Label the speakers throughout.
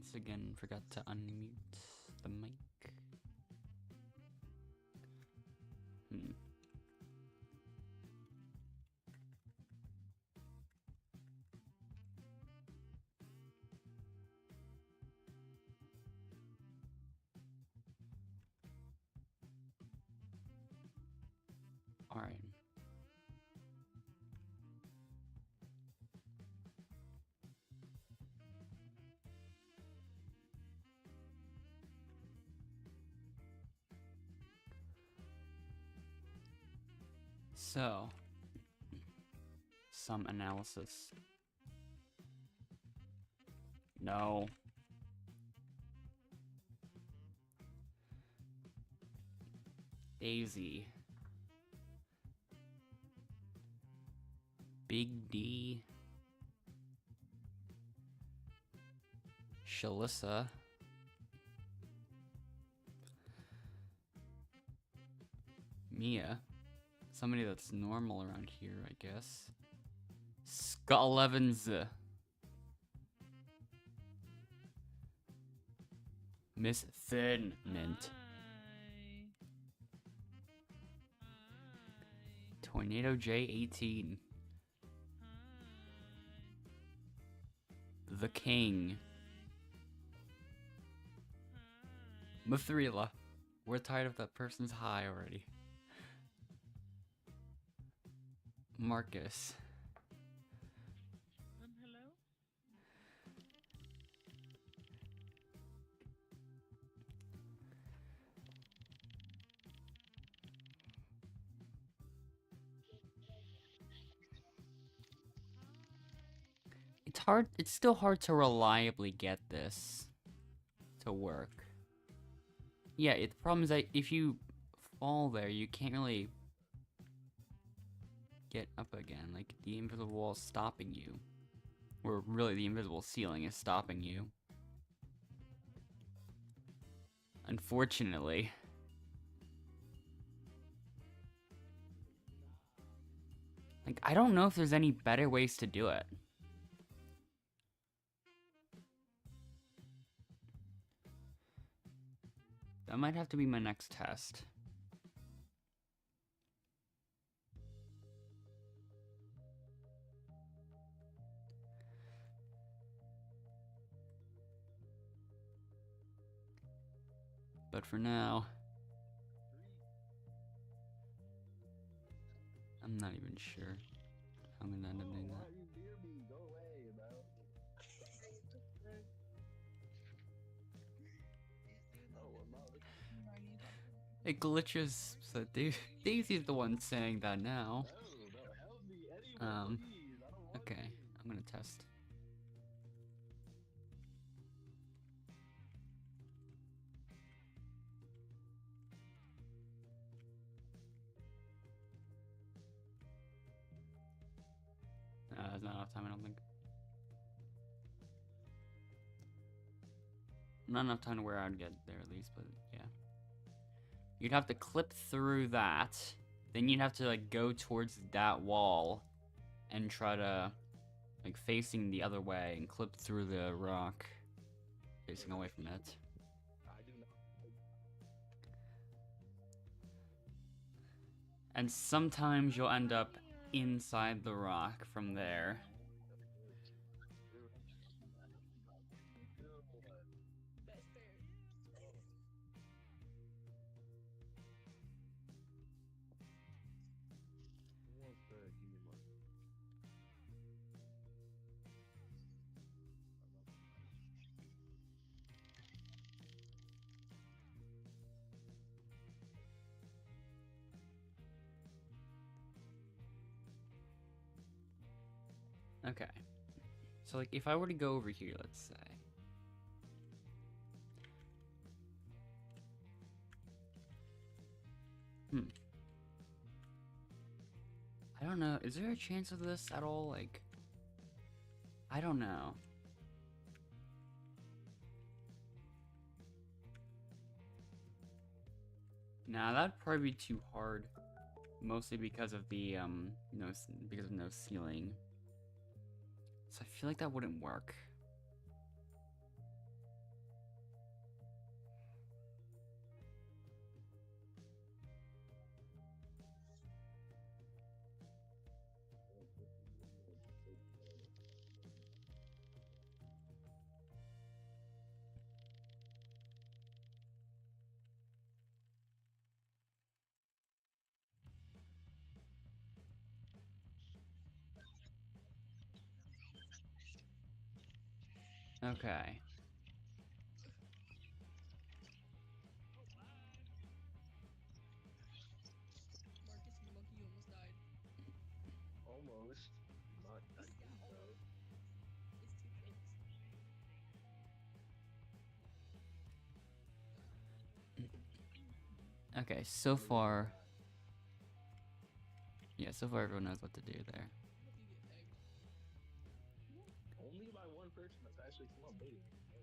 Speaker 1: once again forgot to unmute the mic. All right. So, some analysis. No. Daisy. Big D. Shalissa. Mia. Somebody that's normal around here, I guess. Skull Evans. Miss Thin Mint. Tornado J18. The King. Mithrila. We're tired of that person's high already. Marcus.
Speaker 2: Hello?
Speaker 1: It's still hard to reliably get this to work. Yeah, the problem is that if you fall there, you can't really get up again. Like, the invisible wall is stopping you. Or really, the invisible ceiling is stopping you. Unfortunately. Like, I don't know if there's any better ways to do it. That might have to be my next test. But for now, I'm not even sure how I'm gonna end up doing that. It glitches, so Daisy's the one saying that now. Okay, I'm gonna test. There's not enough time, I don't think. Not enough time to where I'd get there at least, but yeah. You'd have to clip through that, then you'd have to like go towards that wall and try to like facing the other way and clip through the rock facing away from it. And sometimes you'll end up inside the rock from there. Okay. So like if I were to go over here, let's say. I don't know. Is there a chance of this at all? Like, I don't know. Nah, that'd probably be too hard. Mostly because of the, because of no ceiling. So I feel like that wouldn't work. Okay.
Speaker 2: Marcus, you monkey, you almost died.
Speaker 3: Almost. Not that
Speaker 2: Yeah,
Speaker 3: deep though.
Speaker 2: almost. It's 2 clicks.
Speaker 1: Okay, so far. Yeah, so far everyone knows what to do there.
Speaker 2: What if you get pegged?
Speaker 3: Only by one person that's actually come up baiting.
Speaker 2: Or...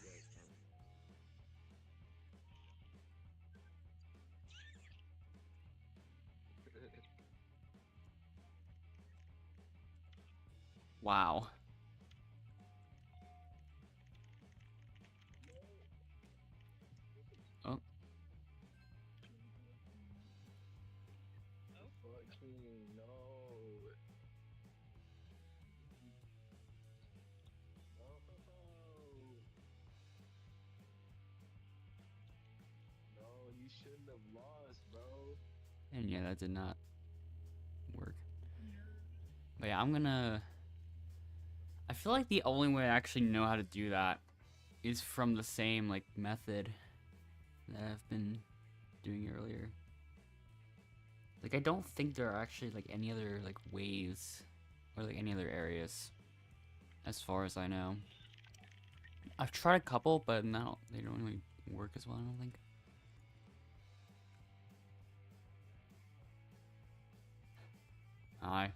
Speaker 3: Yes.
Speaker 1: Wow. Oh,
Speaker 3: Fucking no. No. No, you shouldn't have lost, bro.
Speaker 1: and yeah, that did not work. But yeah, I'm gonna. I feel like the only way I actually know how to do that is from the same like method that I've been doing earlier. Like I don't think there are actually like any other like ways or like any other areas as far as I know. I've tried a couple, but no, they don't really work as well, I don't think. Aye.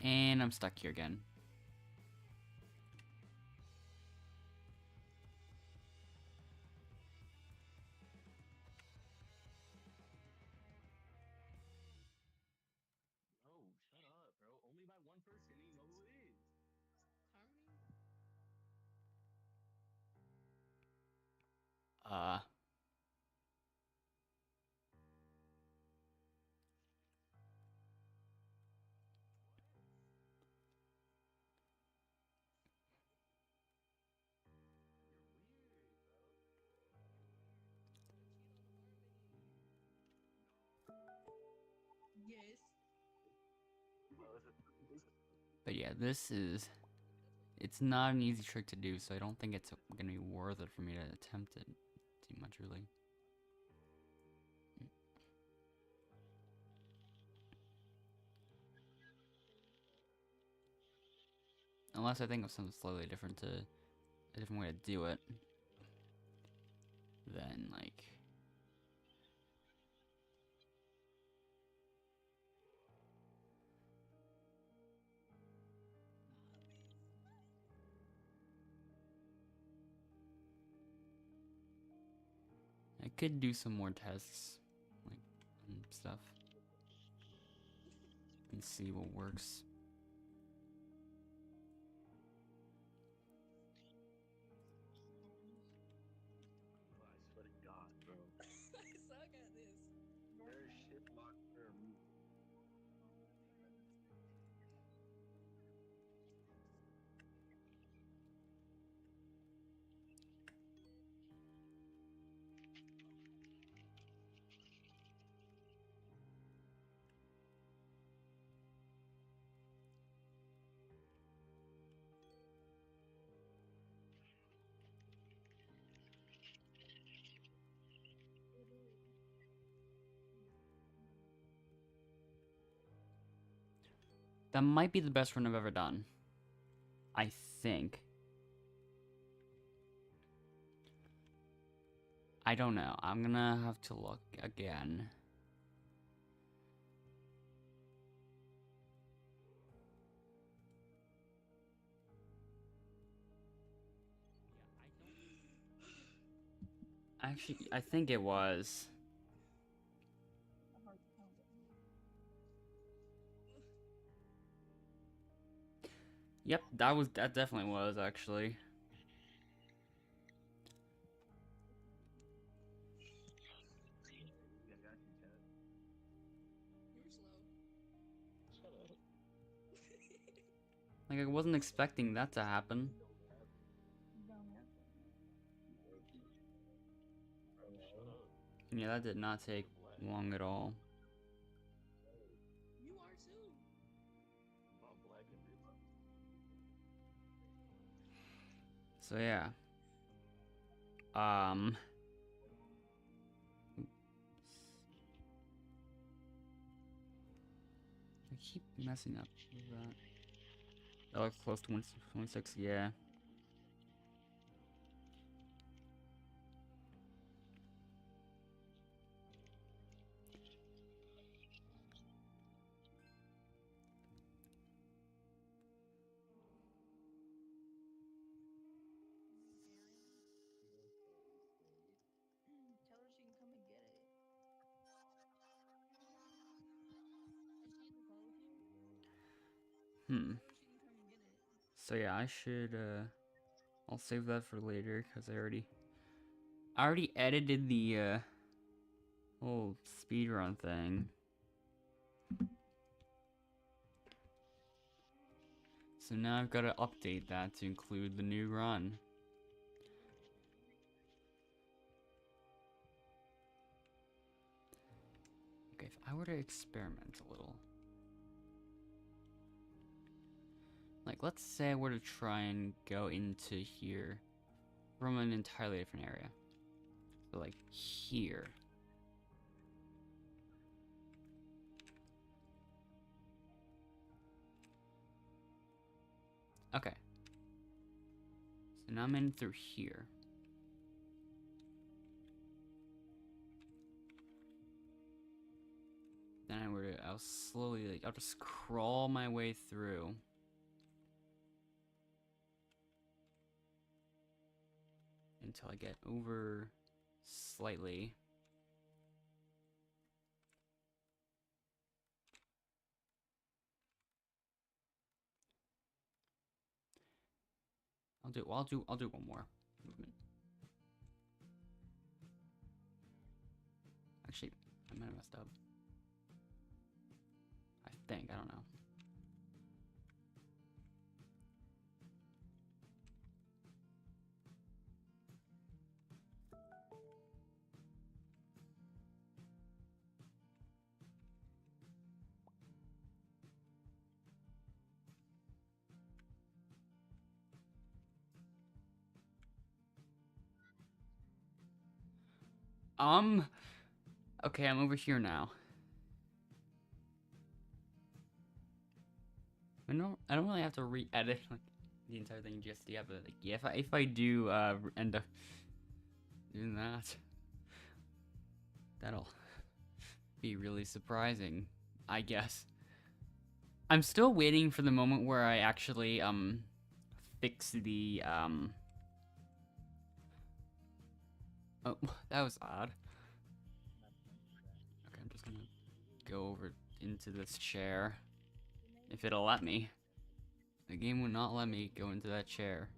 Speaker 1: And I'm stuck here again.
Speaker 3: No, shut up, bro. Only by one person. You know who it is.
Speaker 2: Harmony?
Speaker 1: Uh,
Speaker 3: You're weird, bro.
Speaker 2: Gonna cheat on Harmony. Yes.
Speaker 1: but yeah, this is.
Speaker 2: That's what you
Speaker 1: It's not an easy trick to do, so I don't think it's gonna be worth it for me to attempt it too much, really. Unless I think of something slightly different to a different way to do it. Then like I could do some more tests, like and stuff, and see what works.
Speaker 3: I swear to God, bro.
Speaker 2: I suck at this.
Speaker 3: There's shit locked for a reason.
Speaker 1: That might be the best run I've ever done. I think. I don't know. I'm gonna have to look again. Actually, I think it was. Yep, that definitely was actually.
Speaker 3: Yeah, got you, chat.
Speaker 2: You were slow.
Speaker 3: Shut up.
Speaker 1: Like I wasn't expecting that to happen.
Speaker 3: You know what happened. Bro, shut up.
Speaker 1: Yeah, that did not take long at all.
Speaker 2: You are too.
Speaker 3: I'm black and blue.
Speaker 1: So yeah. Oops. I keep messing up with that. That looks close to 26, yeah.
Speaker 2: Tell her she can come and get it. Is she in the call with you?
Speaker 1: Hmm.
Speaker 2: Tell her she can come and get it.
Speaker 1: So yeah, I should I'll save that for later because I already edited the whole speedrun thing. So now I've got to update that to include the new run. Okay, if I were to experiment a little. Like, let's say I were to try and go into here from an entirely different area. So, like, here. Okay. So now I'm in through here. Then I'll slowly, like, I'll just crawl my way through. Until I get over slightly. I'll do one more movement. Actually, I might have messed up. I think, I don't know. Okay, I'm over here now. I don't really have to re-edit like the entire thing just yet, but like, yeah, if I do end up doing that, that'll be really surprising, I guess. I'm still waiting for the moment where I actually fix the oh, that was odd. Okay, I'm just gonna go over into this chair. If it'll let me. The game would not let me go into that chair.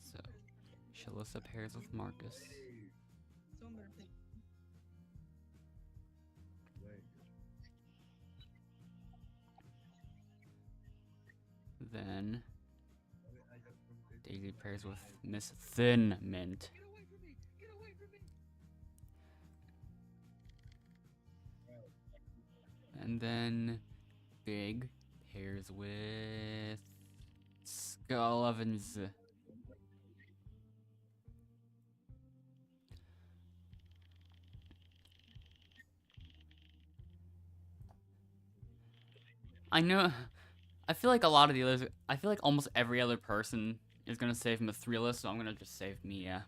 Speaker 1: So, Shalissa pairs with Marcus. Then Daisy pairs with Miss Thin Mint.
Speaker 2: Get away from me! Get away from me!
Speaker 1: And then Big pairs with Skull Ovens. I know. I feel like a lot of the others. I feel like almost every other person is gonna save Mithrila, so I'm gonna just save Mia.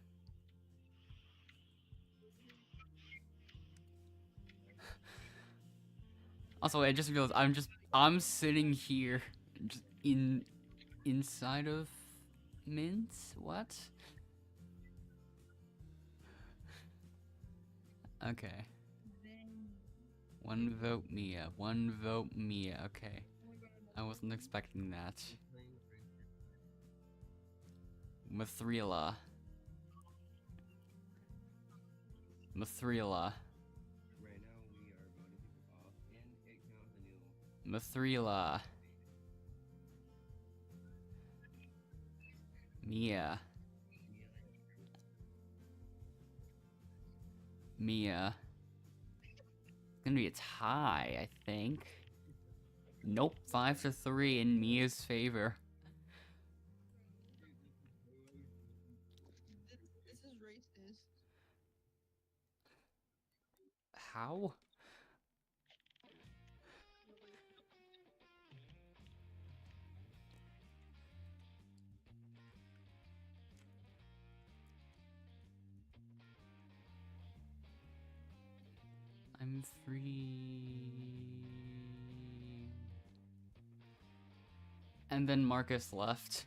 Speaker 1: Also, I just realized I'm sitting here, just inside of Mint. What? Okay. One vote Mia. One vote Mia. Okay. I wasn't expecting that. Mithrila. Mithrila.
Speaker 4: Right now we are voting people off, and it counts, and it'll.
Speaker 1: Mithrila. Mia. Mia. It's gonna be a tie, I think. Nope, 5-3 in Mia's favor.
Speaker 2: This is racist.
Speaker 1: How? I'm free. And then Marcus left.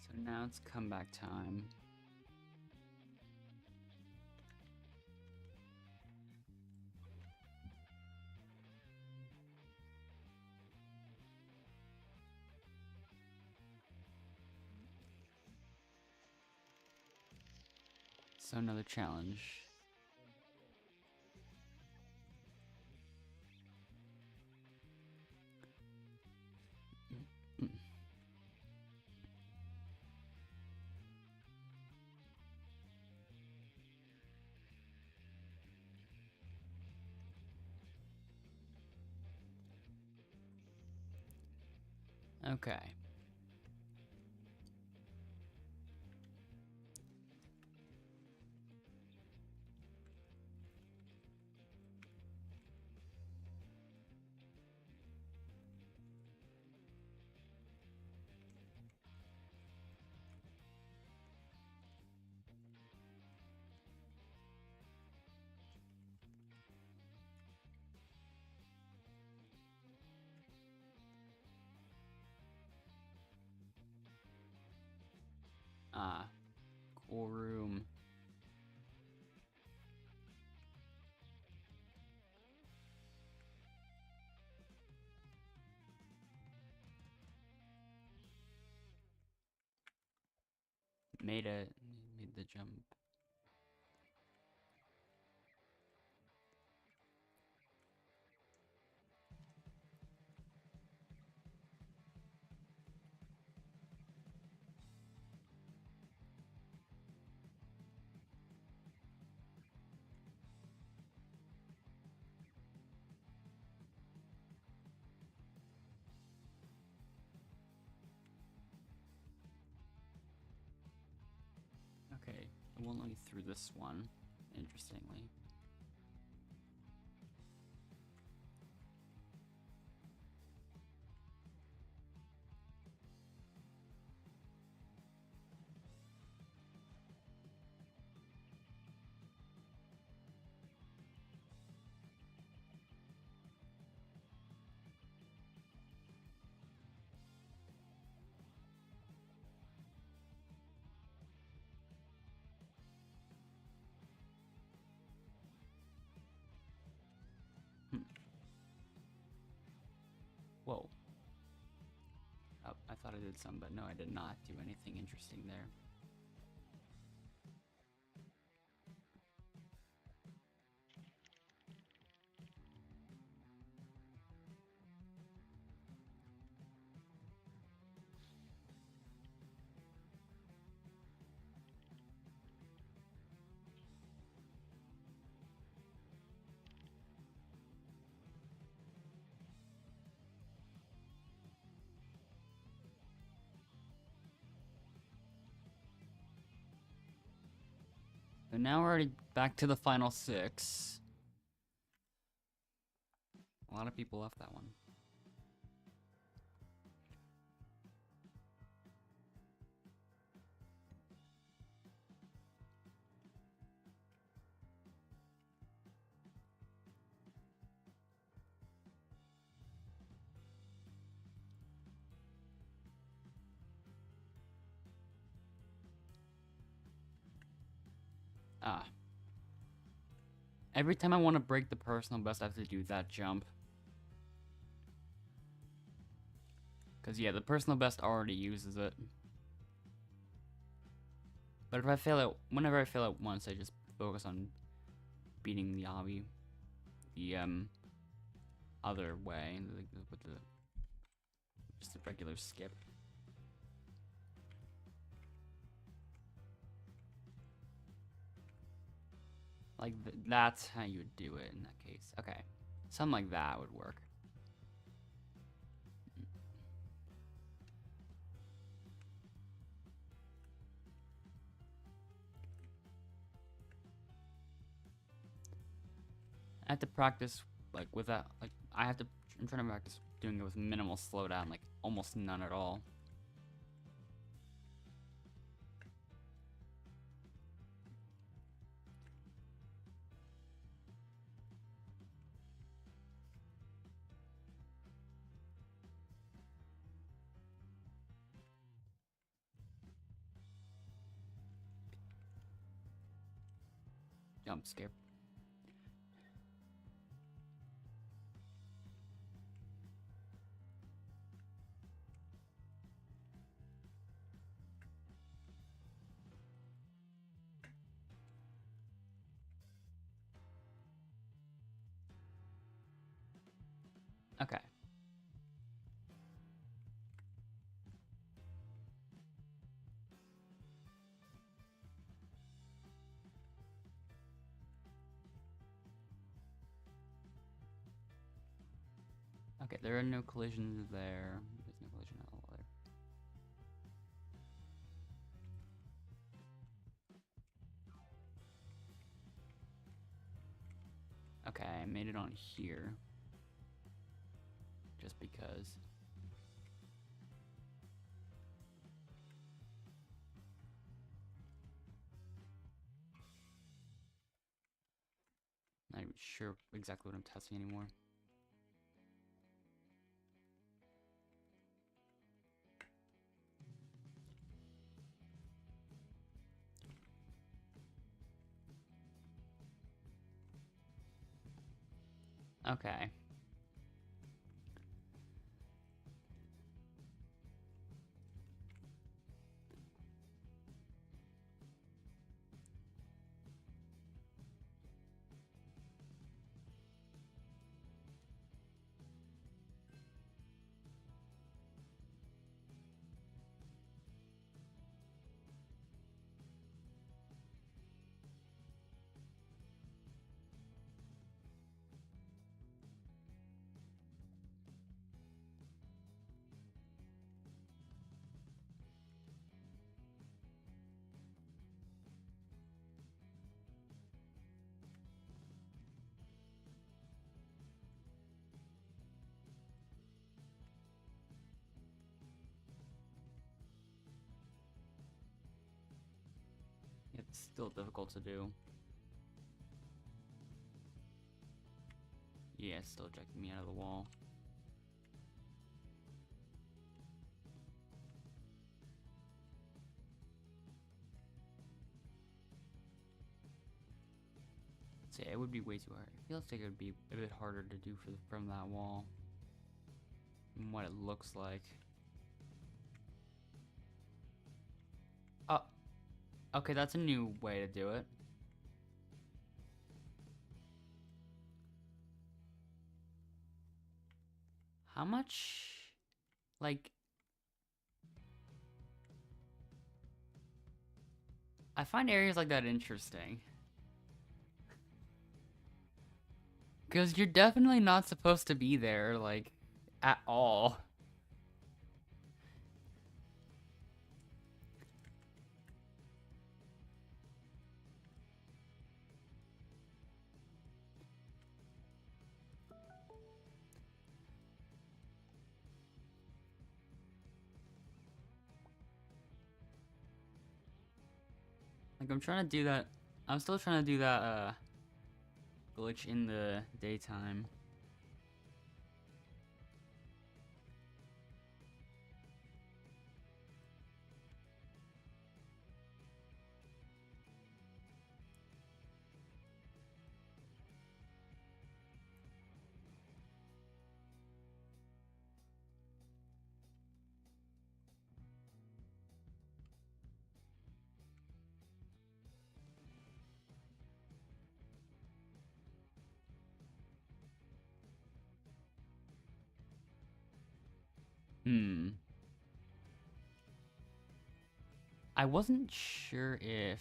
Speaker 1: So now it's comeback time. So another challenge. Okay. Cool room. Made the jump. Okay, it won't let me through this one, interestingly. Whoa. Oh, I thought I did some, but no, I did not do anything interesting there. So now we're already back to the final 6. A lot of people left that one. Ah. Every time I want to break the personal best, I have to do that jump. Because, yeah, the personal best already uses it. But if I fail it, whenever I fail it once, I just focus on beating the obby the, other way, with the, just a regular skip. Like, that's how you would do it in that case. Okay. Something like that would work. I have to practice, like, with that, like, I'm trying to practice doing it with minimal slowdown, like, almost none at all. Jump skip. Okay. Okay, there are no collisions there. There's no collision at all there. Okay, I made it on here. Just because. Not even sure exactly what I'm testing anymore. Okay. It's still difficult to do. Yeah, it's still ejecting me out of the wall. So yeah, it would be way too hard. It feels like it would be a bit harder to do from that wall than what it looks like. Oh, okay, that's a new way to do it. How much, like, I find areas like that interesting. Because you're definitely not supposed to be there, like, at all. Like, I'm trying to do that. I'm still trying to do that, glitch in the daytime. I wasn't sure if...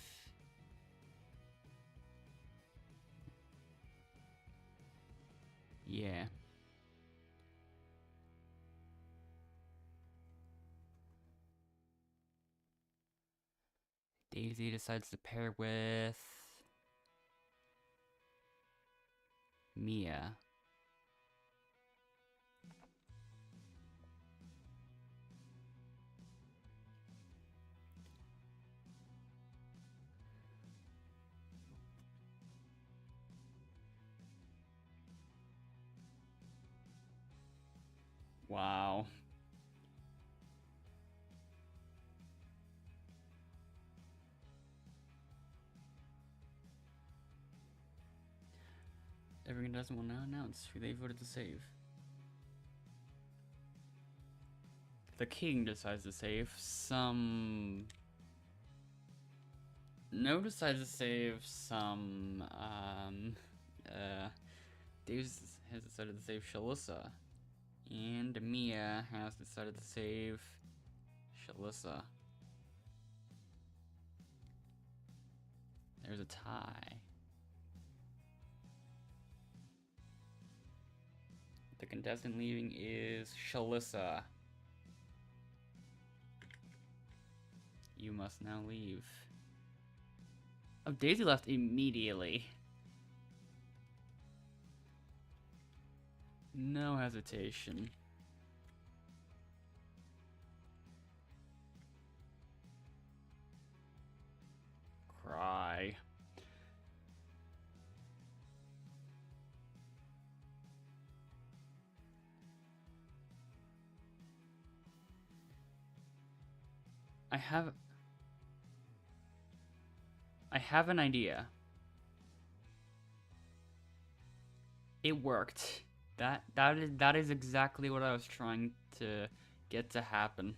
Speaker 1: Yeah. Daisy decides to pair with... Mia. Wow. Everyone doesn't want to announce who they voted to save. The king decides to save some... No decides to save some, Davis has decided to save Shalissa. And Mia has decided to save Shalissa. There's a tie. The contestant leaving is Shalissa. You must now leave. Oh, Daisy left immediately. No hesitation. Cry. I have an idea. It worked. That is exactly what I was trying to get to happen.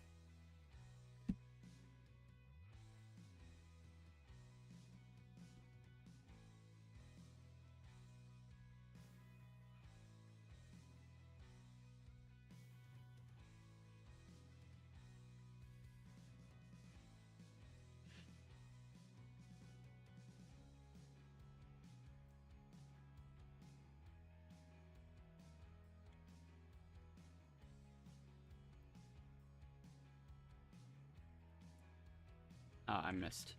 Speaker 1: Oh, I missed.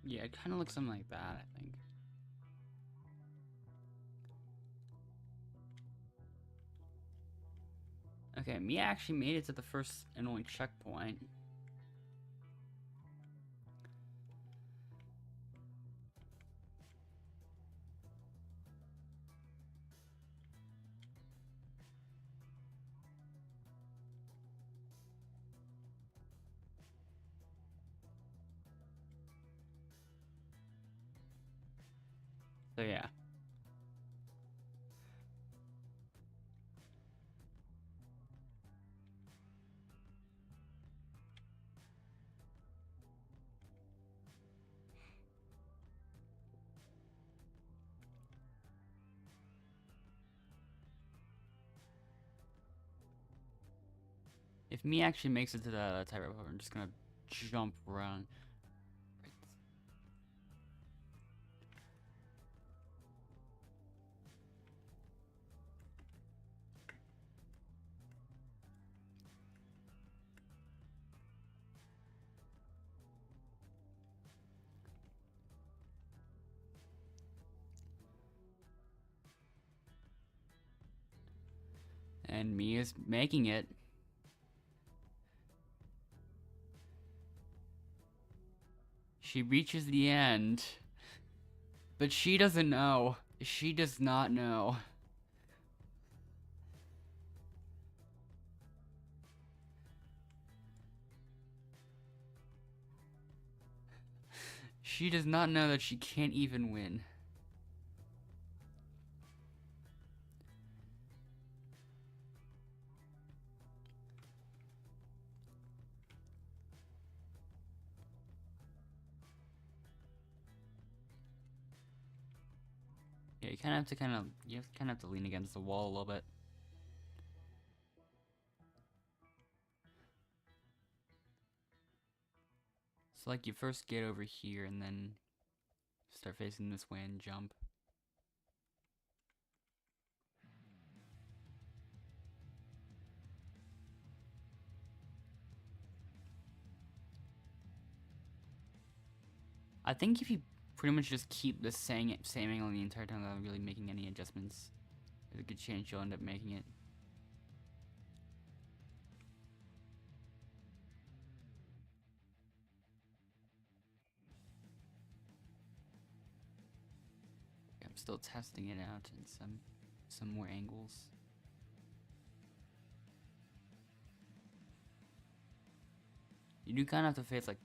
Speaker 1: Yeah, it kind of looks something like that, I think. Okay, Mia actually made it to the first and only checkpoint. So yeah. If me actually makes it to the tightrope, I'm just gonna jump around. Right. And me is making it. She reaches the end. But she doesn't know. She does not know. She does not know that she can't even win. Yeah, you kind of have to have to lean against the wall a little bit. So like you first get over here and then start facing this way and jump. I think if you pretty much just keep the same angle the entire time without really making any adjustments, there's a good chance you'll end up making it. I'm still testing it out in some more angles. You do kind of have to face like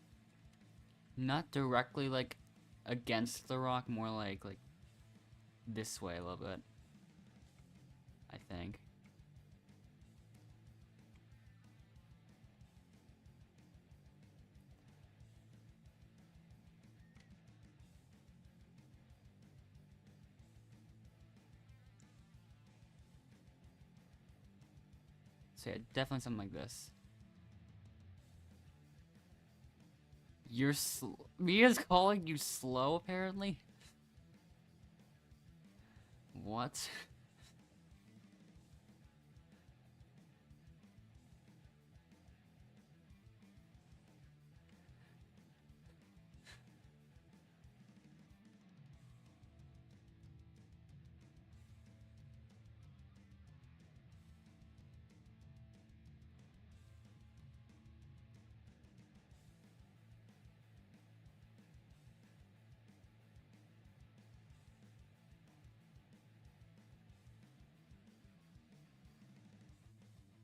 Speaker 1: not directly like against the rock, more like this way a little bit, I think. So yeah, definitely something like this. Mia's calling you slow, apparently? What?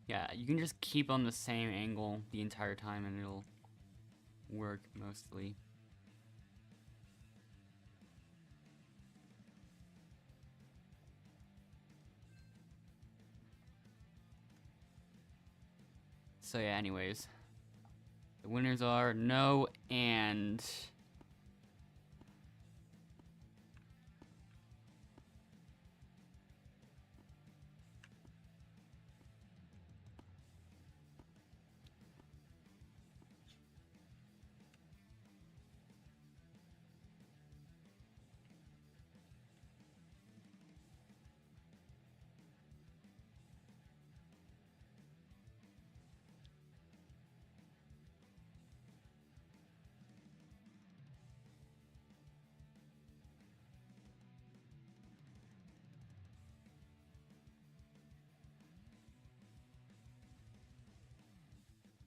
Speaker 1: Yeah, you can just keep on the same angle the entire time and it'll work mostly. So yeah, anyways. The winners are No and...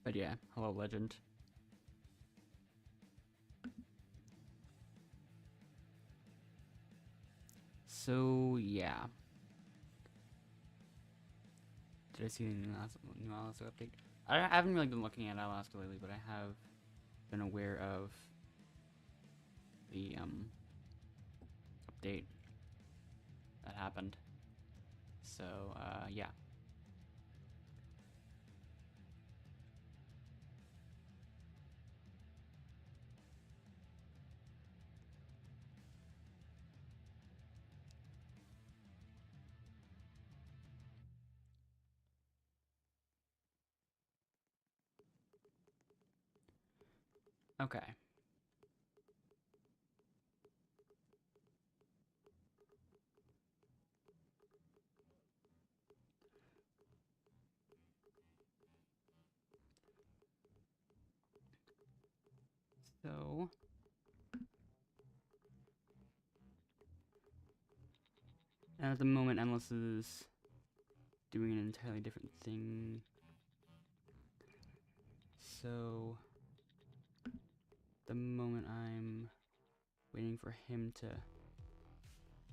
Speaker 1: But yeah, hello legend. So yeah. Did I see the new Alaska update? I haven't really been looking at Alaska lately, but I have been aware of the update that happened. So yeah. Okay. So at the moment, Endless is doing an entirely different thing. So the moment I'm waiting for him to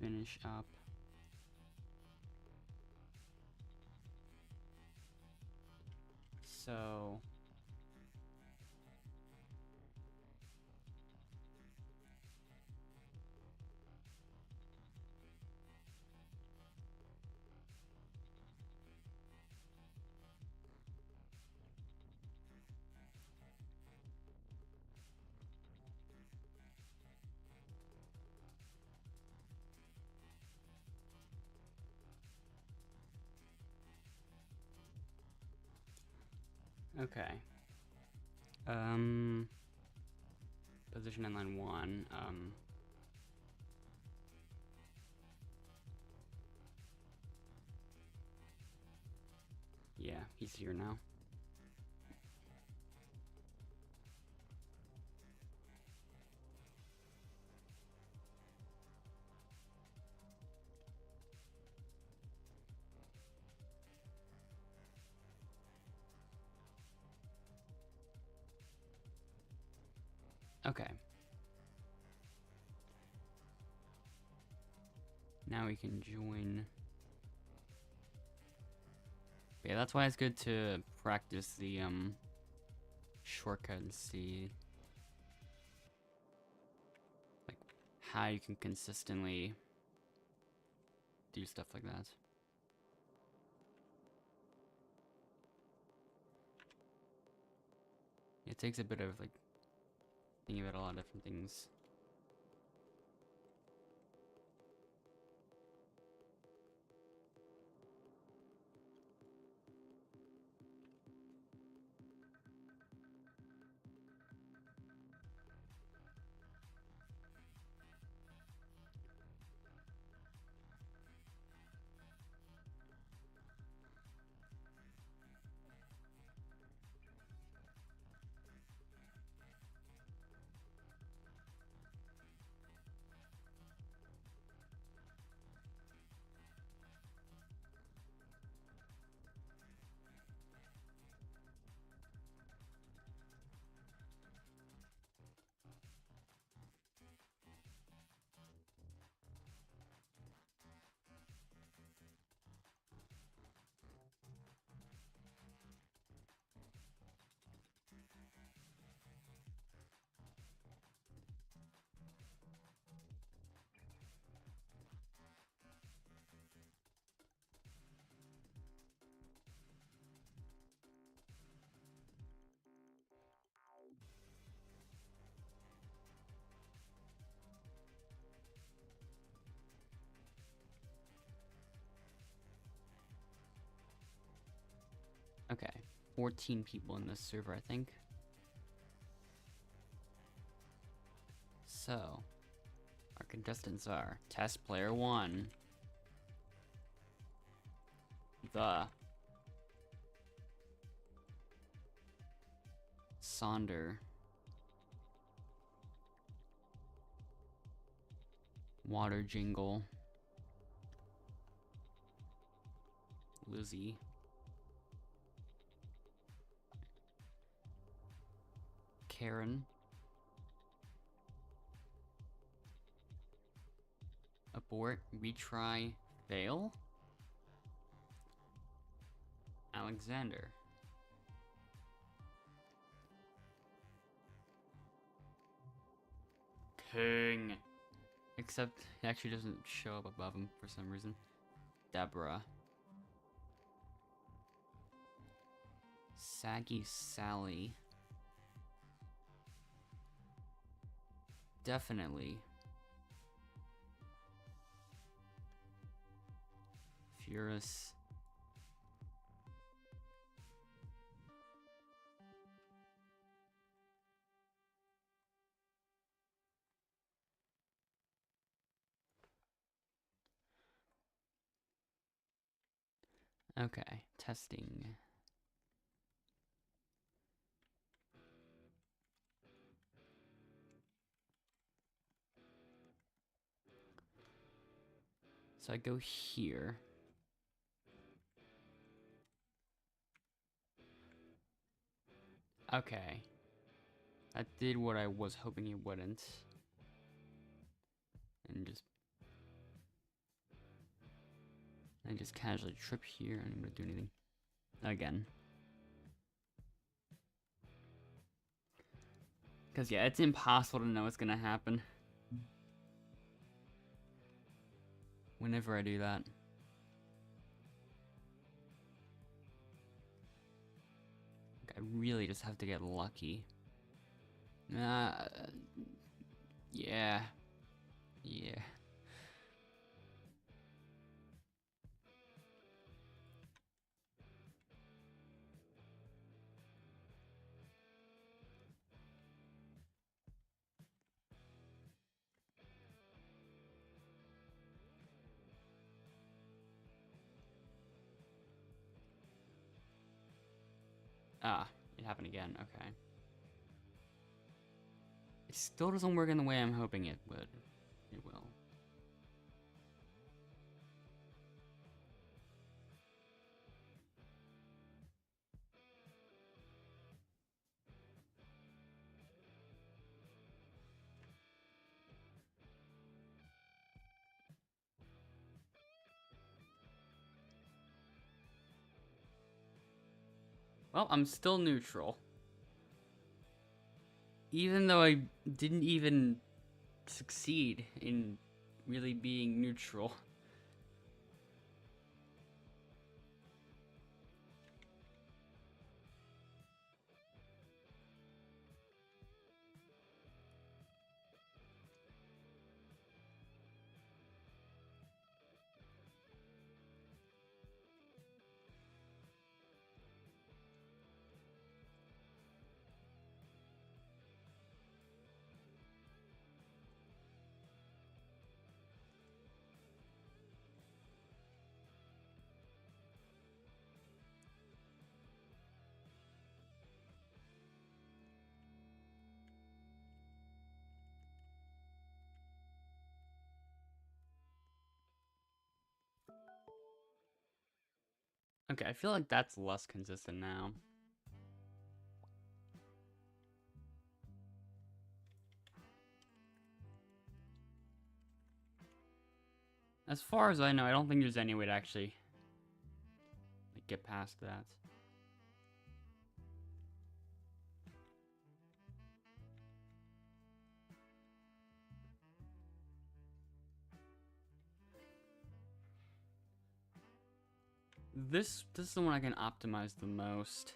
Speaker 1: finish up. So okay. Position in line 1. Yeah, he's here now. Okay. Now we can join. Yeah, that's why it's good to practice the shortcut and see like how you can consistently do stuff like that. It takes a bit of like thinking about a lot of different things. Okay, 14 people in this server, I think. So, our contestants are Test Player 1, The Sonder, Water Jingle, Lizzie, Karen, Abort, Retry, Fail, Alexander. King. Except he actually doesn't show up above him for some reason. Deborah. Saggy Sally. Definitely. Furious. Okay, testing. So I go here. Okay. That did what I was hoping it wouldn't. And just casually trip here. I'm gonna do anything. Again. Because, yeah, it's impossible to know what's gonna happen whenever I do that. Like, I really just have to get lucky. Yeah. Yeah. Ah, it happened again. Okay. It still doesn't work in the way I'm hoping it would. It will. Well, I'm still neutral. Even though I didn't even succeed in really being neutral. Okay, I feel like that's less consistent now. As far as I know, I don't think there's any way to actually like, get past that. This is the one I can optimize the most.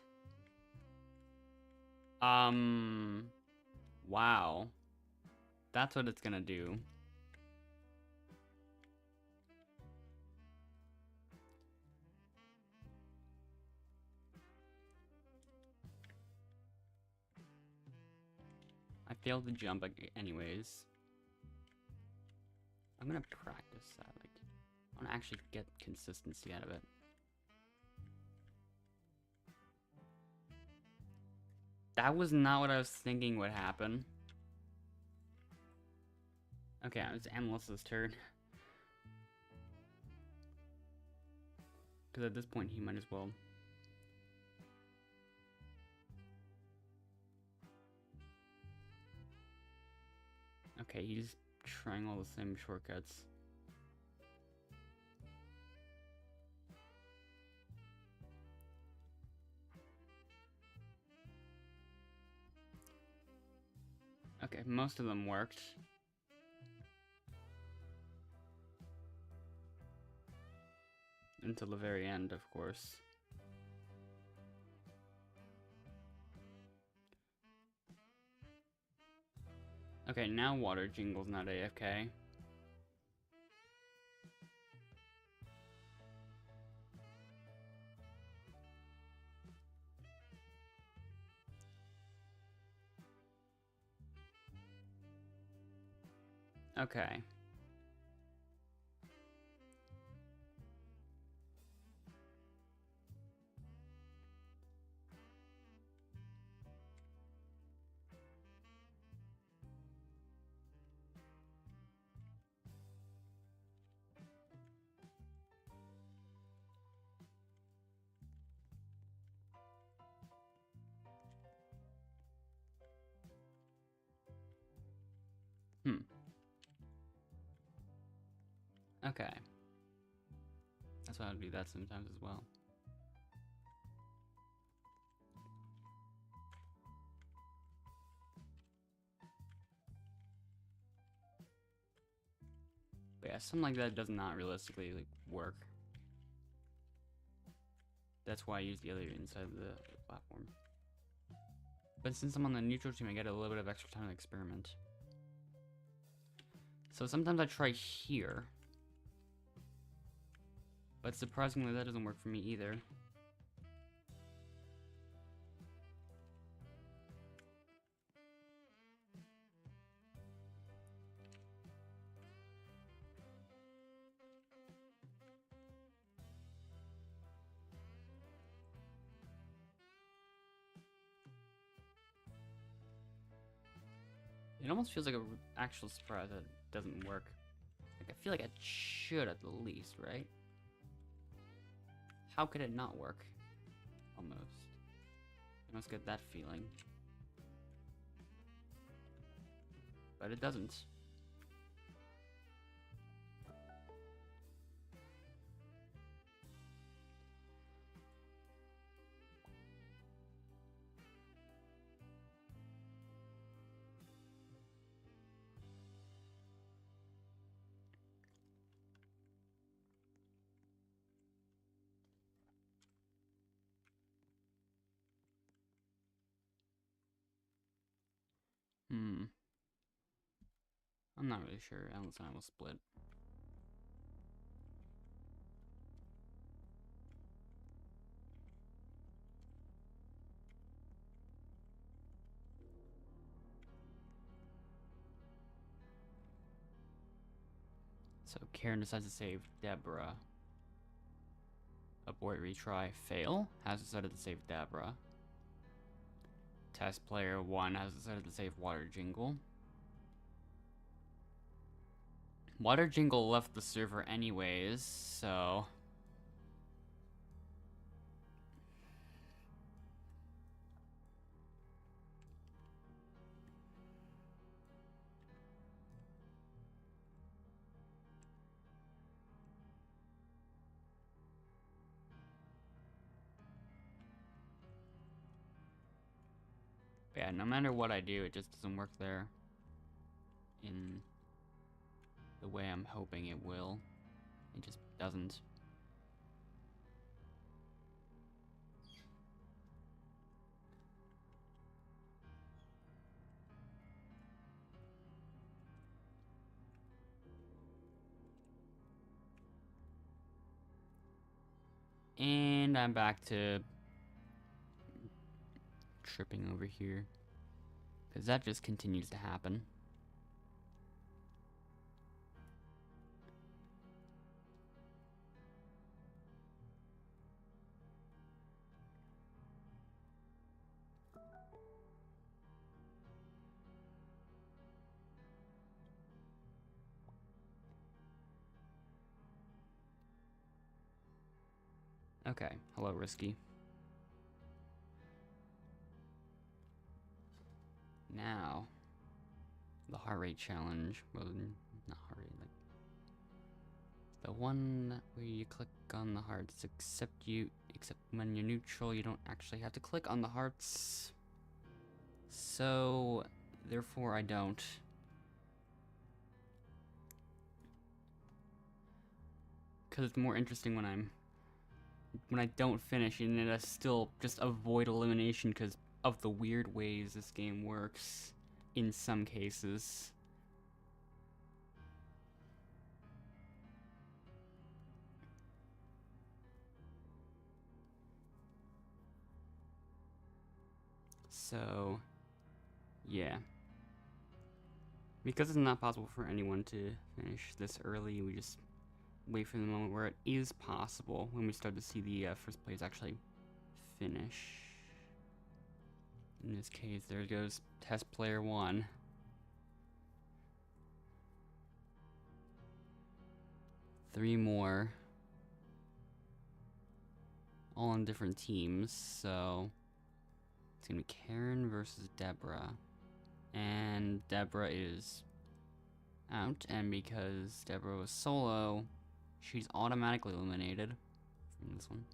Speaker 1: Wow. That's what it's gonna do. I failed to jump anyways. I'm gonna practice that. Like, I wanna actually get consistency out of it. That was not what I was thinking would happen. Okay, it's Analyst's turn. Because at this point, he might as well. Okay, he's trying all the same shortcuts. Okay, most of them worked. Until the very end, of course. Okay, now Water Jingle's not AFK. Okay. Okay. That's why I do that sometimes as well. But yeah, something like that does not realistically like work. That's why I use the other inside of the platform. But since I'm on the neutral team, I get a little bit of extra time to experiment. So sometimes I try here. But surprisingly, that doesn't work for me either. It almost feels like an actual surprise that it doesn't work. Like, I feel like it should at the least, right? How could it not work? Almost. I almost get that feeling. But it doesn't. I'm not really sure. Alan and I will split. So Karen decides to save Deborah. Abort retry. Fail. Has decided to save Deborah. Test player 1 has decided to save Water Jingle. Water Jingle left the server anyways, so... yeah, no matter what I do, it just doesn't work there in the way I'm hoping it will. It just doesn't. And I'm back to tripping over here, because that just continues to happen. Okay, hello Risky. Now, the heart rate challenge. Well, not heart rate, like the one where you click on the hearts, except when you're neutral, you don't actually have to click on the hearts. So, therefore, I don't. Because it's more interesting when I don't finish, and it still just avoid elimination because of the weird ways this game works in some cases. So, yeah. Because it's not possible for anyone to finish this early, we just wait for the moment where it is possible when we start to see the first players actually finish. In this case, there goes test player 1. Three more. All on different teams, so it's gonna be Karen versus Deborah. And Deborah is out, and because Deborah was solo, she's automatically eliminated from this one.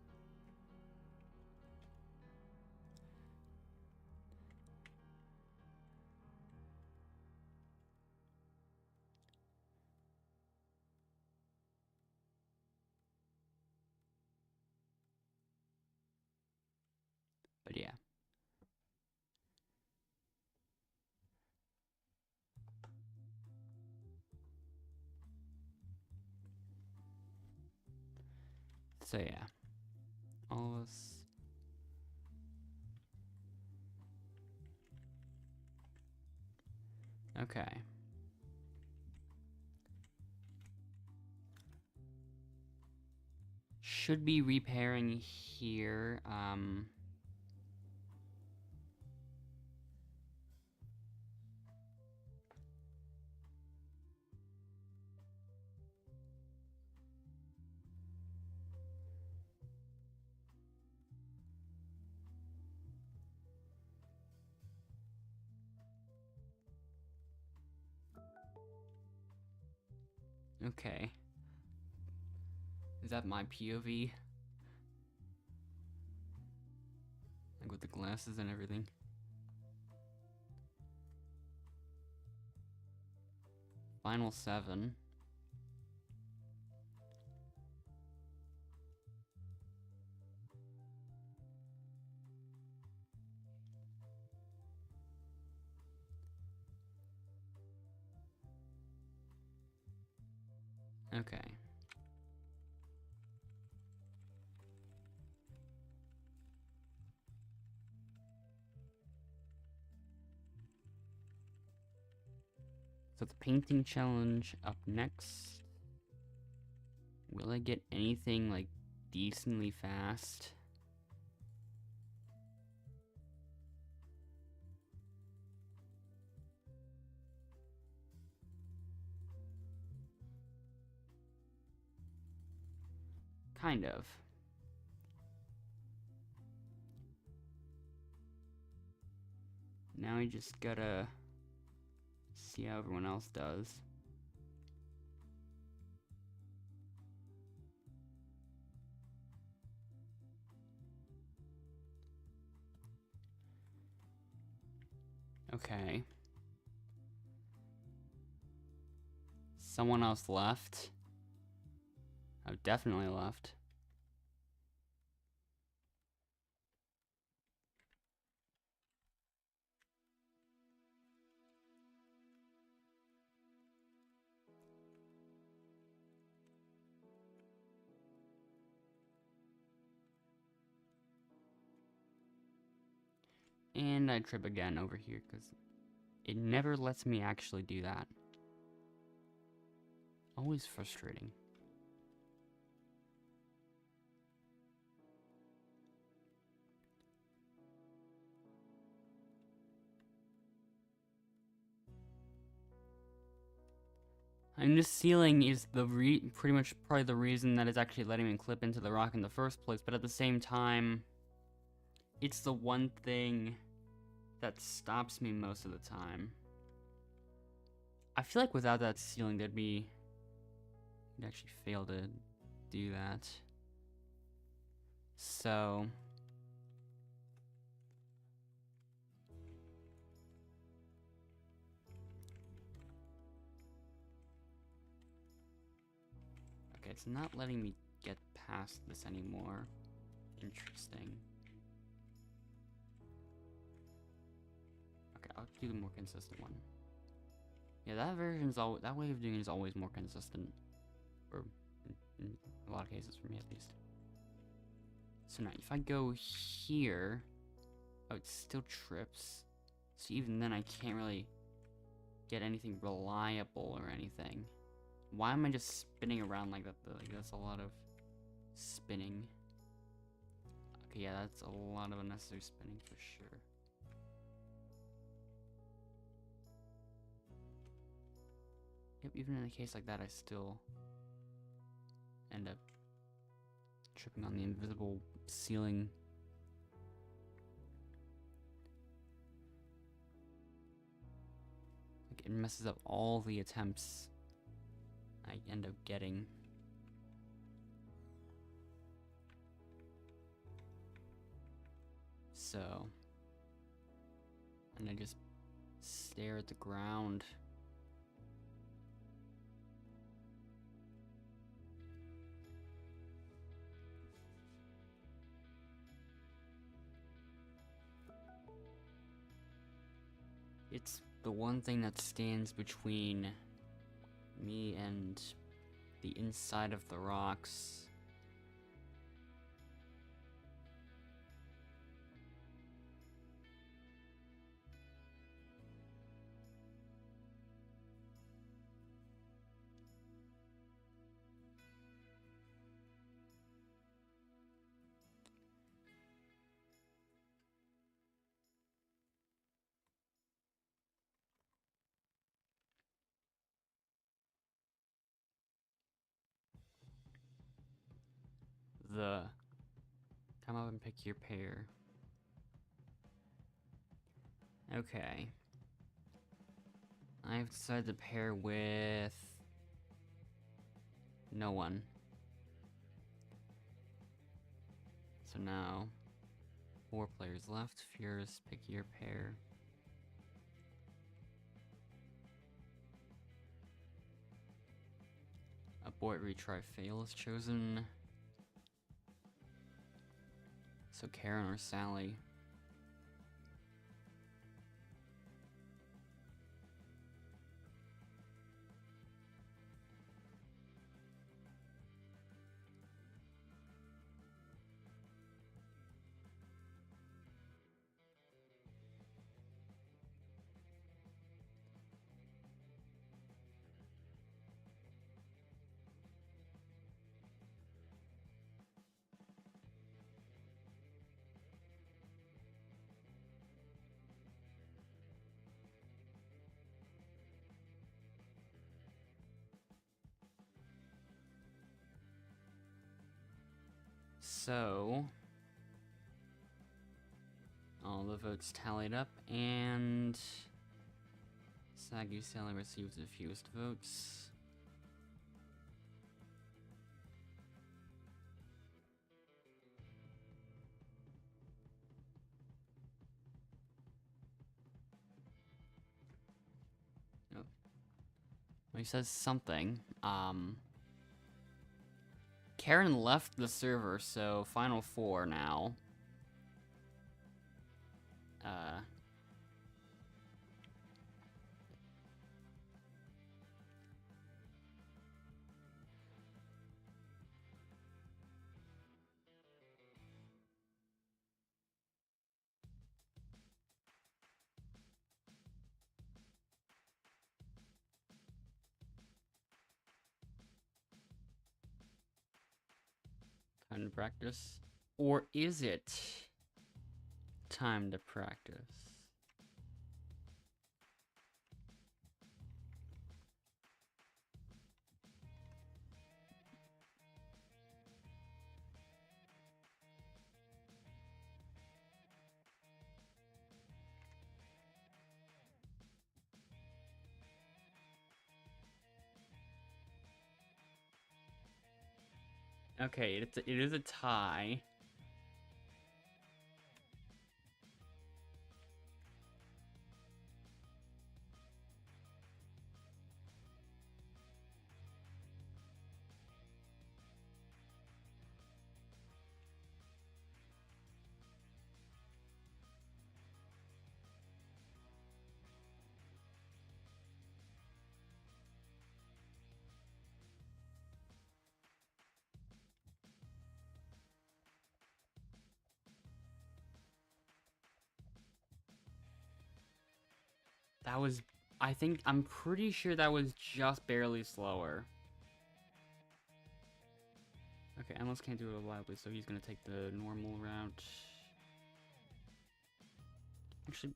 Speaker 1: But yeah. So yeah, all of us. Okay. Should be repairing here. Okay. Is that my POV? Like with the glasses and everything? Final 7. Okay. So the painting challenge up next. Will I get anything like decently fast? Kind of. Now I just gotta see how everyone else does. Okay. Someone else left. Oh, definitely left. And I trip again over here because it never lets me actually do that. Always frustrating. And this ceiling is the pretty much probably the reason that it's actually letting me clip into the rock in the first place, but at the same time, it's the one thing that stops me most of the time. I feel like without that ceiling, you'd actually fail to do that. So okay, it's not letting me get past this anymore. Interesting. Okay, I'll do the more consistent one. Yeah, that version's that way of doing it is always more consistent, or in a lot of cases for me at least. So now, if I go here, oh, it still trips. So even then, I can't really get anything reliable or anything. Why am I just spinning around like that? Like that's a lot of spinning. Okay, yeah, that's a lot of unnecessary spinning for sure. Yep, even in a case like that, I still end up tripping on the invisible ceiling. Like it messes up all the attempts I end up getting. So, and I just stare at the ground. It's the one thing that stands between me and the inside of the rocks. Come up and pick your pair. Okay. I've decided to pair with no one. So now, 4 players left. Fierce, pick your pair. Abort, retry, fail is chosen. So Karen or Sally. So, all the votes tallied up, and Saggy Sally receives the fewest votes. Oh. Well, he says something. Karen left the server, so final 4 now. Time to practice? Or is it time to practice? Okay, it is a tie. That was, I'm pretty sure that was just barely slower. Okay, Emma's can't do it reliably, so he's gonna take the normal route. Actually,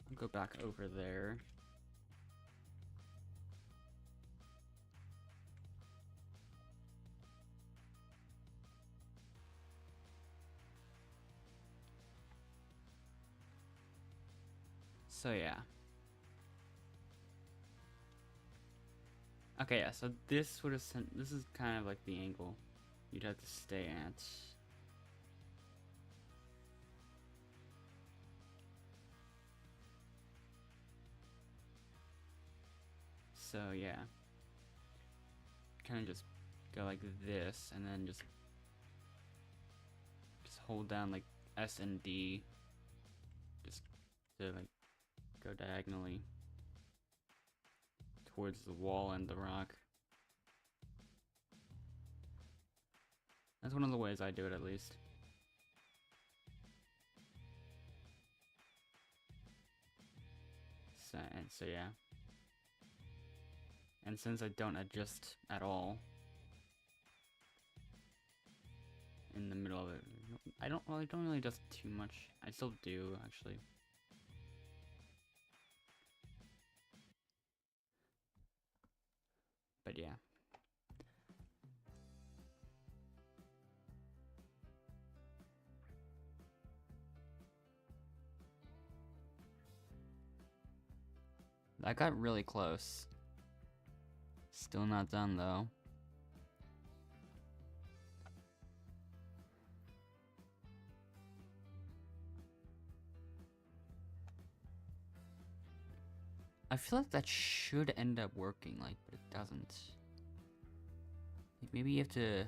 Speaker 1: I'll go back over there. So yeah. Okay, yeah, so this would have sent. This is kind of like the angle you'd have to stay at. So yeah, kind of just go like this, and then just hold down like S and D, just to like go diagonally towards the wall and the rock. That's one of the ways I do it, at least. So yeah. And since I don't adjust at all in the middle of it, I don't really adjust too much. I still do, actually. But yeah. That got really close. Still not done though. I feel like that should end up working, like, but it doesn't. Maybe you have to...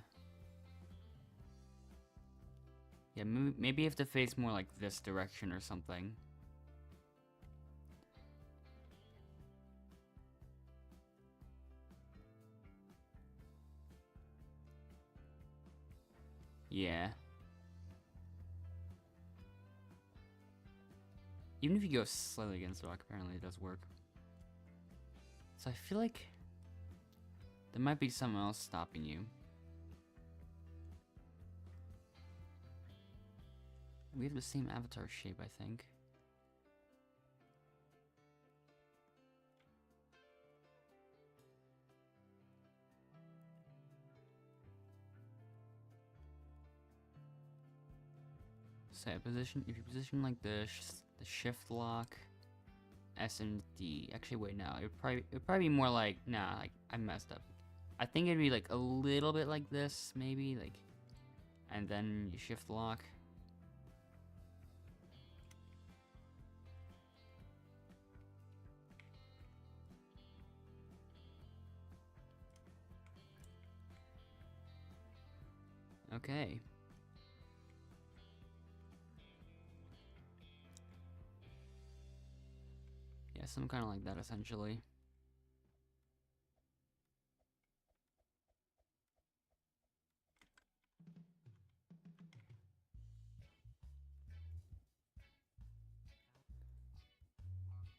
Speaker 1: Yeah, maybe you have to face more like this direction or something. Yeah. Even if you go slightly against the rock, apparently it does work. So I feel like there might be something else stopping you. We have the same avatar shape, I think. So if you position like the shift lock, S and D. Actually, wait, no. It'd probably be more like, nah, like I messed up. I think it'd be like a little bit like this, maybe, like, and then you shift lock. Okay. Yeah, some kind of like that, essentially.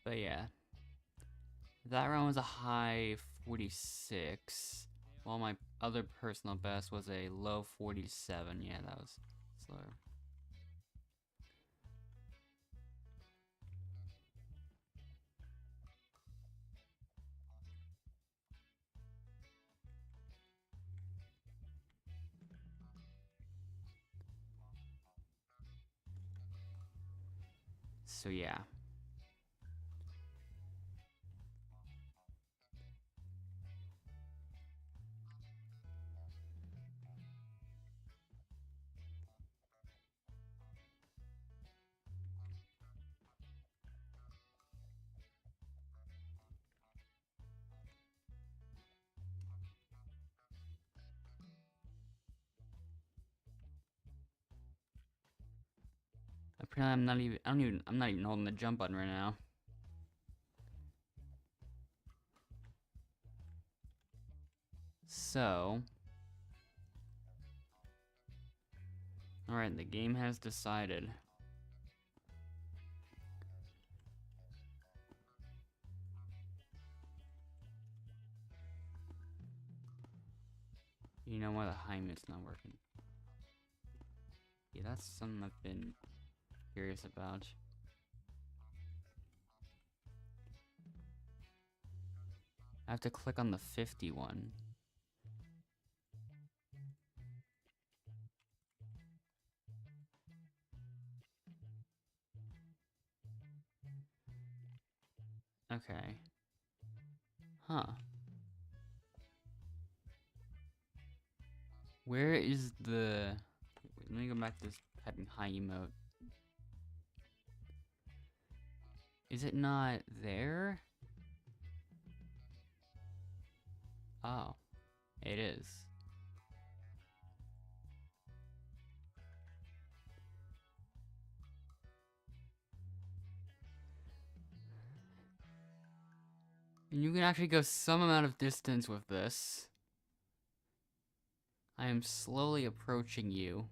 Speaker 1: But yeah. That round was a high 46, while my other personal best was a low 47. Yeah, that was slower. So yeah. Apparently I'm not even holding the jump button right now. So, alright, the game has decided. You know why the high mid's not working? Yeah, that's something I've been curious about. I have to click on the 51. Okay. Huh. Where is the... Wait, let me go back to this typing high emote. Is it not there? Oh, it is. And you can actually go some amount of distance with this. I am slowly approaching you.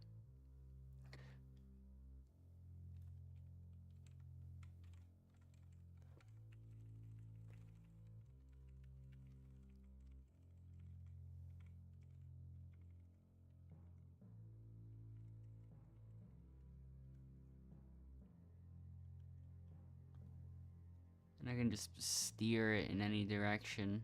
Speaker 1: And I can just steer it in any direction.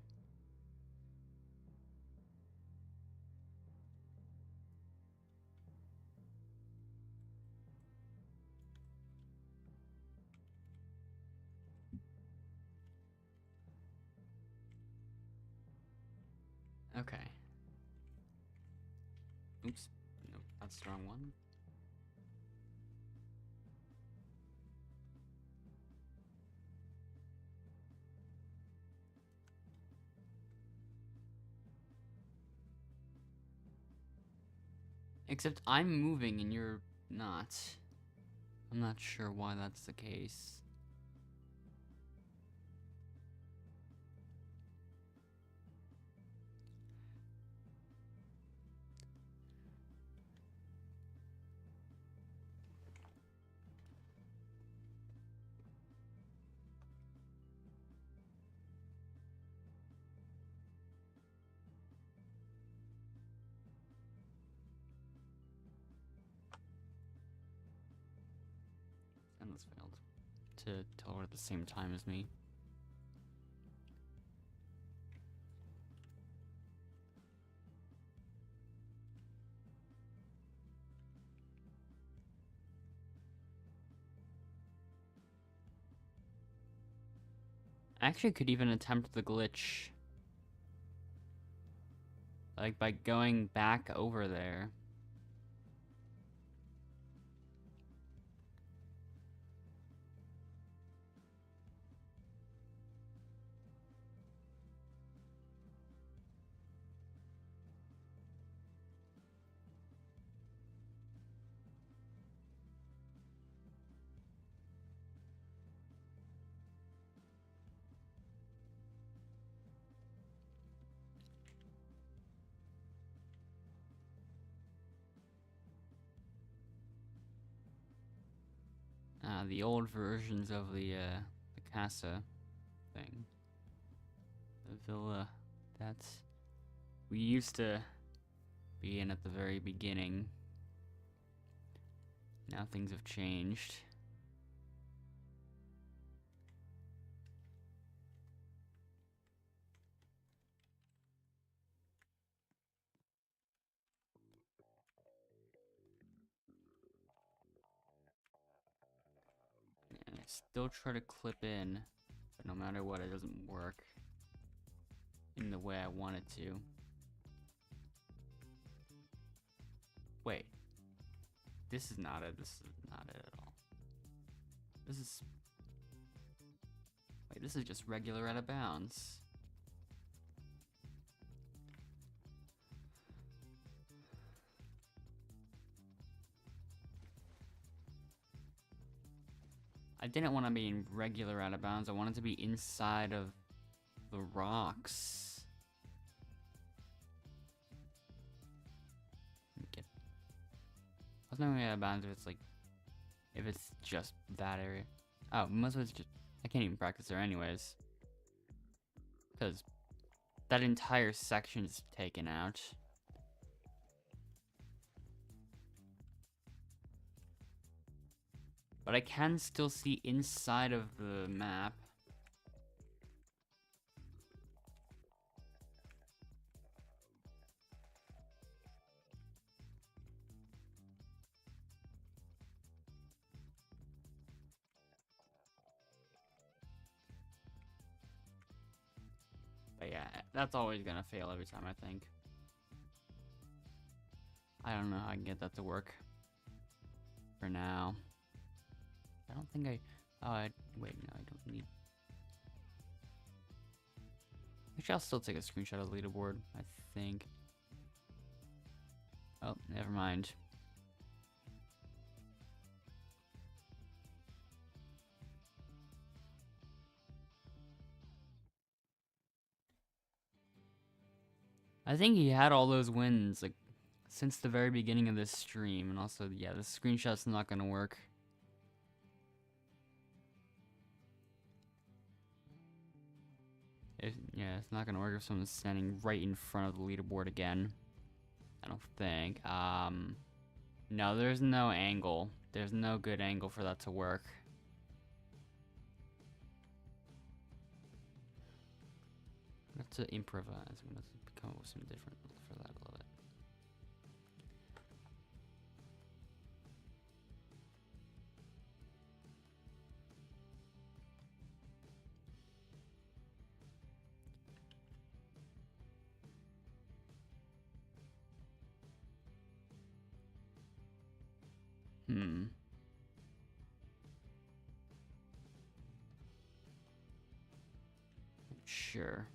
Speaker 1: Okay. Oops. Nope, that's the wrong one. Except I'm moving and you're not. I'm not sure why that's the case. And this failed. To tell her at the same time as me. I actually could even attempt the glitch. Like by going back over there. The old versions of the casa thing. The villa that's we used to be in at the very beginning. Now things have changed. And I still try to clip in, but no matter what, it doesn't work in the way I want it to. Wait. This is not it. This is not it at all. This is... Wait, this is just regular out of bounds. I didn't want to be in regular out of bounds. I wanted to be inside of the rocks. Okay. I was not out of bounds if it's like, if it's just that area. Oh, most of it's just, I can't even practice there anyways. Because that entire section's taken out. But I can still see inside of the map. But yeah, that's always gonna fail every time, I think. I don't know how I can get that to work. For now. I don't think I... Oh, wait, no, I don't need... Actually, I'll still take a screenshot of the leaderboard, I think. Oh, never mind. I think he had all those wins, like, since the very beginning of this stream. And also, yeah, the screenshot's not gonna work. Yeah, it's not gonna work if someone's standing right in front of the leaderboard again. I don't think. No, there's no angle. There's no good angle for that to work. We have to improvise. We have to come up with some different for that a little bit. Sure.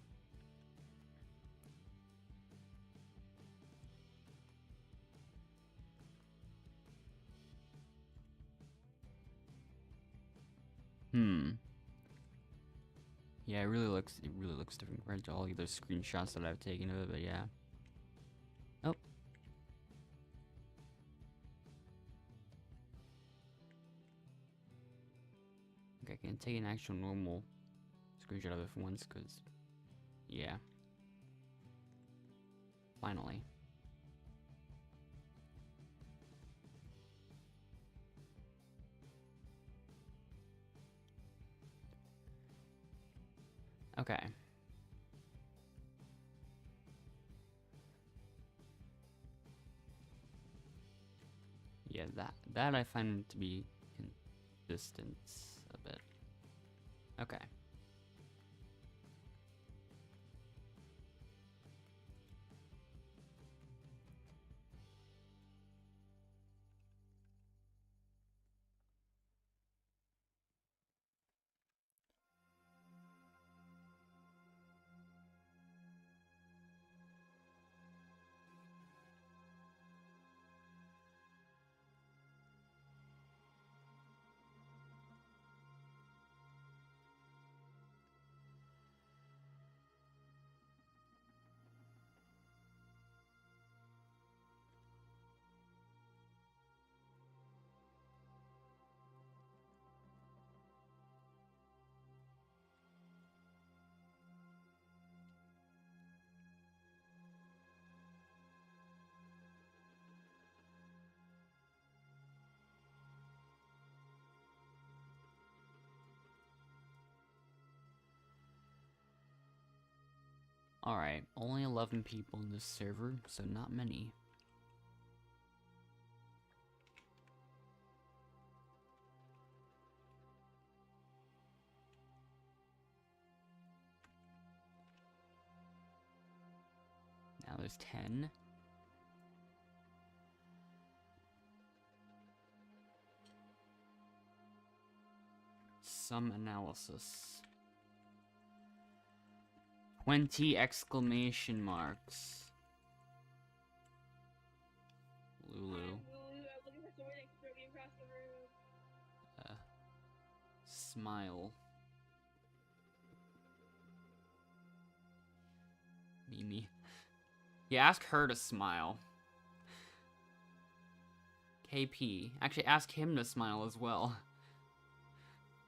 Speaker 1: Yeah, it really looks different compared to all the other screenshots that I've taken of it, but yeah. Oh. Okay, I can take an actual normal screenshot of it for once, cause yeah. Finally. Okay. Yeah, that I find to be consistent a bit. Okay. Alright, only 11 people in this server, so not many. Now there's 10. Some analysis. 20 exclamation marks. Lulu.
Speaker 2: I'm looking for someone that can throw me across the room.
Speaker 1: Smile. Mimi. Yeah, ask her to smile. KP. Actually, ask him to smile as well.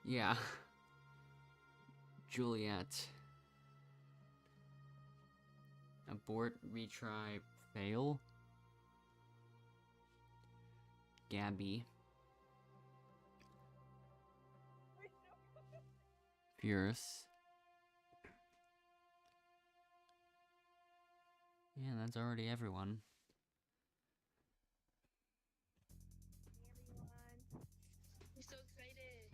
Speaker 1: Yeah. Juliet. Abort, retry, fail. Gabby. Fierce. Yeah, that's already everyone.
Speaker 2: I'm so excited.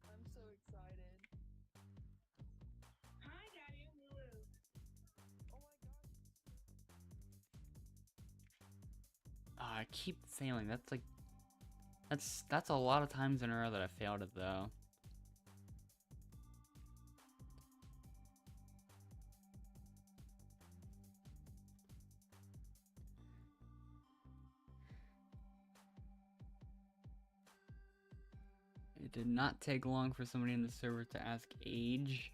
Speaker 5: I'm so excited.
Speaker 2: Hi, Daddy. I'm Lulu.
Speaker 5: Oh my gosh.
Speaker 1: keep failing. That's like, that's a lot of times in a row that I failed it though. It did not take long for somebody in the server to ask age.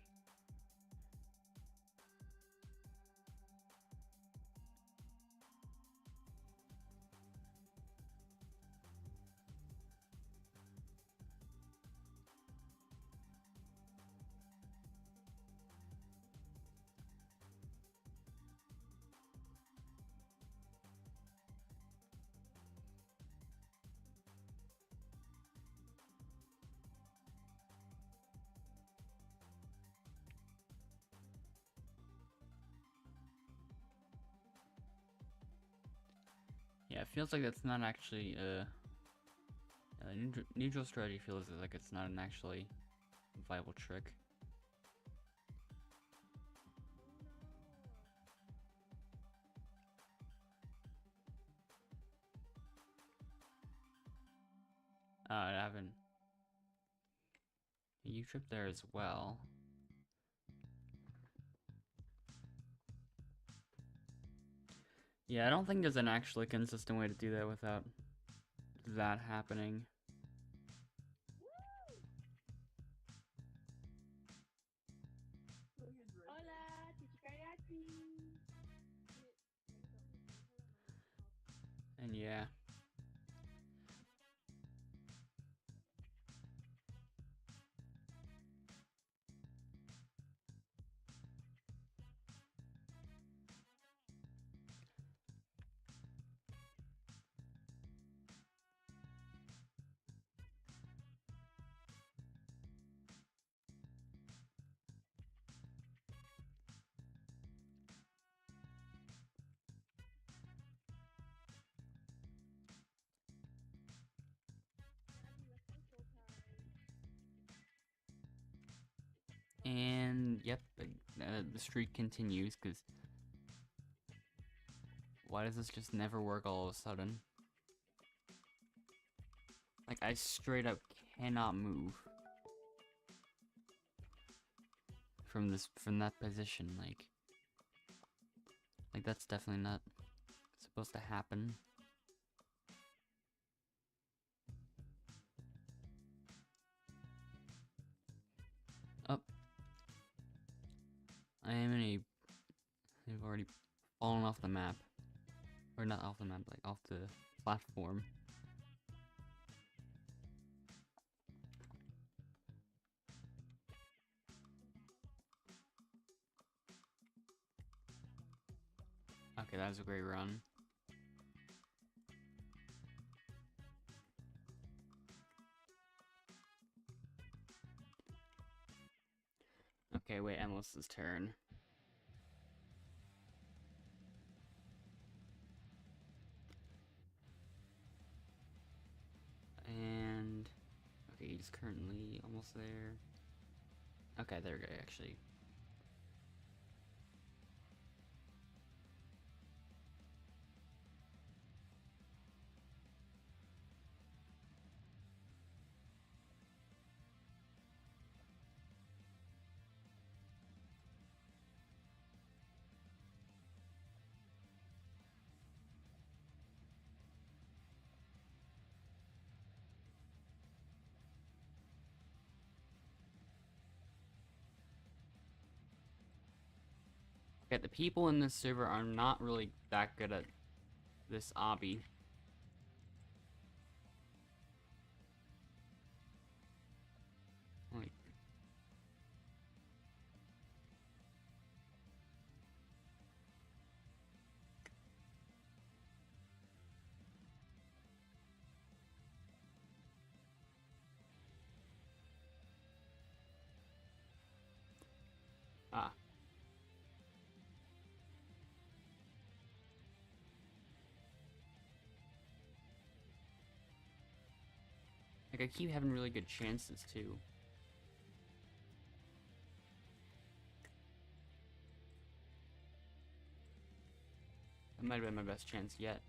Speaker 1: Yeah, it feels like that's not actually neutral strategy feels like it's not an actually viable trick. I haven't. You tripped there as well. Yeah, I don't think there's an actually consistent way to do that without that happening.
Speaker 2: Hola, chichikariachi.
Speaker 1: And yeah. And yep, the streak continues because why does this just never work all of a sudden? Like, I straight up cannot move from that position. Like that's definitely not supposed to happen. Up. I've already fallen off the map. Or not off the map, like off the platform. Okay, that was a great run. Okay, wait, Endless's turn. And okay, he's currently almost there. Okay, there we go, actually. Okay, the people in this server are not really that good at this obby. Like, ah. Like, I keep having really good chances, too. That might have been my best chance yet.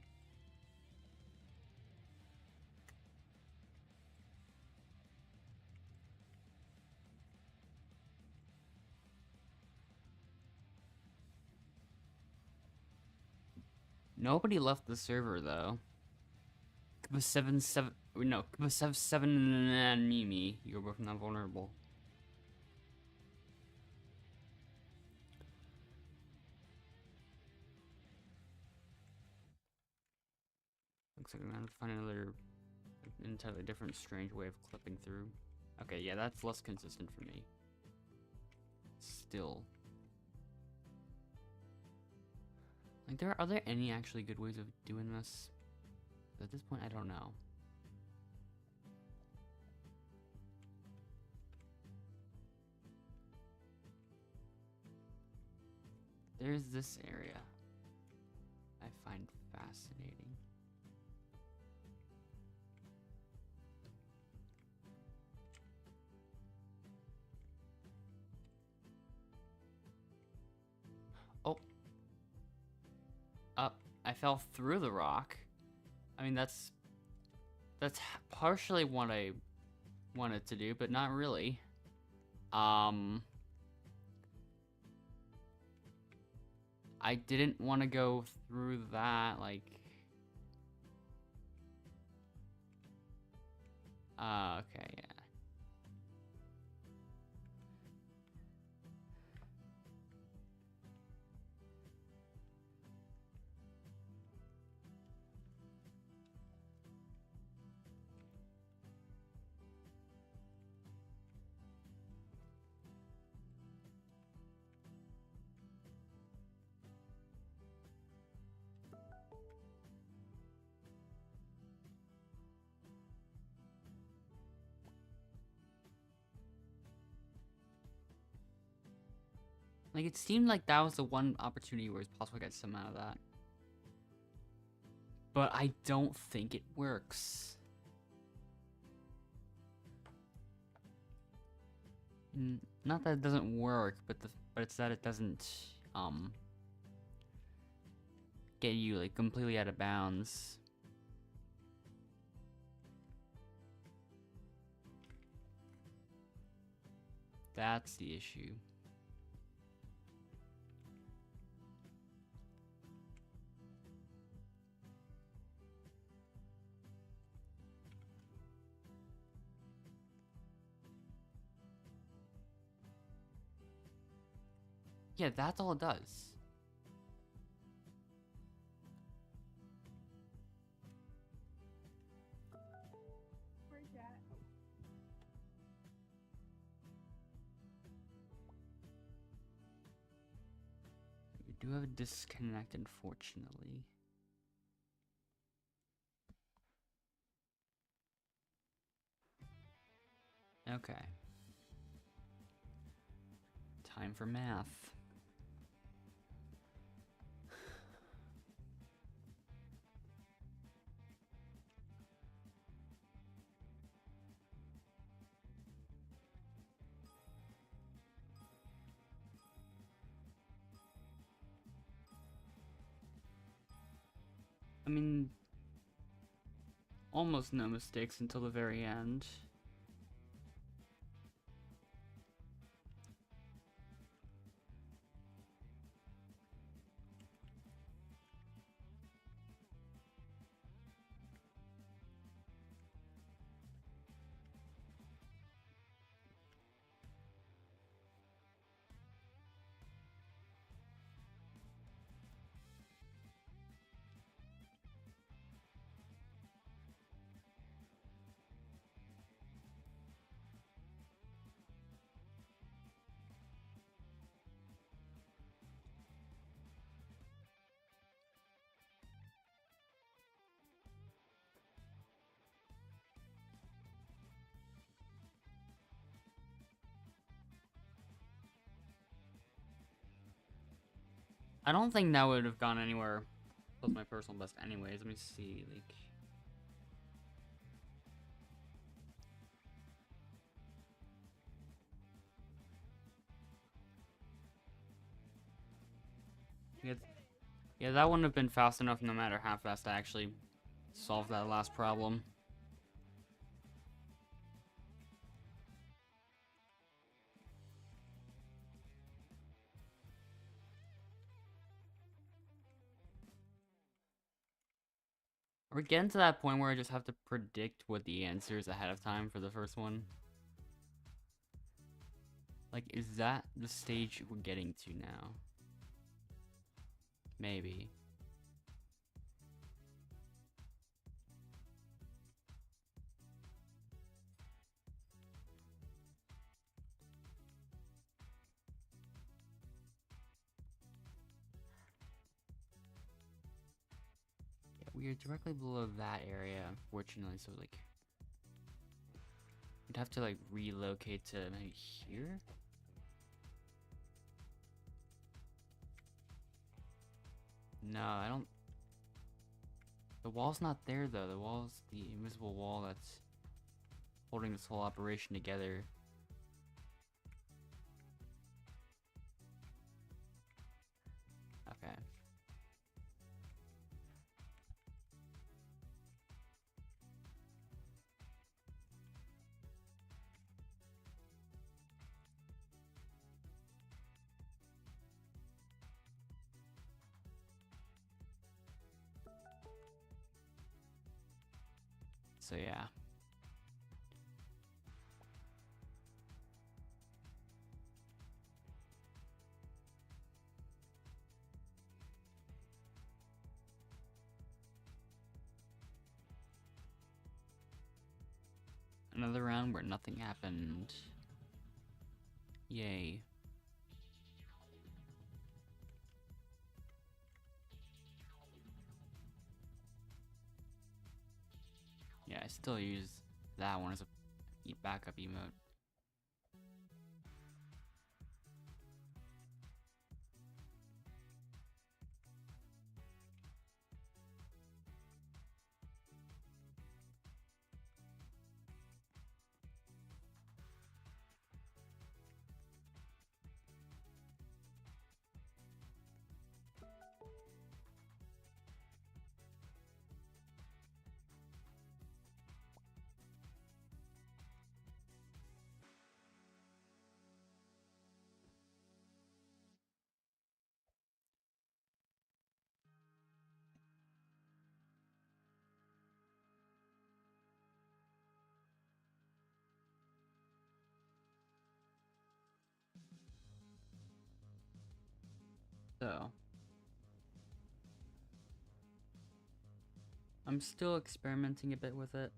Speaker 1: Nobody left the server though. Kuba7 and Mimi, you're both not vulnerable. Looks like I'm gonna have to find another entirely different strange way of clipping through. Okay, yeah, that's less consistent for me. Still. Like, are there any actually good ways of doing this? At this point, I don't know. There's this area I find fascinating. Oh. Up. I fell through the rock. I mean, that's partially what I wanted to do, but not really. I didn't want to go through that, like... okay, yeah. Like, it seemed like that was the one opportunity where it's possible to get some out of that. But I don't think it works. Not that it doesn't work, but it's that it doesn't, get you, like, completely out of bounds. That's the issue. Yeah, that's all it does.
Speaker 2: Where's that?
Speaker 1: You do have a disconnect, unfortunately. Okay. Time for math. I mean, almost no mistakes until the very end. I don't think that would have gone anywhere close to my personal best anyways. Let me see, like... Yeah, that wouldn't have been fast enough no matter how fast I actually solved that last problem. We're getting to that point where I just have to predict what the answer is ahead of time for the first one. Like, is that the stage we're getting to now? Maybe. Yeah, we are directly below that area, unfortunately, so like... we'd have to like relocate to maybe here? No, I don't... The wall's not there though. The wall's the invisible wall that's holding this whole operation together. Okay. So yeah. Another round where nothing happened. Yay. Yeah, I still use that one as a backup emote. So, I'm still experimenting a bit with it.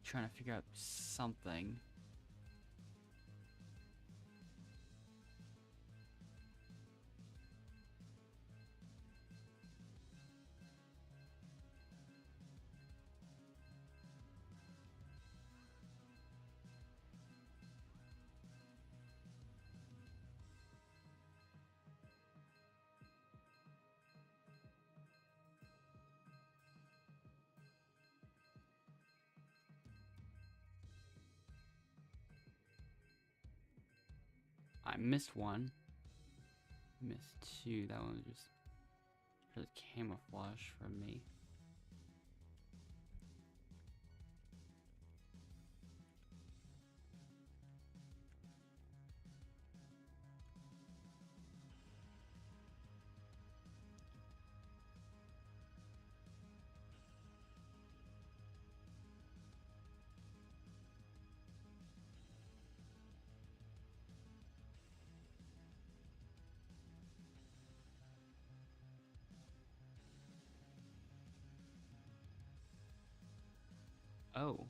Speaker 1: Trying to figure out something. I missed one. Missed two. That one was just camouflage from me. Oh.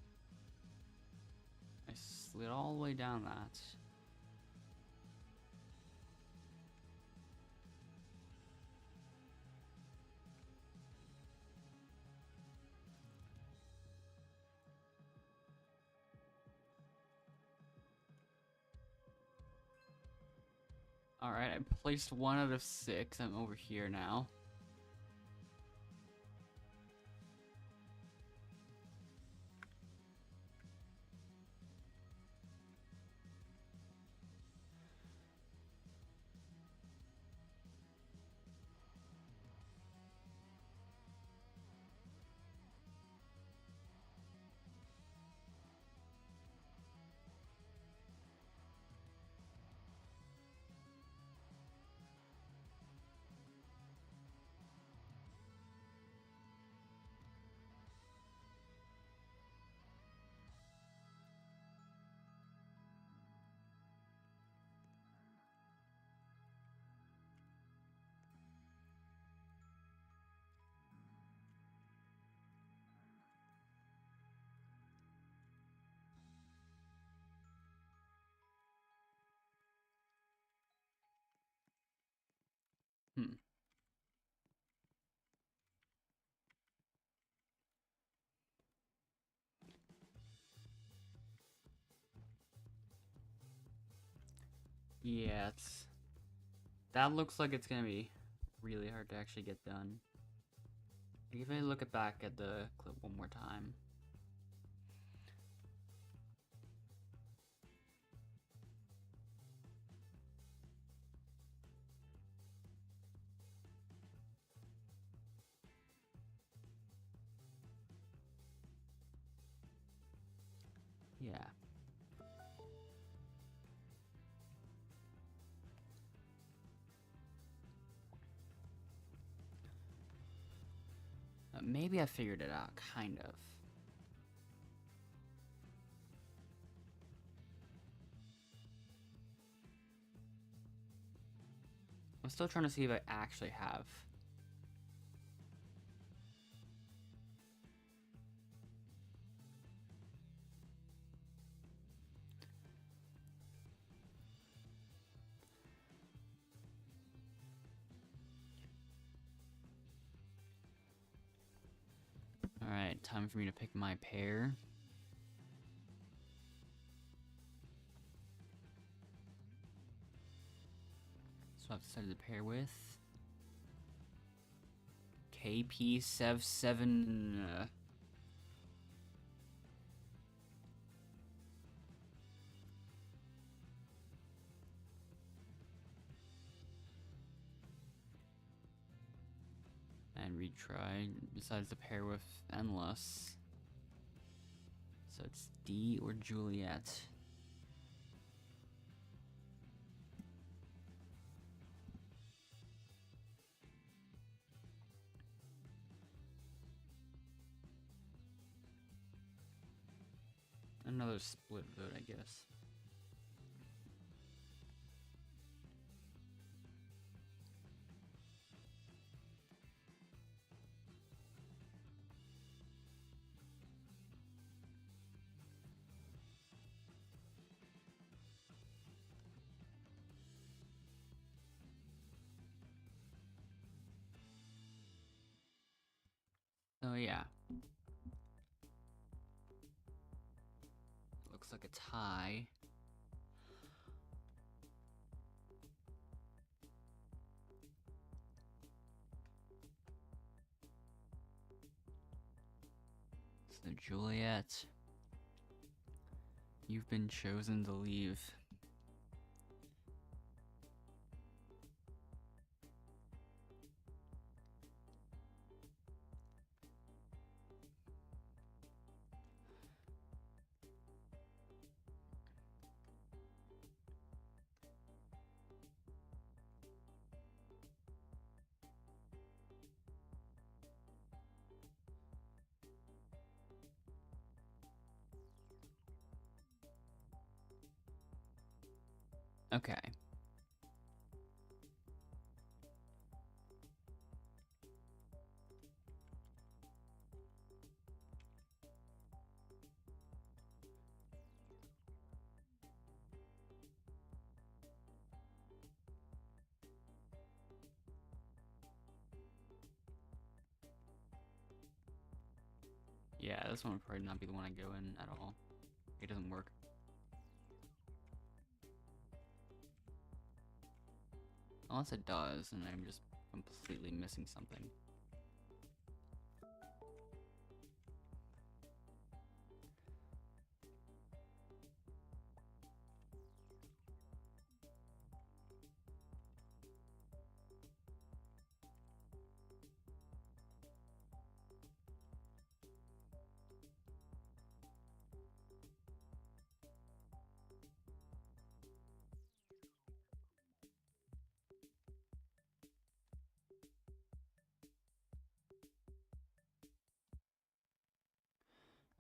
Speaker 1: I slid all the way down that. Alright, I placed 1 out of 6. I'm over here now. Yeah, that looks like it's gonna be really hard to actually get done. If I look back at the clip one more time. Yeah. Maybe I figured it out, kind of. I'm still trying to see if I actually have. Alright, time for me to pick my pair. So I've decided to pair with KP77. And retry. Decides to pair with Endless. So it's D or Juliet. Another split vote, I guess. So yeah. Looks like a tie. So Juliet, you've been chosen to leave. Okay. Yeah, this one would probably not be the one I go in at all. It doesn't work. Unless it does, and I'm just completely missing something.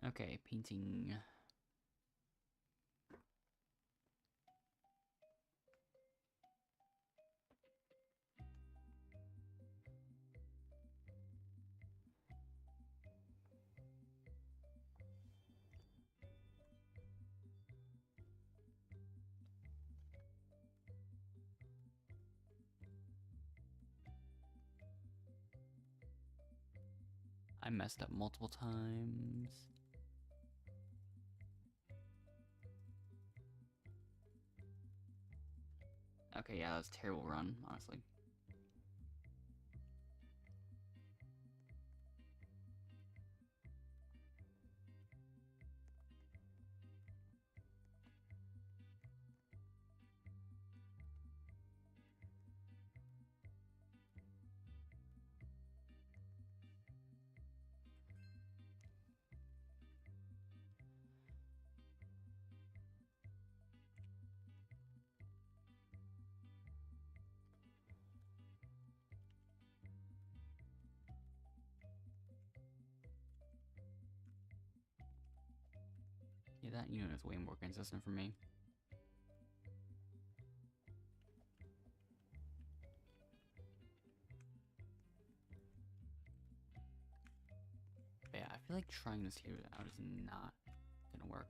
Speaker 1: Okay, painting. I messed up multiple times. Okay, yeah, that was a terrible run, honestly. Yeah, that unit is way more consistent for me. But yeah, I feel like trying this here out is not gonna work.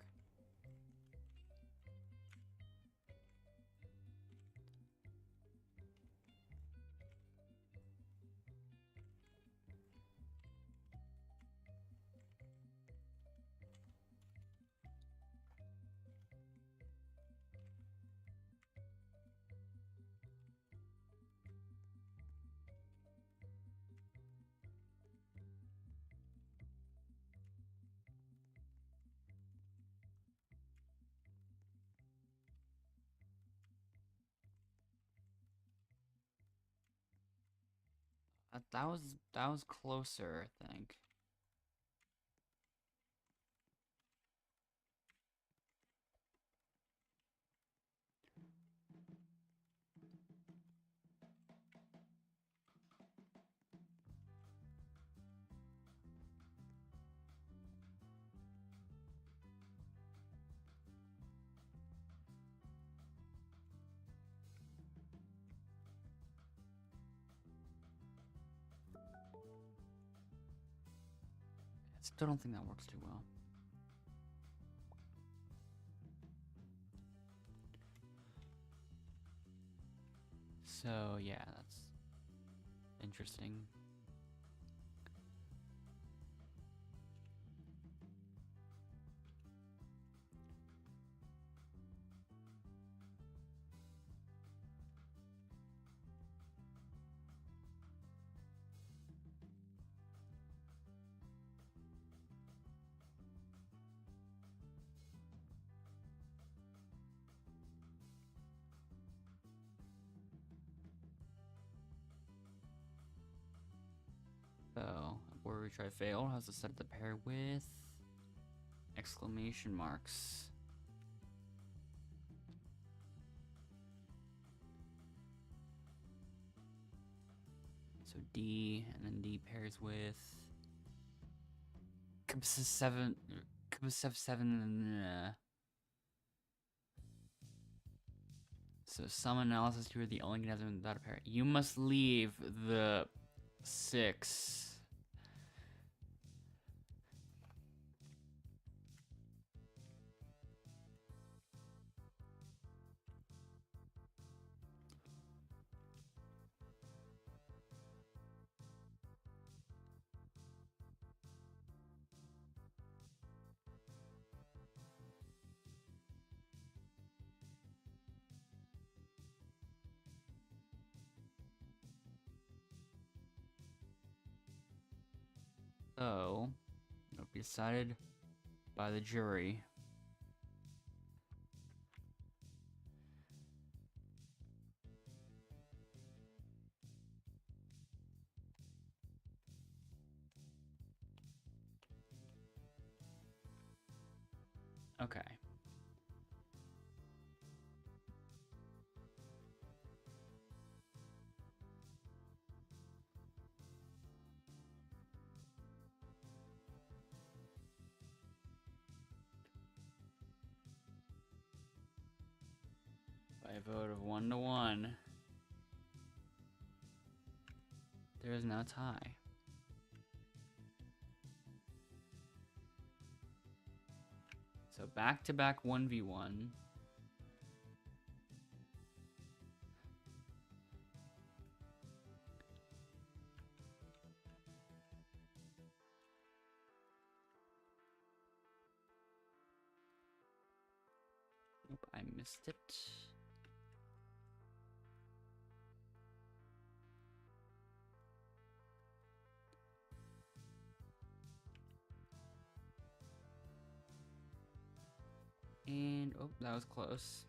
Speaker 1: That was closer, I think. I still don't think that works too well. So yeah, that's interesting. So, where we try fail, how's it set to pair with exclamation marks? So D, and then D pairs with seven, 7. So some analysis here, the only organism without a pair. You must leave the 6. So, it'll be decided by the jury. Okay. By a vote of 1 to 1, there is now a tie. So back-to-back 1v1. Nope, I missed it. And oh, that was close.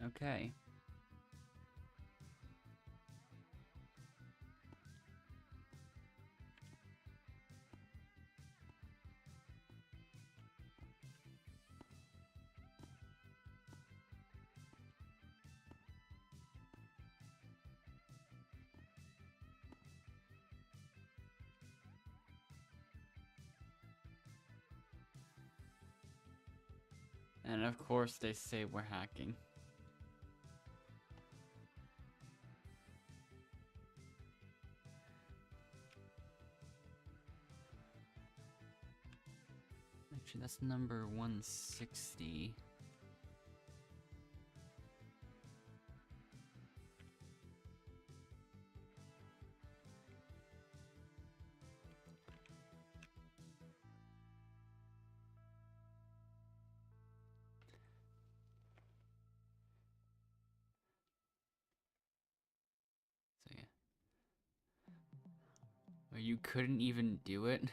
Speaker 1: Okay. And of course they say we're hacking. Actually, that's number 160. So yeah. Or you couldn't even do it?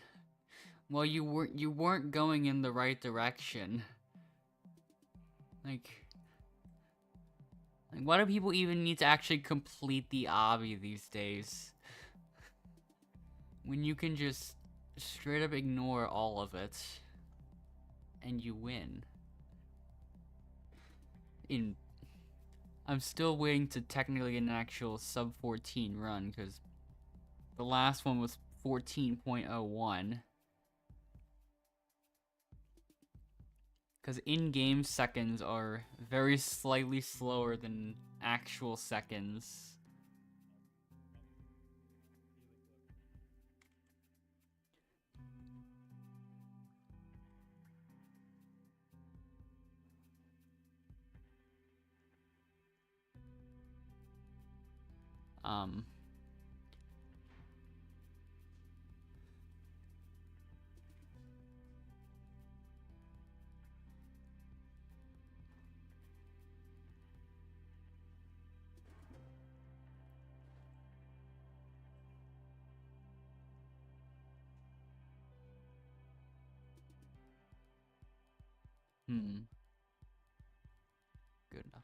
Speaker 1: Well, you weren't going in the right direction. Like why do people even need to actually complete the obby these days? When you can just straight up ignore all of it and you win. I'm still waiting to technically get an actual sub 14 run because the last one was 14.01. Because in-game seconds are very slightly slower than actual seconds. Good enough.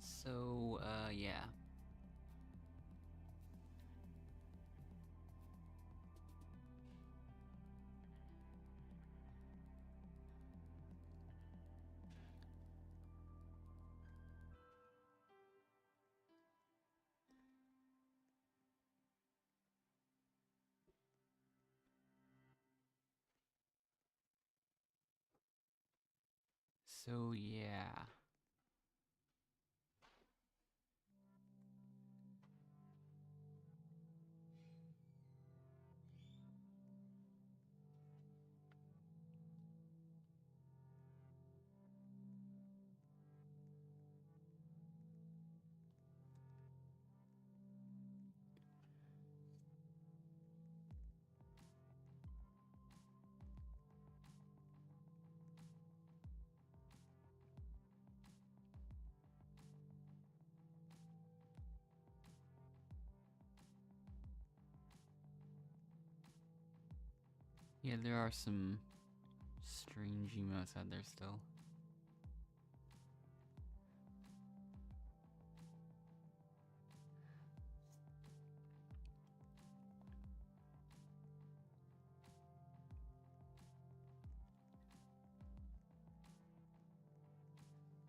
Speaker 1: So, yeah. So, yeah. Yeah, there are some strange emotes out there still.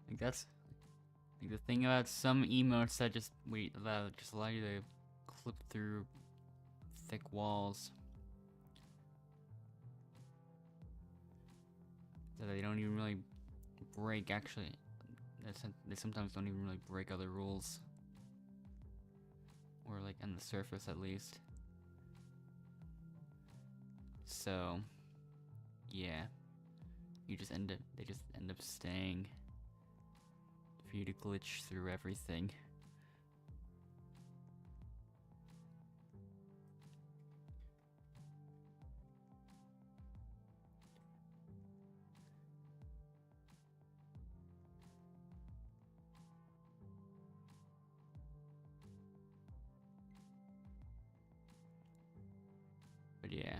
Speaker 1: Like that's like the thing about some emotes that just allow you to clip through thick walls. That they don't even really break actually. They sometimes don't even really break other rules. Or like on the surface at least. So yeah. They just end up staying for you to glitch through everything. But yeah.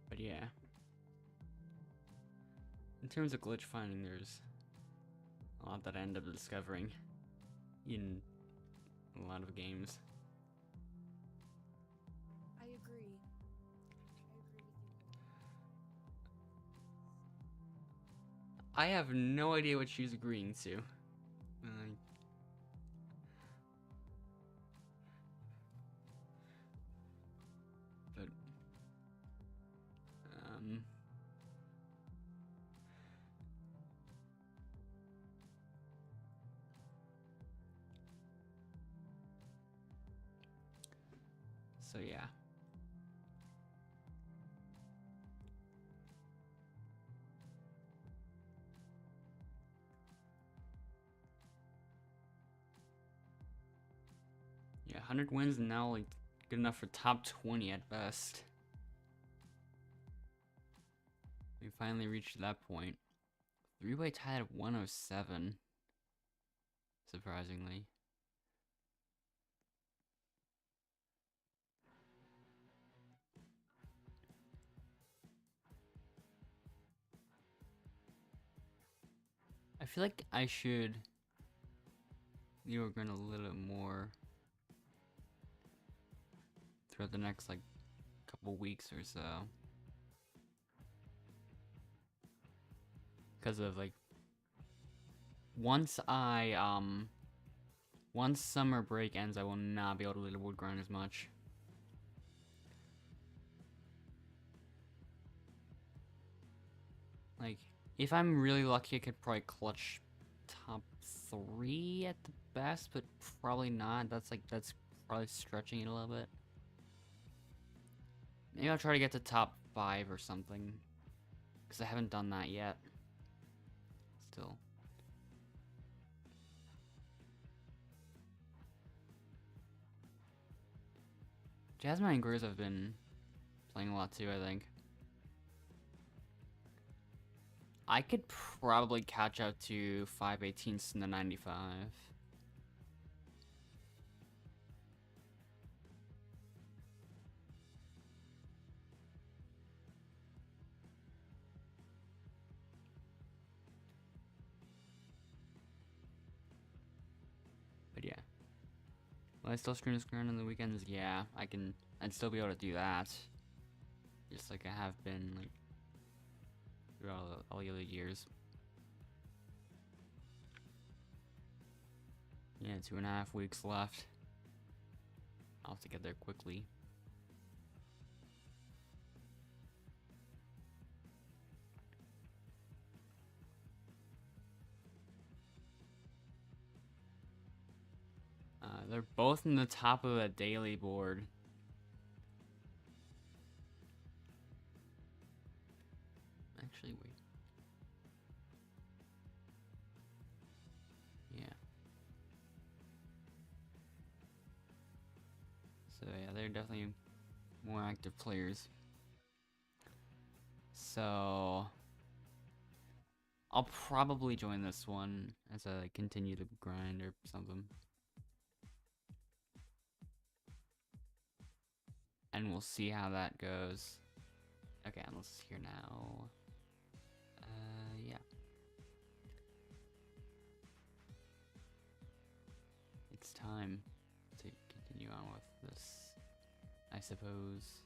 Speaker 1: But yeah. In terms of glitch finding, there's a lot that I end up discovering in a lot of games.
Speaker 5: I agree. I agree with you.
Speaker 1: I have no idea what she's agreeing to. But so yeah. Yeah, 100 wins and now like good enough for top 20 at best. We finally reached that point. Three-way tie at 107. Surprisingly. I feel like I should Leaderboard a little bit more throughout the next like couple weeks or so. Because of like once summer break ends, I will not be able to leaderboard grind as much. Like, if I'm really lucky, I could probably clutch top 3 at the best, but probably not. That's probably stretching it a little bit. Maybe I'll try to get to top 5 or something, because I haven't done that yet. Still. Jasmine and Grizz have been playing a lot too, I think. I could probably catch up to 5/18ths in the 95. But yeah. Will I still stream this grind on the weekends? Yeah, I'd still be able to do that. Just like I have been like throughout all the other years. Yeah, 2.5 weeks left. I'll have to get there quickly. They're both in the top of the daily board. Actually, wait. Yeah. So yeah, they're definitely more active players. So I'll probably join this one as I continue to grind or something. And we'll see how that goes. Okay, let's hear now. Yeah. It's time to continue on with this, I suppose.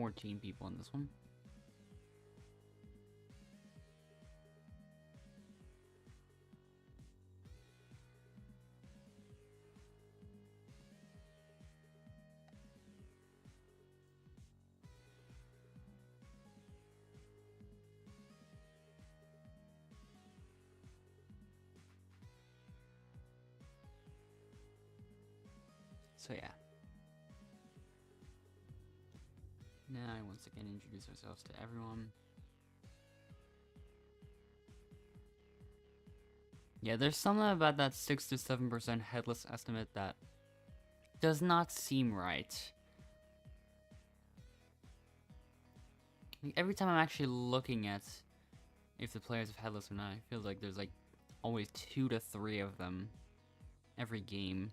Speaker 1: 14 people in this one. So yeah. Now I once again introduce ourselves to everyone. Yeah, there's something about that 6 to 7% headless estimate that does not seem right. Like, every time I'm actually looking at if the players have headless or not, it feels like there's like always 2 to 3 of them every game.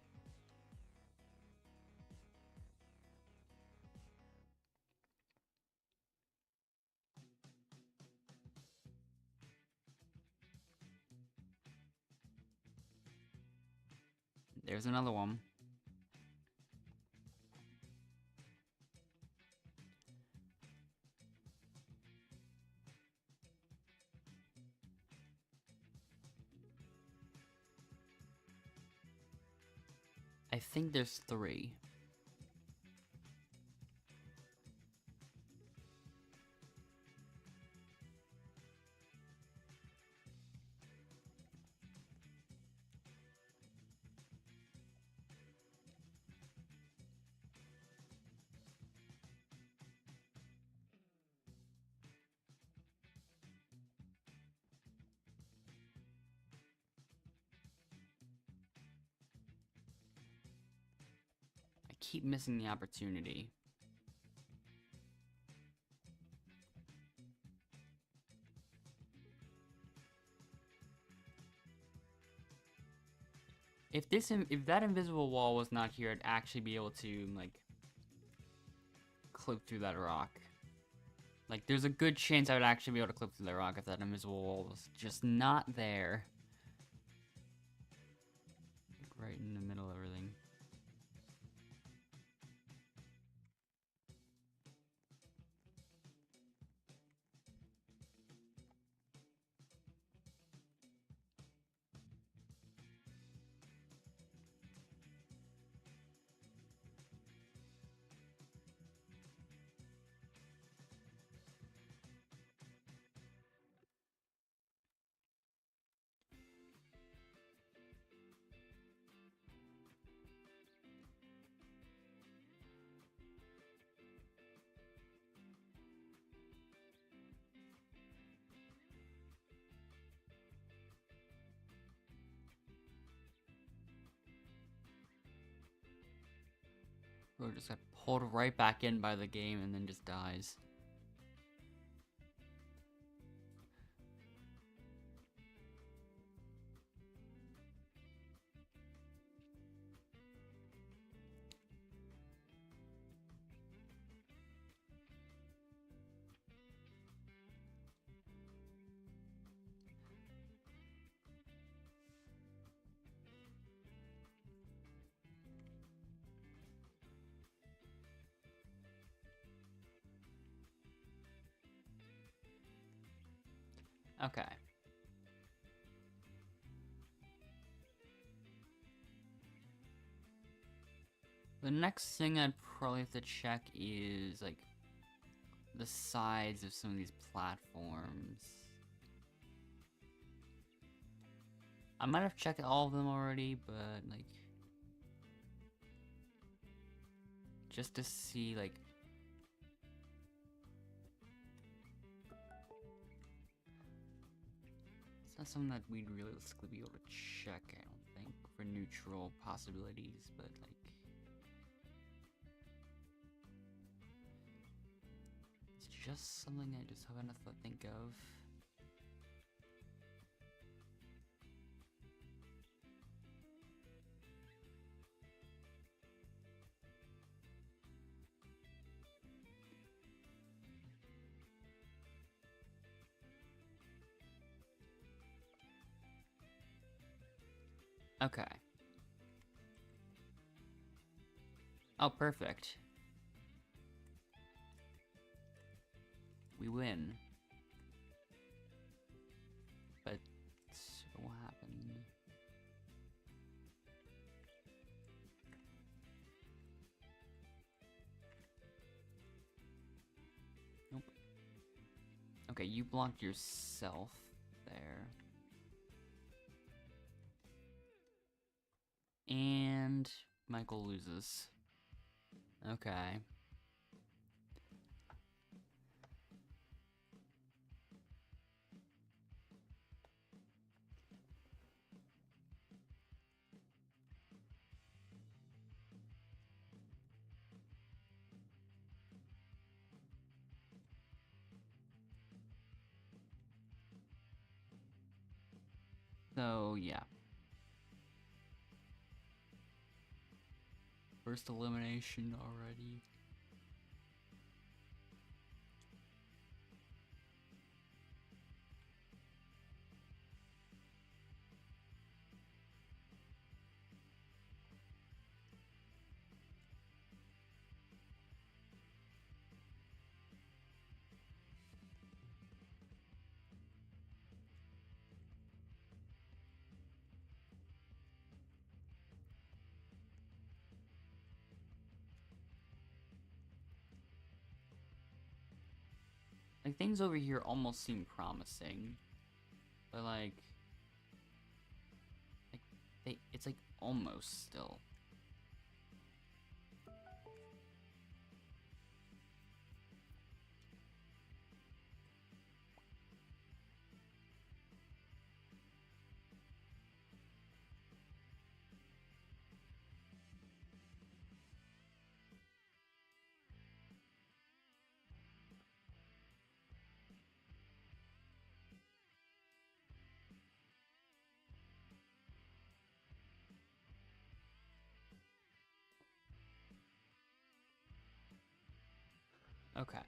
Speaker 1: There's another one. I think there's 3. I keep missing the opportunity. If that invisible wall was not here, I'd actually be able to like clip through that rock. Like, there's a good chance I would actually be able to clip through that rock if that invisible wall was just not there. Like, right in the middle of everything. Or just got pulled right back in by the game and then just dies. Okay. The next thing I'd probably have to check is, like, the sides of some of these platforms. I might have checked all of them already, but, like, just to see, like, it's not something that we'd realistically be able to check, I don't think, for neutral possibilities, but, like, it's just something I just haven't had to think of. Okay. Oh, perfect. we win. But what happened? Nope. Okay, you blocked yourself there. And Michael loses. Okay. So, yeah. First elimination already. Like, things over here almost seem promising. But, it's like almost still. Okay.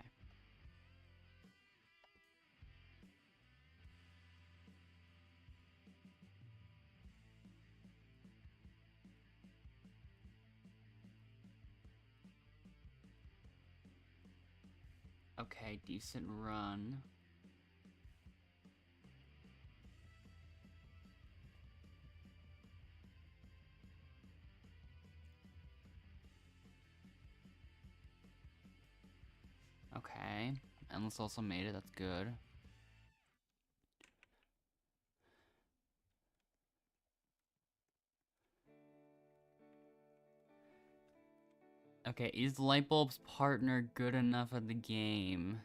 Speaker 1: Okay, decent run. Okay. Endless also made it, that's good. Okay, is Lightbulb's partner good enough at the game?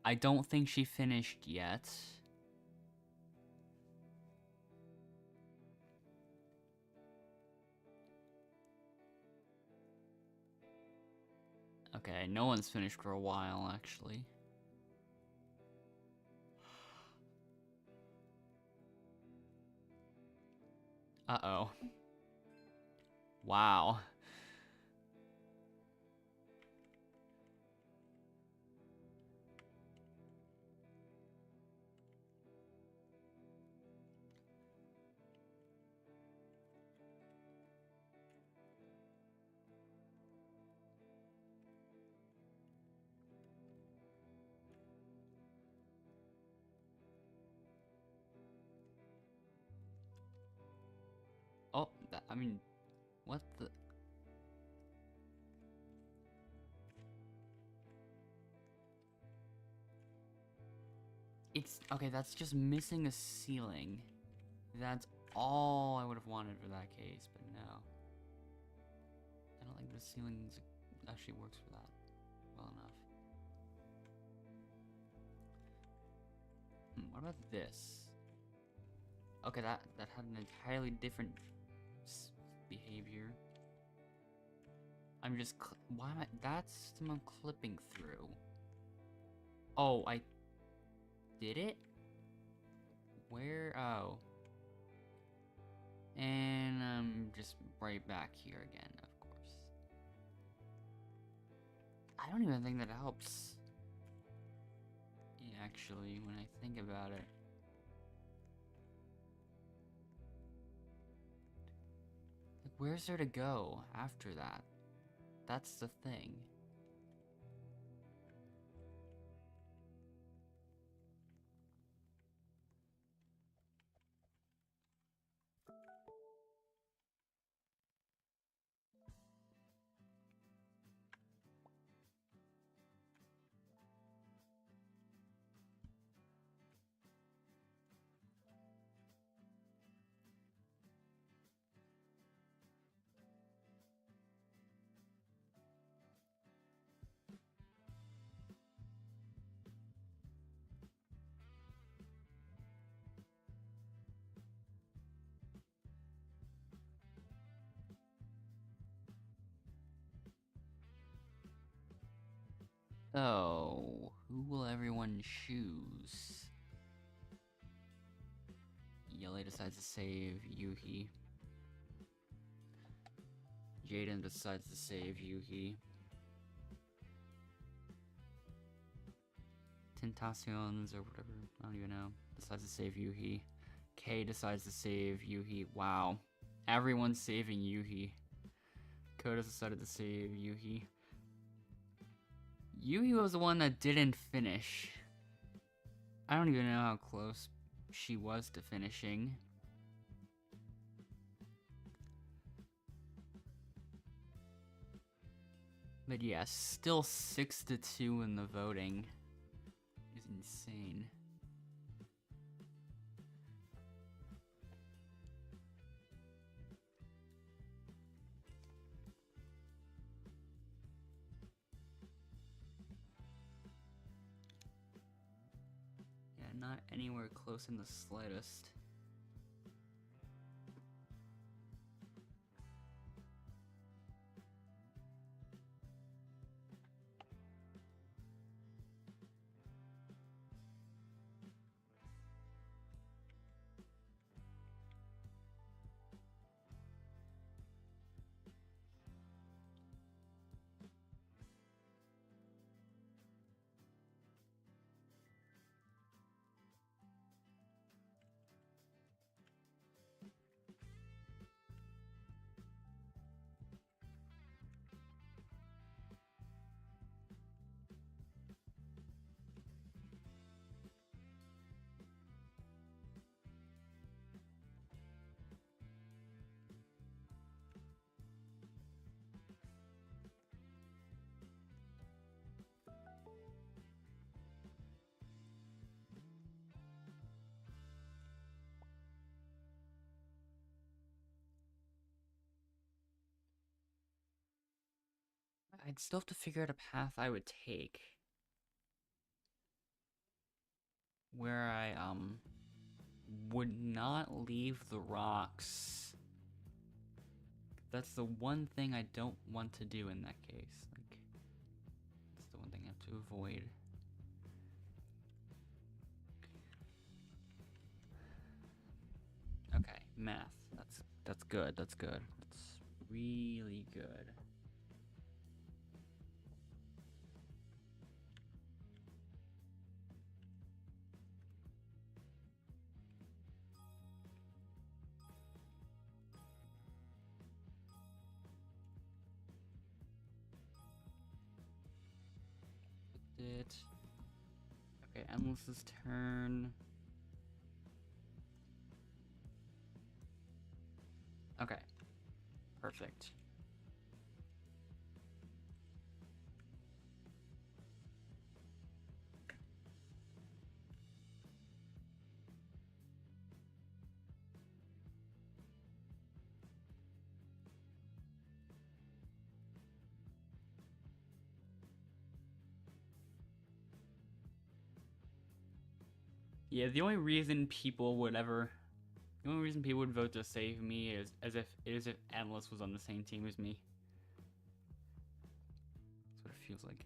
Speaker 1: I don't think she finished yet. Okay, no one's finished for a while, actually. Uh-oh. Wow. Oh, I mean, what the... It's... Okay, that's just missing a ceiling. That's all I would have wanted for that case, but no. I don't think the ceiling actually works for that well enough. What about this? Okay, that had an entirely different behavior. I'm just why am I? That's someone clipping through. Oh, I did it? Where? Oh. And I'm just right back here again, of course. I don't even think that helps. Yeah, actually, when I think about it. Like, where's there to go after that? That's the thing. So, who will everyone choose? Yele decides to save Yuhi. Jaden decides to save Yuhi. Tentaciones or whatever, I don't even know, decides to save Yuhi. Kay decides to save Yuhi. Wow. Everyone's saving Yuhi. Koda decided to save Yuhi. Yuhi was the one that didn't finish. I don't even know how close she was to finishing. But yeah, still 6-2 in the voting. Is insane. Yeah, not anywhere close in the slightest. I'd still have to figure out a path I would take where I would not leave the rocks. That's the one thing I don't want to do in that case. Like, that's the one thing I have to avoid. Okay, math. That's good. That's good. That's really good. It. Okay, Endless's turn. Okay. Perfect. Yeah, the only reason people would vote to save me is if Endless was on the same team as me. That's what it feels like.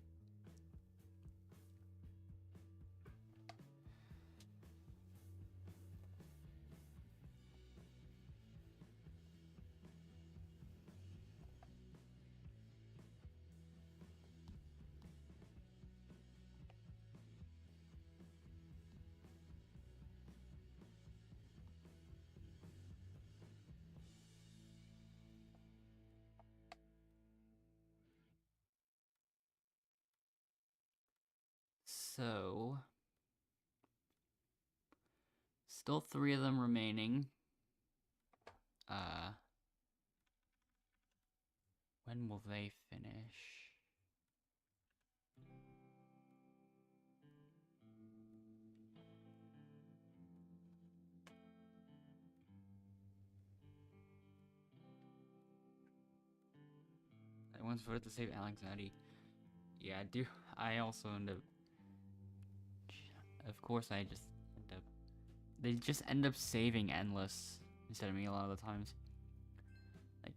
Speaker 1: So, still 3 of them remaining. When will they finish? I once voted to save Alexandri. Yeah, I do. I also end up. Of course, I just end up. They just end up saving Endless instead of me a lot of the times. Like,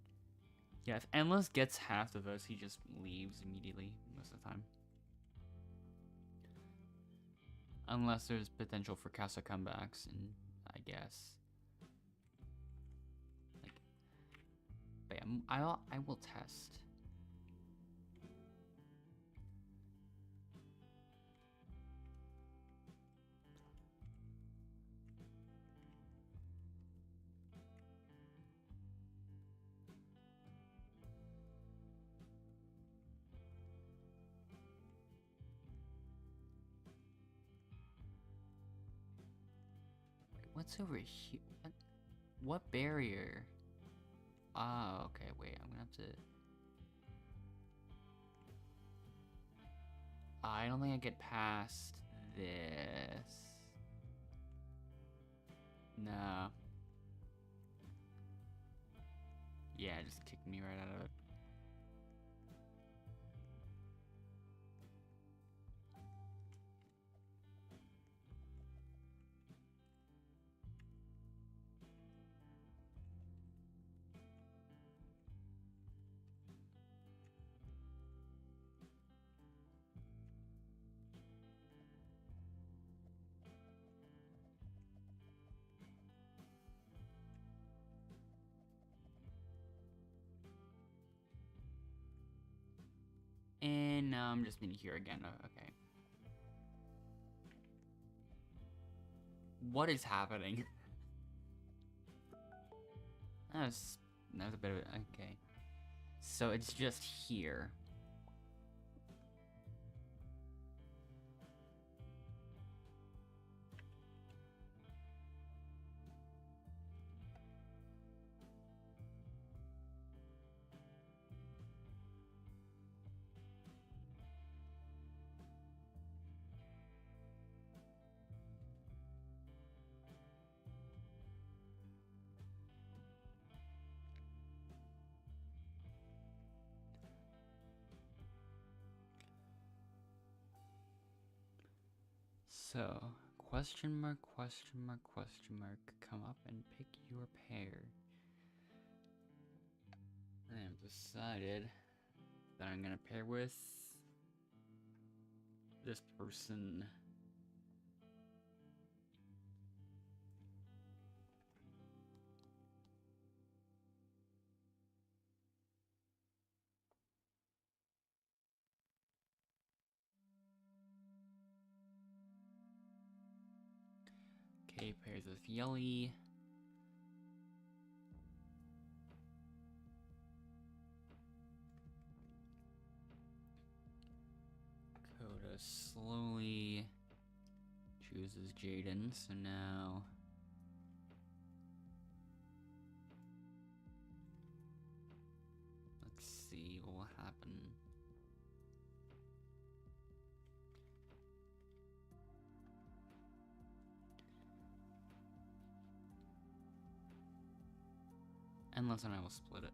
Speaker 1: yeah, if Endless gets half the votes, he just leaves immediately most of the time. Unless there's potential for Casa comebacks, and I guess. Like, but yeah, I will test. What's over here? What barrier? Ah, okay, wait, I'm gonna have to... I don't think I get past this. Nah. Yeah, just kicked me right out of it. And now I'm just in here again. Okay. What is happening? that was a bit of it. Okay. So it's just here. So, question mark, question mark, question mark. Come up and pick your pair. I have decided that I'm gonna pair with this person. Okay, pairs with Yelly. Coda slowly chooses Jaden, so now let's see what will happen. Unless and I will split it.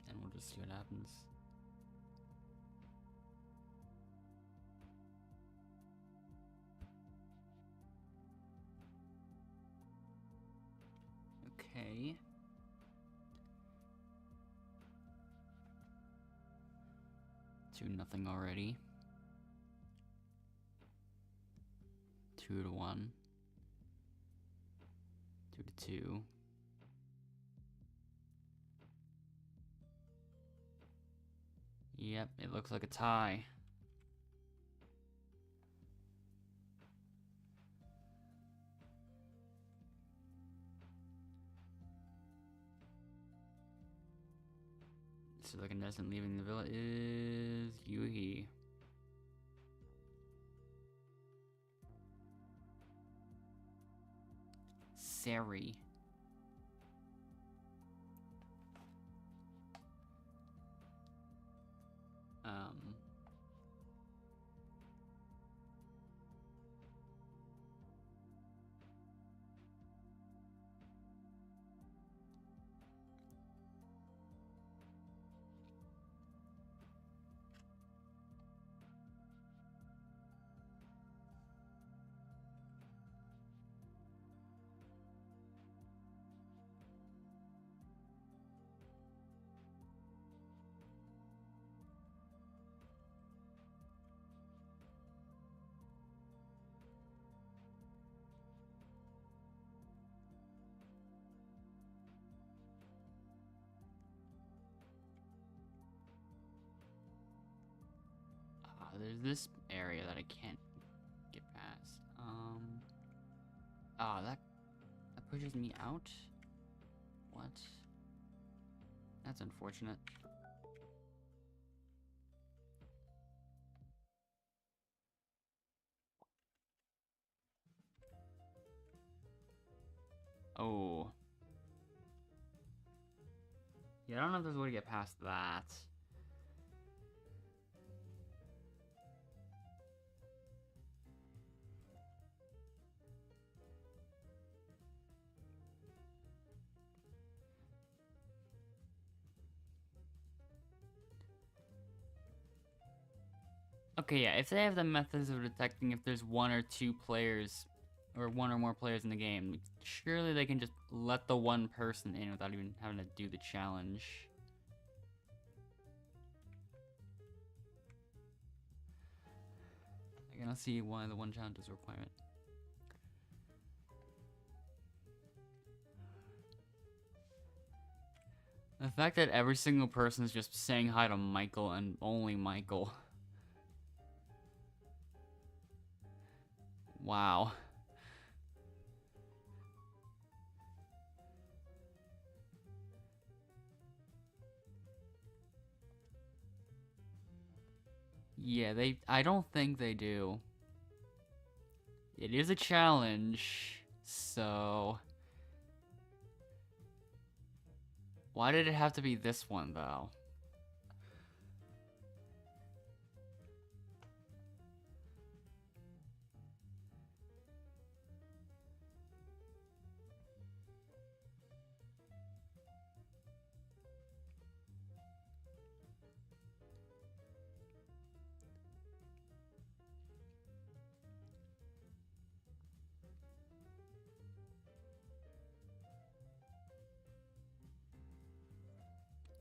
Speaker 1: And we'll just see what happens. Okay. Two nothing already. 2-1. 2-2. Yep, it looks like a tie. So the contestant leaving the villa is Yuhi. Sari. this area that I can't get past. Ah, that pushes me out? What? That's unfortunate. Oh. Yeah, I don't know if there's a way to get past that. Okay, yeah, if they have the methods of detecting if there's one or two players, or one or more players in the game, surely they can just let the one person in without even having to do the challenge. I cannot see why the one challenge is a requirement. The fact that every single person is just saying hi to Michael and only Michael. Wow. Yeah, I don't think they do. It is a challenge, so... Why did it have to be this one, though?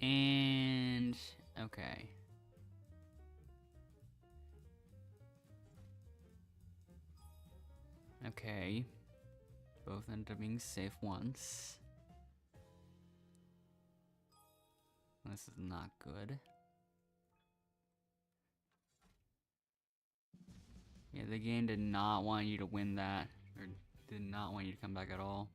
Speaker 1: And... okay. Okay. Both ended up being safe once. This is not good. Yeah, the game did not want you to win that, or did not want you to come back at all.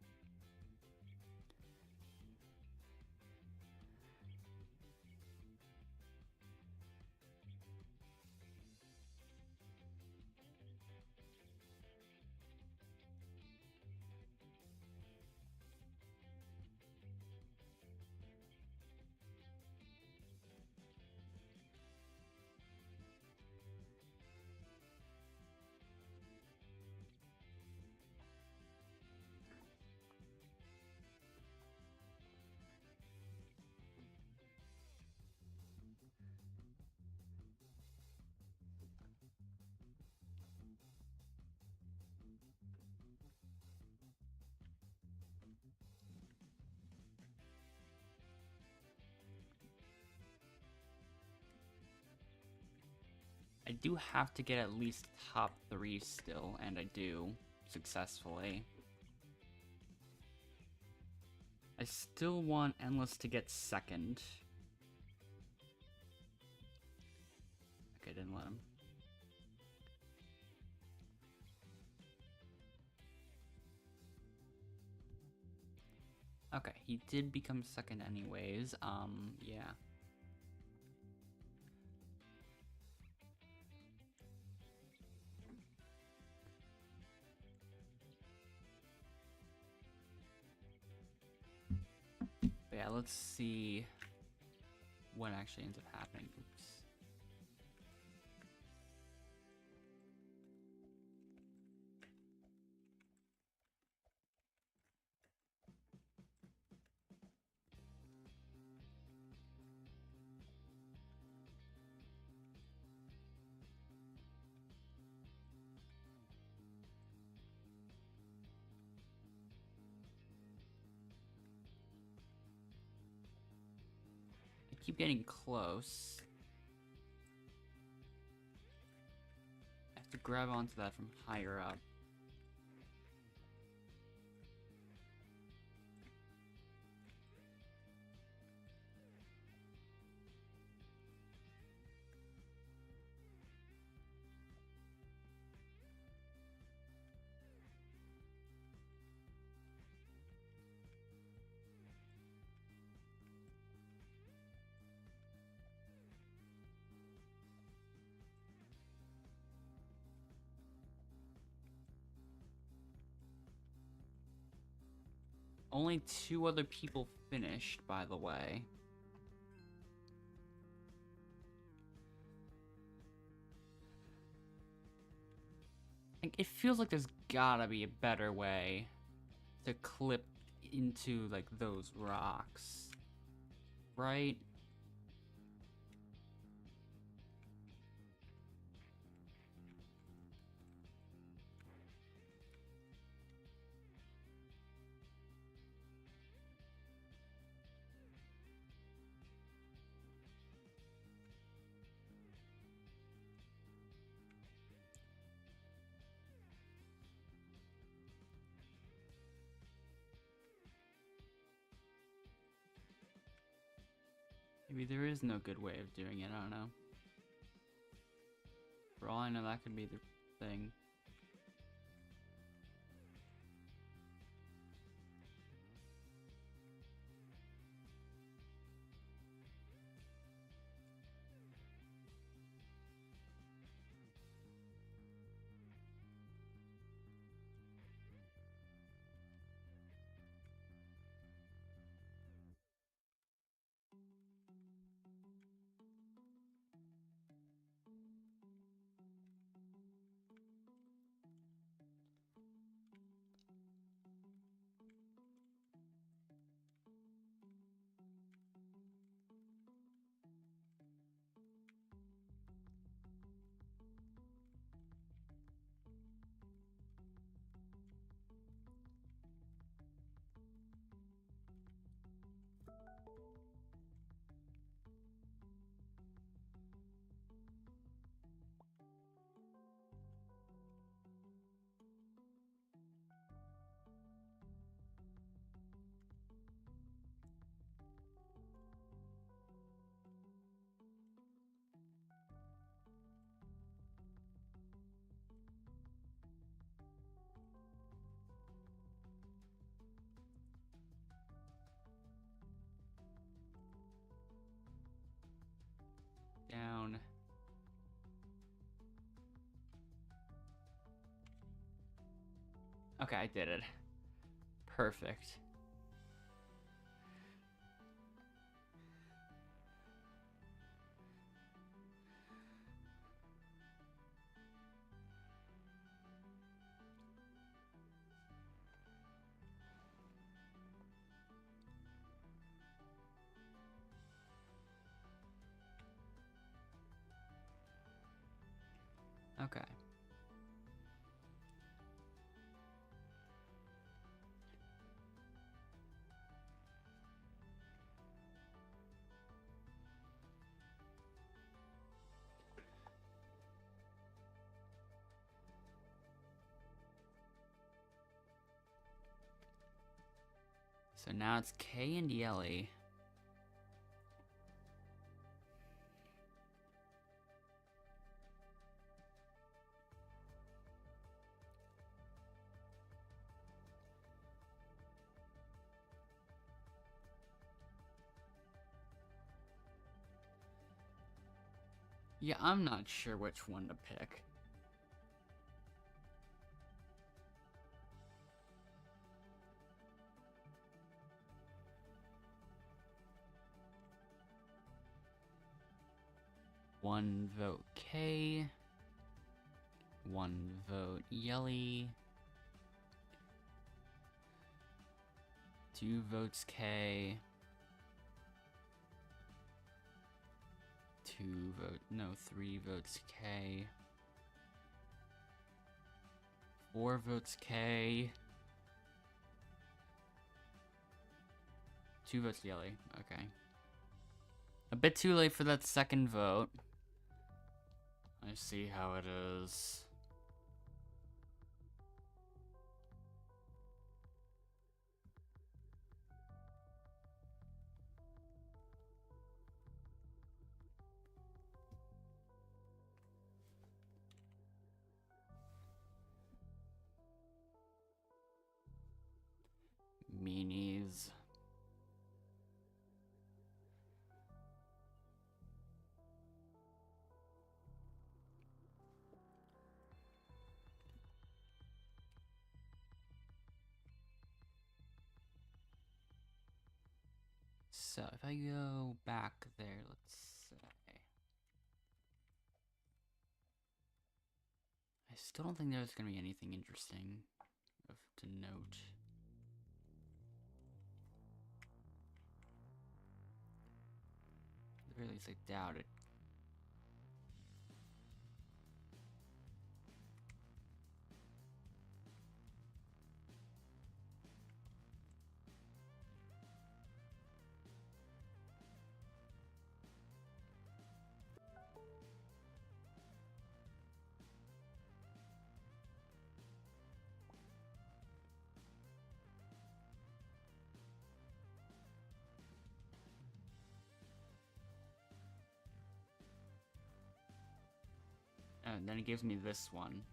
Speaker 1: I do have to get at least top 3 still, and I do, successfully. I still want Endless to get second. Okay, didn't let him. Okay, he did become second anyways, yeah. But yeah, let's see what actually ends up happening. Oops. I keep getting close. I have to grab onto that from higher up. Only 2 other people finished, by the way. Like, it feels like there's gotta be a better way to clip into, like, those rocks. Right? Maybe there is no good way of doing it, I don't know. For all I know, that could be the thing. Down. Okay, I did it. Perfect. Okay. So now it's K and Yelly. Yeah, I'm not sure which one to pick. One vote K. One vote Yelly. 2 votes K. 3 votes K. 4 votes K. 2 votes Yelly. Okay. A bit too late for that second vote. I see how it is. Meanies. So if I go back there, let's say. I still don't think there's gonna be anything interesting to note. At the very least, I doubt it. And then it gives me this one.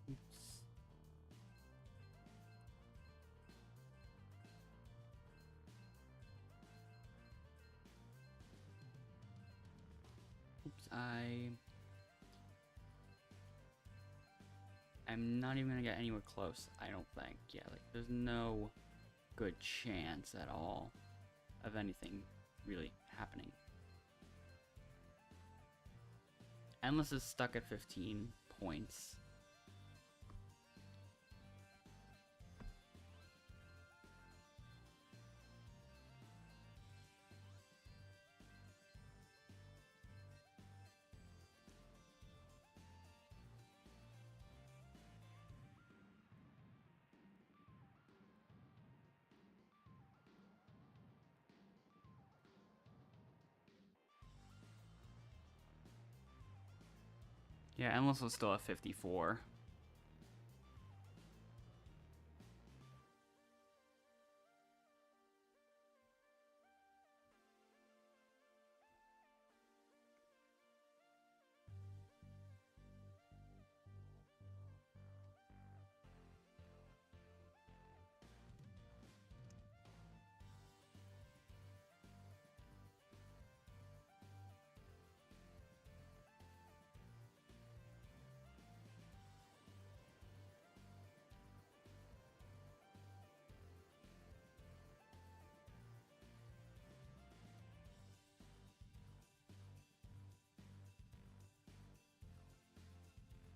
Speaker 1: Oops. I'm not even gonna get anywhere close, I don't think. Yeah, like, there's no good chance at all of anything really happening. Endless is stuck at 15 points. Yeah, Endless was still at 54.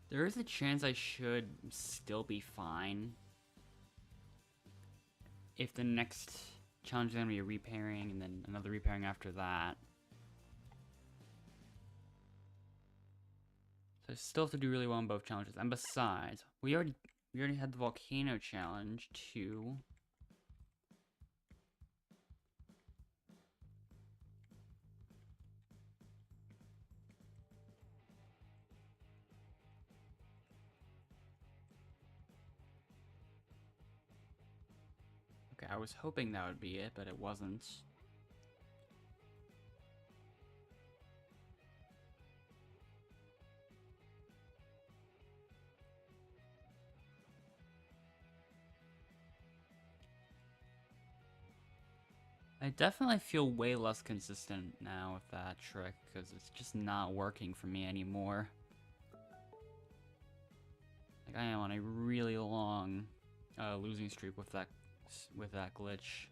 Speaker 1: There is a chance I should still be fine if the next challenge is going to be a repairing and then another repairing after that. So I still have to do really well on both challenges. And besides, we already had the volcano challenge too. Okay, I was hoping that would be it, but it wasn't. I definitely feel way less consistent now with that trick, because it's just not working for me anymore. Like, I am on a really long losing streak with that glitch,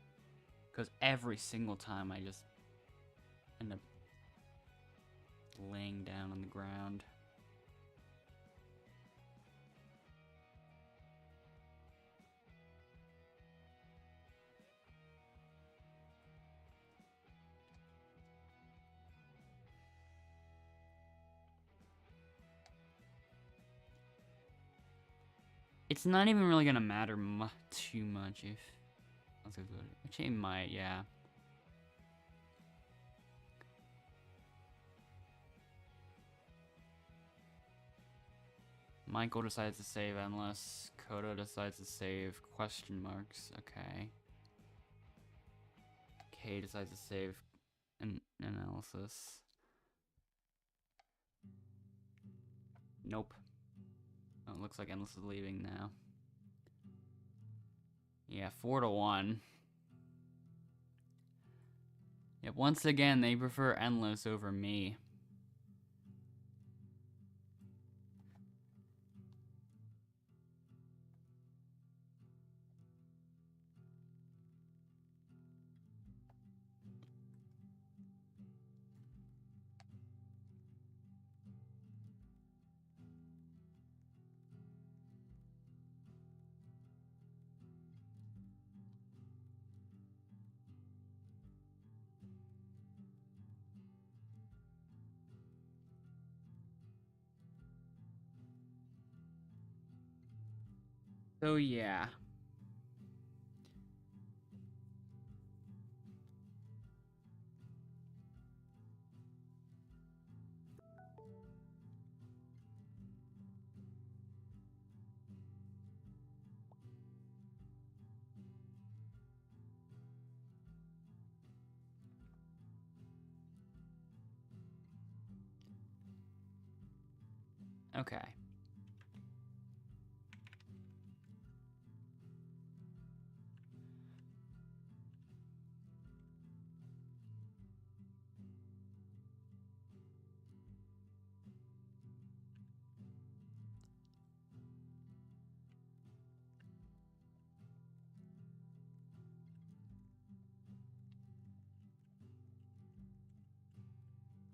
Speaker 1: because every single time I just end up laying down on the ground. It's not even really gonna matter too much if... Let's go good. Actually, it might, yeah. Michael decides to save Endless. Kodo decides to save question marks. Okay. Kay decides to save an analysis. Nope. Oh, it looks like Endless is leaving now. Yeah, 4-1. Yep, once again, they prefer endless over me. So yeah. Okay.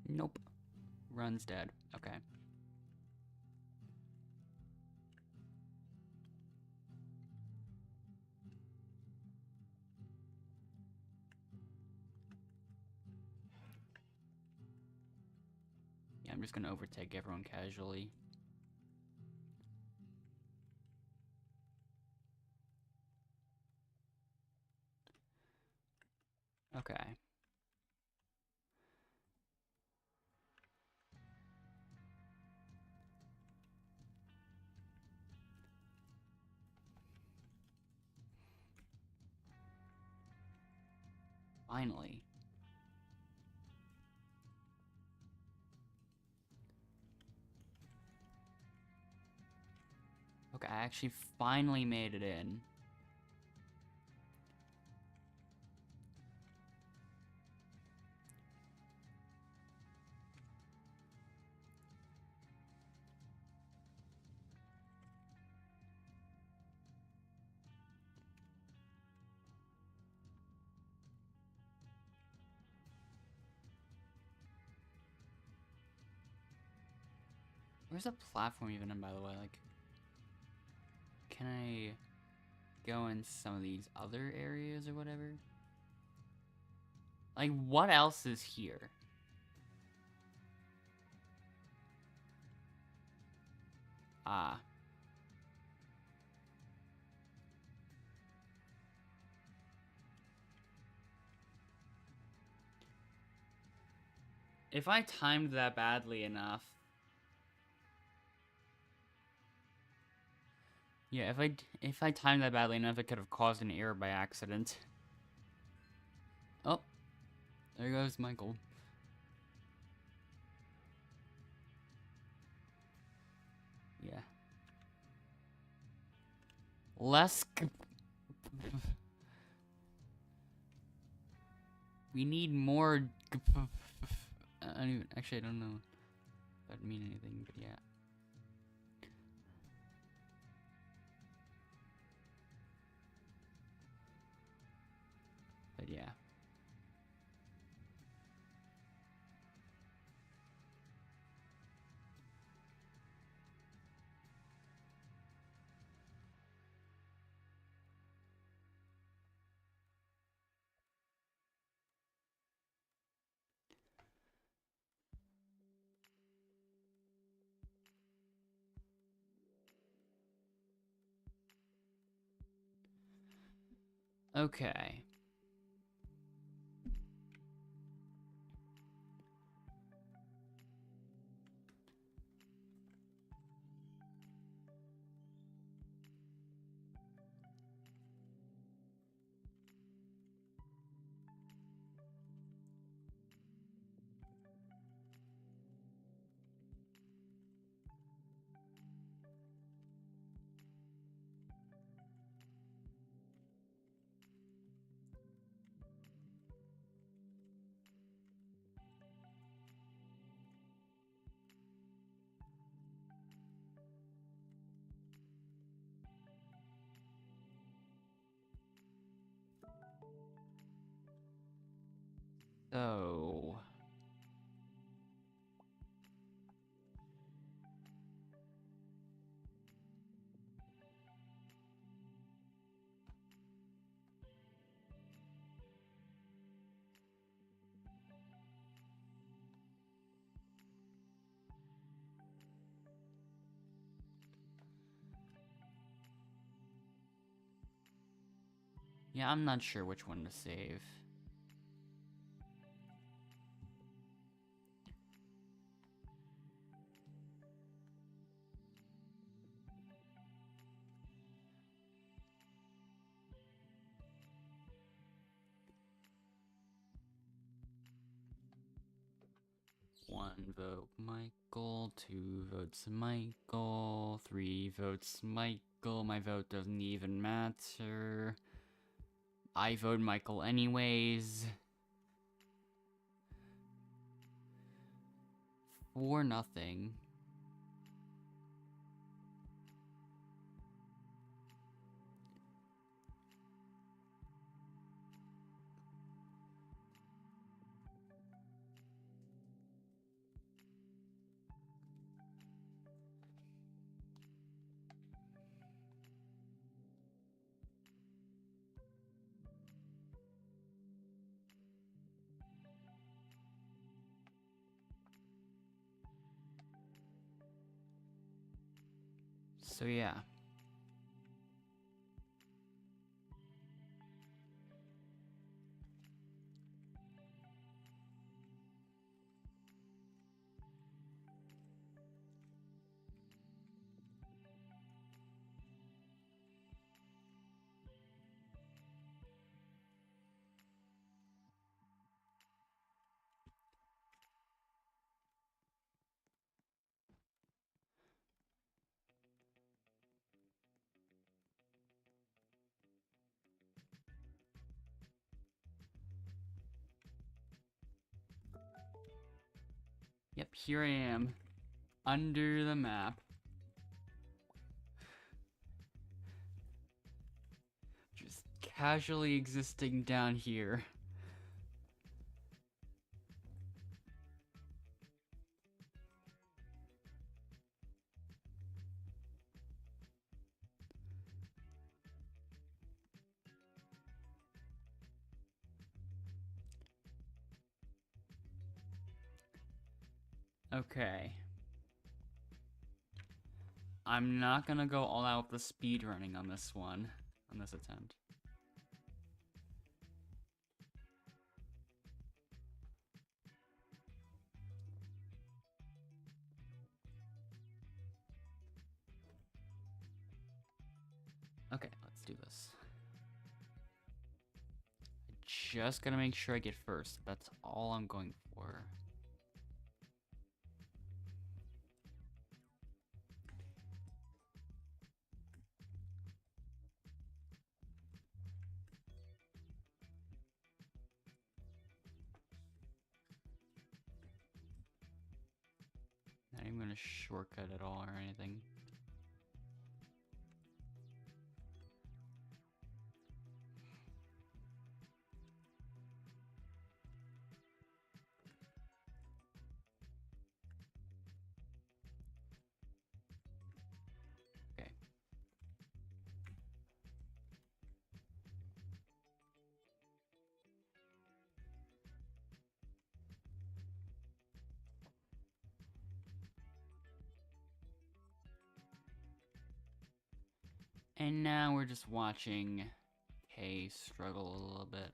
Speaker 1: Nope. Run's dead. Okay. Yeah, I'm just gonna overtake everyone casually. Okay. Finally. Okay, I actually finally made it in. Where's the platform even in, by the way? Like, can I go in some of these other areas or whatever? Like, what else is here? Ah. If I timed that badly enough... Yeah, if I timed that badly enough, it could have caused an error by accident. Oh. There goes Michael. Yeah. Less... We need more... I don't even... Actually, I don't know if that mean anything, but yeah. But yeah. Okay. So... Yeah, I'm not sure which one to save. One vote Michael, 2 votes Michael, 3 votes Michael. My vote doesn't even matter. I vote Michael anyways. 4-0. So yeah. Yep, here I am. Under the map. Just casually existing down here. Okay. I'm not gonna go all out with the speed running on this one, on this attempt. Okay, let's do this. Just gotta make sure I get first. That's all I'm going for. Not even gonna shortcut at all or anything. Okay. And now we're just watching Kay struggle a little bit.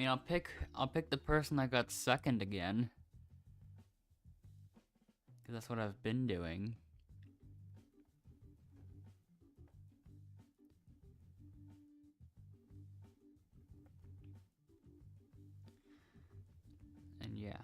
Speaker 1: mean, I'll pick the person I got second again. Cause that's what I've been doing. And yeah.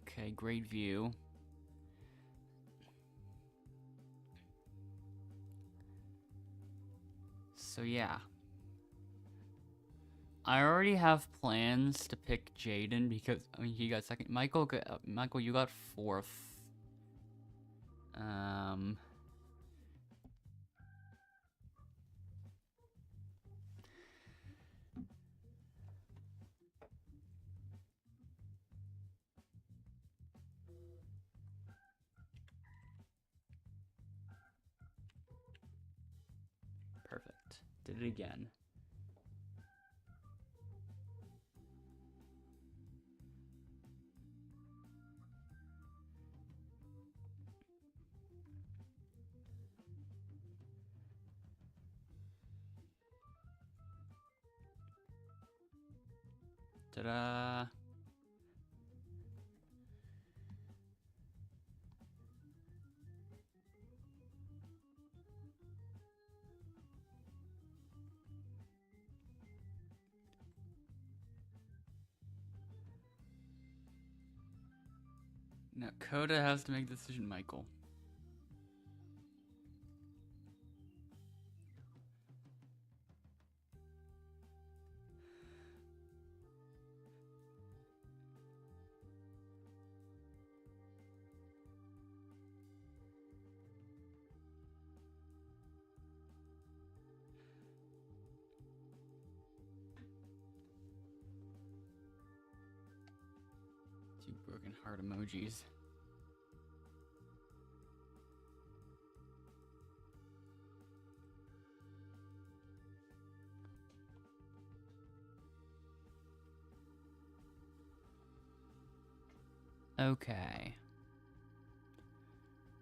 Speaker 1: Okay, great view. So yeah. I already have plans to pick Jaden because I mean he got second. Michael, Michael, you got fourth. Perfect. Did it again. Ta-da! Now Coda has to make the decision, Michael. Two broken heart emojis. Okay.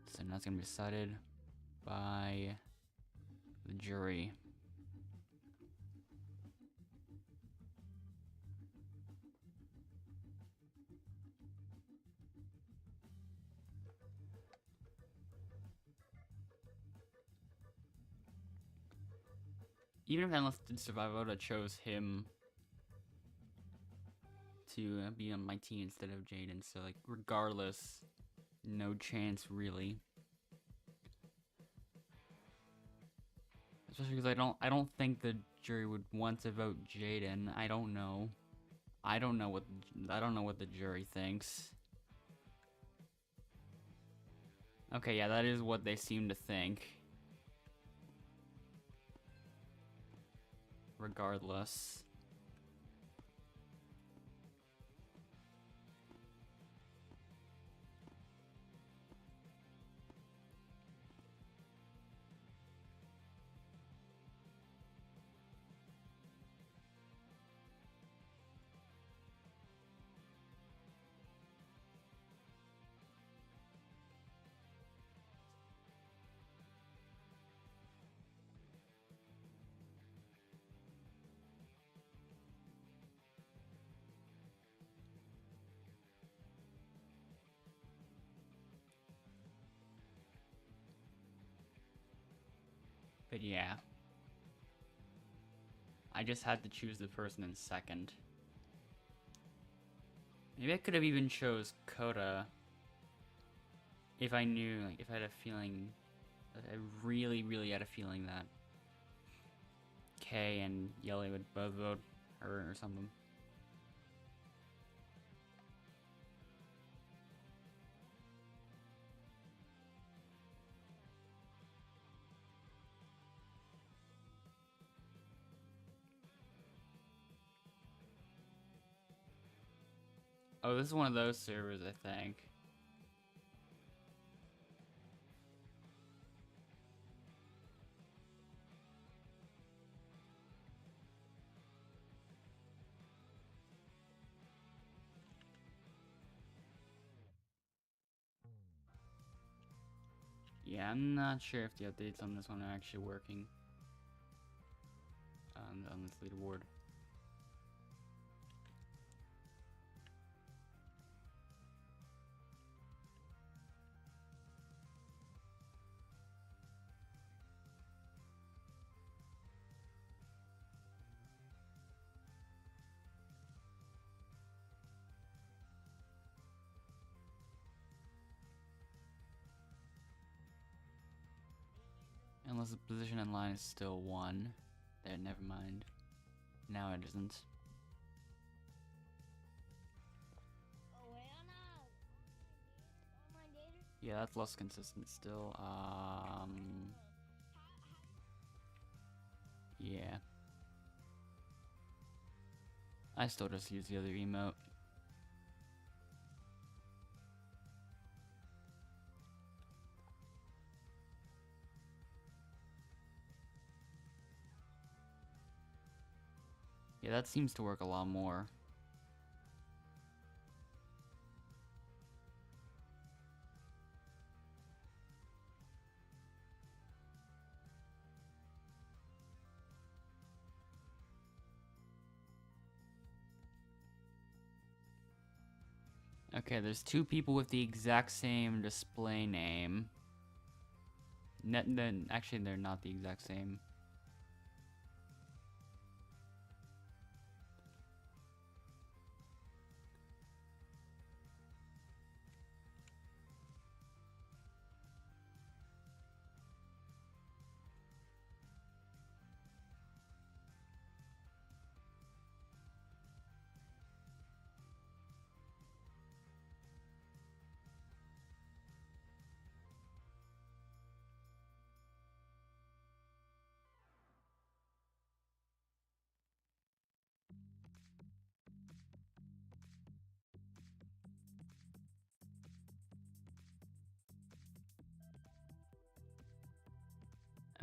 Speaker 1: So now it's gonna be decided by the jury. Even if Endless did survive, I would have chose him to be on my team instead of Jaden. So like, regardless, no chance really. Especially because I don't think the jury would want to vote Jaden. I don't know. I don't know what the jury thinks. Okay, yeah, that is what they seem to think. Regardless. But yeah. I just had to choose the person in second. Maybe I could have even chose Coda if I knew, like, if I had a feeling, I really, really had a feeling that Kay and Yelly would both vote her or something. Oh, this is one of those servers, I think. Yeah, I'm not sure if the updates on this one are actually working on this leaderboard. Unless the position in line is still 1. There, never mind. Now it isn't. Yeah, that's less consistent still. Yeah. I still just use the other emote. Yeah, that seems to work a lot more. Okay, there's 2 people with the exact same display name. Then actually, they're not the exact same.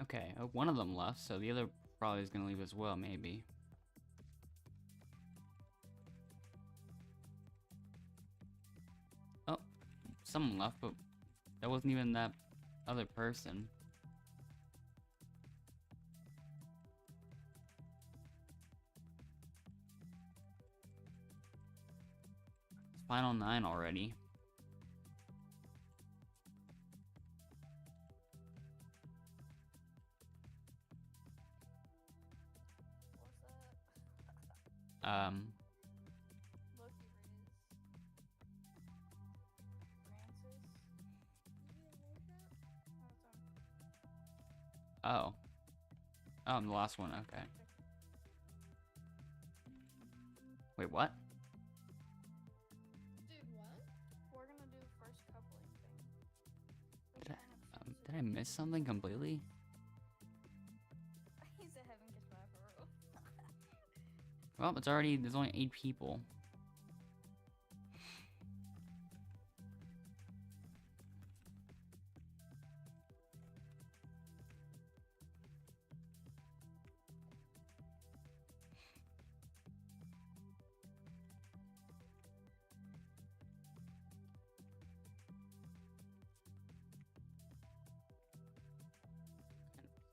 Speaker 1: Okay, one of them left, so the other probably is gonna leave as well, maybe. Oh, someone left, but that wasn't even that other person. It's final 9 already.
Speaker 5: Loki Francis.
Speaker 1: Oh. Oh, I'm the last one, okay. Wait, what?
Speaker 5: Dude, what? We're gonna do the first coupling thing.
Speaker 1: Did I miss something completely?
Speaker 5: He said heaven kiss my for real.
Speaker 1: Well, there's only 8 people.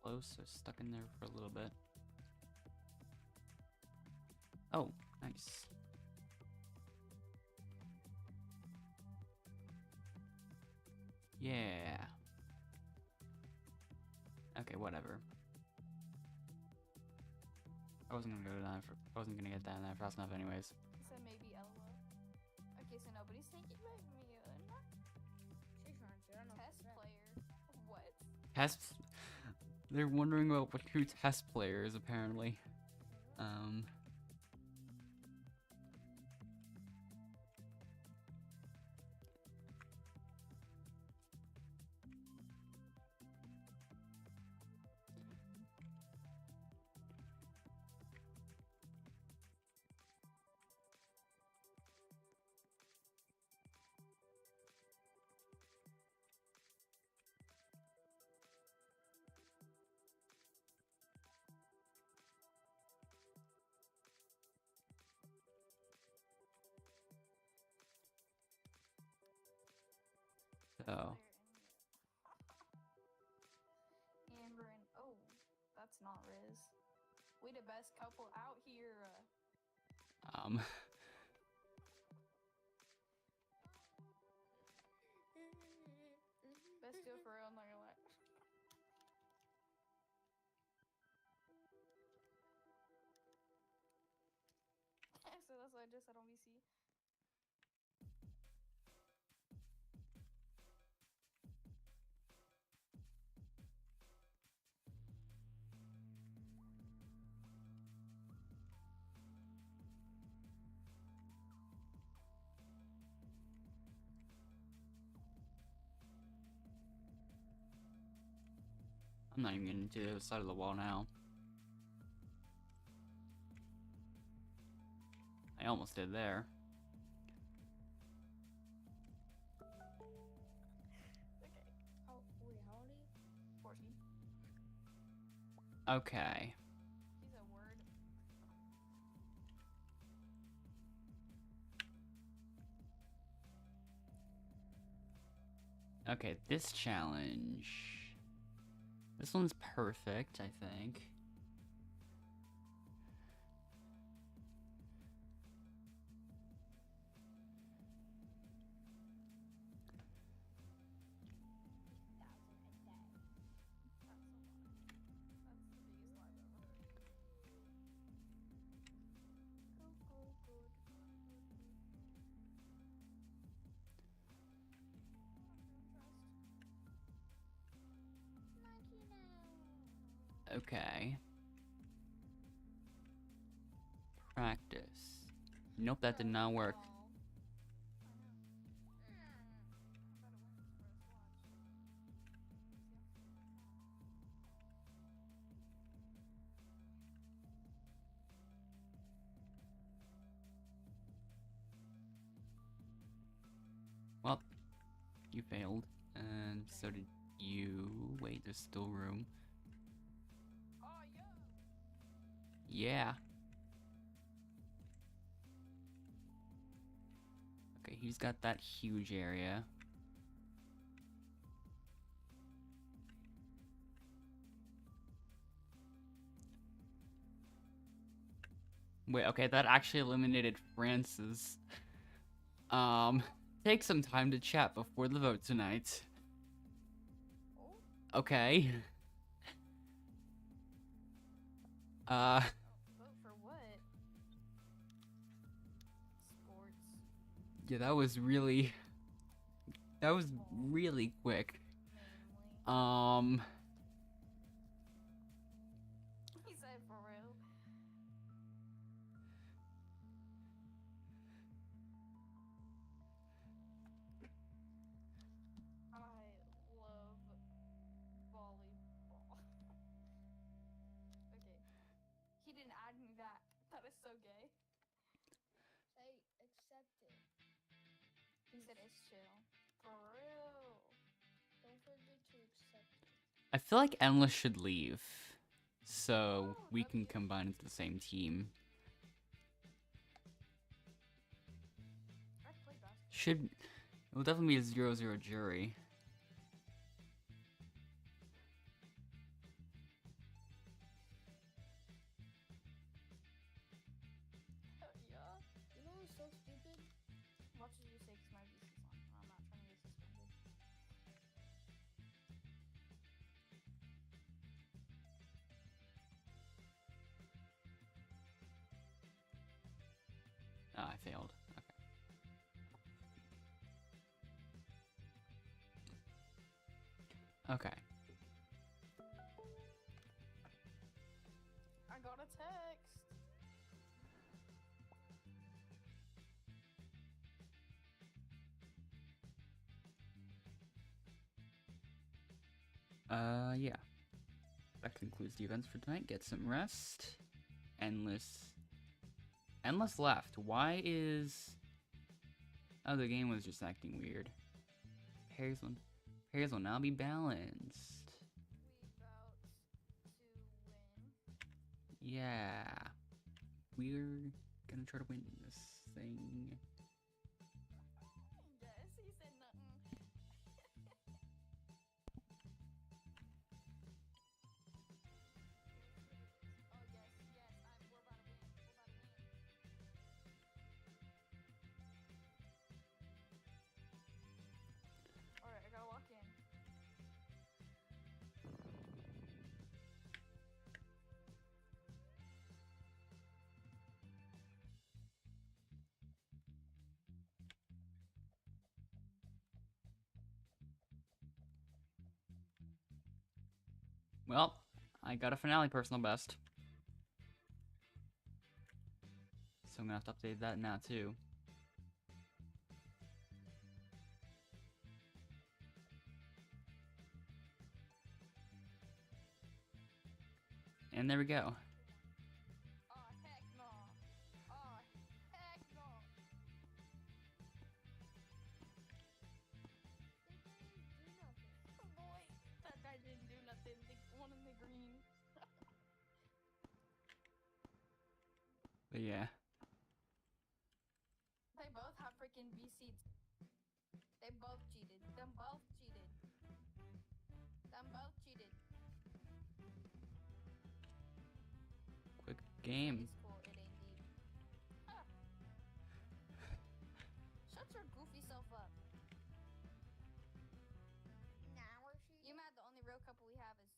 Speaker 1: Close, so stuck in there for a little bit. Oh, nice. Yeah. Okay, whatever. I wasn't gonna get that in there fast enough anyways.
Speaker 5: He said maybe LOL. Okay, so nobody's taking my immune.
Speaker 2: She's trying to. I don't know.
Speaker 5: Test player. What?
Speaker 1: Tests. They're wondering about what who test players apparently. Oh.
Speaker 5: Amber and oh, that's not Riz. We the best couple out here. Best do it for real, I'm not gonna lie. So that's what I just said on VC.
Speaker 1: I'm not even getting to the other side of the wall now. I almost did there.
Speaker 5: Okay.
Speaker 2: Wait, how old are you?
Speaker 5: 14.
Speaker 1: Okay.
Speaker 5: He's a word.
Speaker 1: Okay, this challenge. This one's perfect, I think. Okay. Practice. Nope, that did not work. Well, you failed, and so did you. Wait, there's still room.
Speaker 5: Oh, yeah.
Speaker 1: Yeah. Okay, he's got that huge area. Wait, okay, that actually eliminated Francis. Take some time to chat before the vote tonight. Okay.
Speaker 5: Vote for what? Sports.
Speaker 1: Yeah, that was really quick.
Speaker 5: Mainly. He said for real. I love volleyball. Okay. He didn't add me back. That is so gay.
Speaker 2: Say accepted.
Speaker 5: He said it's chill. For real.
Speaker 2: Don't forget to accept it.
Speaker 1: I feel like Endless should leave, so
Speaker 5: Oh,
Speaker 1: we
Speaker 5: that'd
Speaker 1: can
Speaker 5: be good.
Speaker 1: combine into the same team.
Speaker 5: I play basketball.
Speaker 1: It will definitely be a 0-0 jury.
Speaker 5: Yeah.
Speaker 2: You know what's so stupid?
Speaker 5: What did you say? Because my VC's on. I'm not trying to get suspended.
Speaker 1: Ah, I failed. Okay. Okay.
Speaker 5: I got a text.
Speaker 1: Yeah. That concludes the events for tonight. Get some rest. Endless left. Why is... Oh, the game was just acting weird. Pairs will now be balanced.
Speaker 5: We about to win.
Speaker 1: Yeah. We're gonna try to win this thing.
Speaker 5: Yes, he said nothing.
Speaker 1: Well, I got a finale personal best. So I'm gonna have to update that now too. And there we go.
Speaker 5: Oh, heck no. Oh, heck no. Oh, boy, that guy didn't do nothing. The one in the green.
Speaker 1: But yeah.
Speaker 5: They both have freaking VCs. They both cheated. Them both cheated. Them both cheated.
Speaker 1: Quick game.
Speaker 5: It's cool. It ain't deep. Huh. Shut your goofy self up.
Speaker 2: Nah, we're shooting.
Speaker 5: You mad the only real couple we have is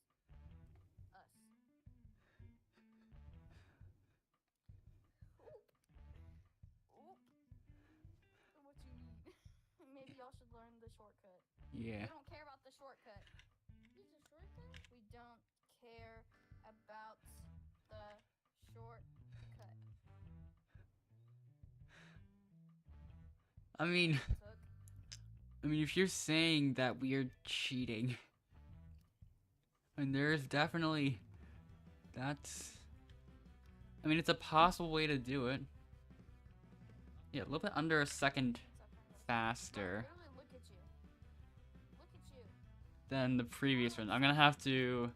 Speaker 5: us. Oop. Oop. What you mean? Maybe y'all should learn the shortcut.
Speaker 1: Yeah.
Speaker 5: We don't care about the shortcut.
Speaker 2: Use a shortcut?
Speaker 5: We don't care about the shortcut.
Speaker 1: I mean,
Speaker 5: Took.
Speaker 1: if you're saying that we are cheating, and there's definitely it's a possible way to do it. Yeah, a little bit under a second faster
Speaker 5: Literally, look at you. Look at you.
Speaker 1: than the previous one. I'm gonna have to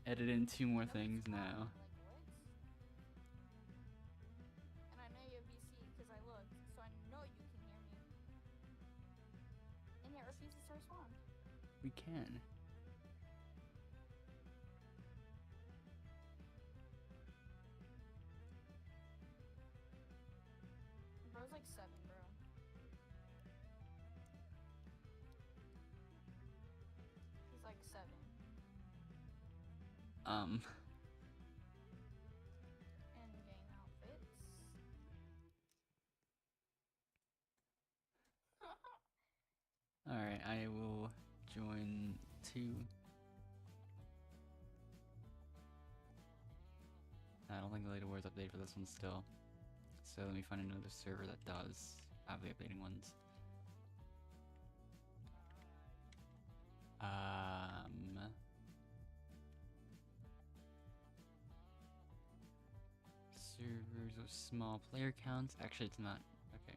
Speaker 1: edit in 2 more things now.
Speaker 5: Like, what? And I know you have VC because I looked, so I know you can hear me. And yet refuses to respond.
Speaker 1: We can.
Speaker 5: Bro's like 7, bro. He's like 7.
Speaker 1: Um,
Speaker 5: And gang outfits.
Speaker 1: alright, I will join 2. I don't think the leaderboard's updated for this one still. So let me find another server that does have the updating ones. Servers with small player counts. Actually, it's not. Okay.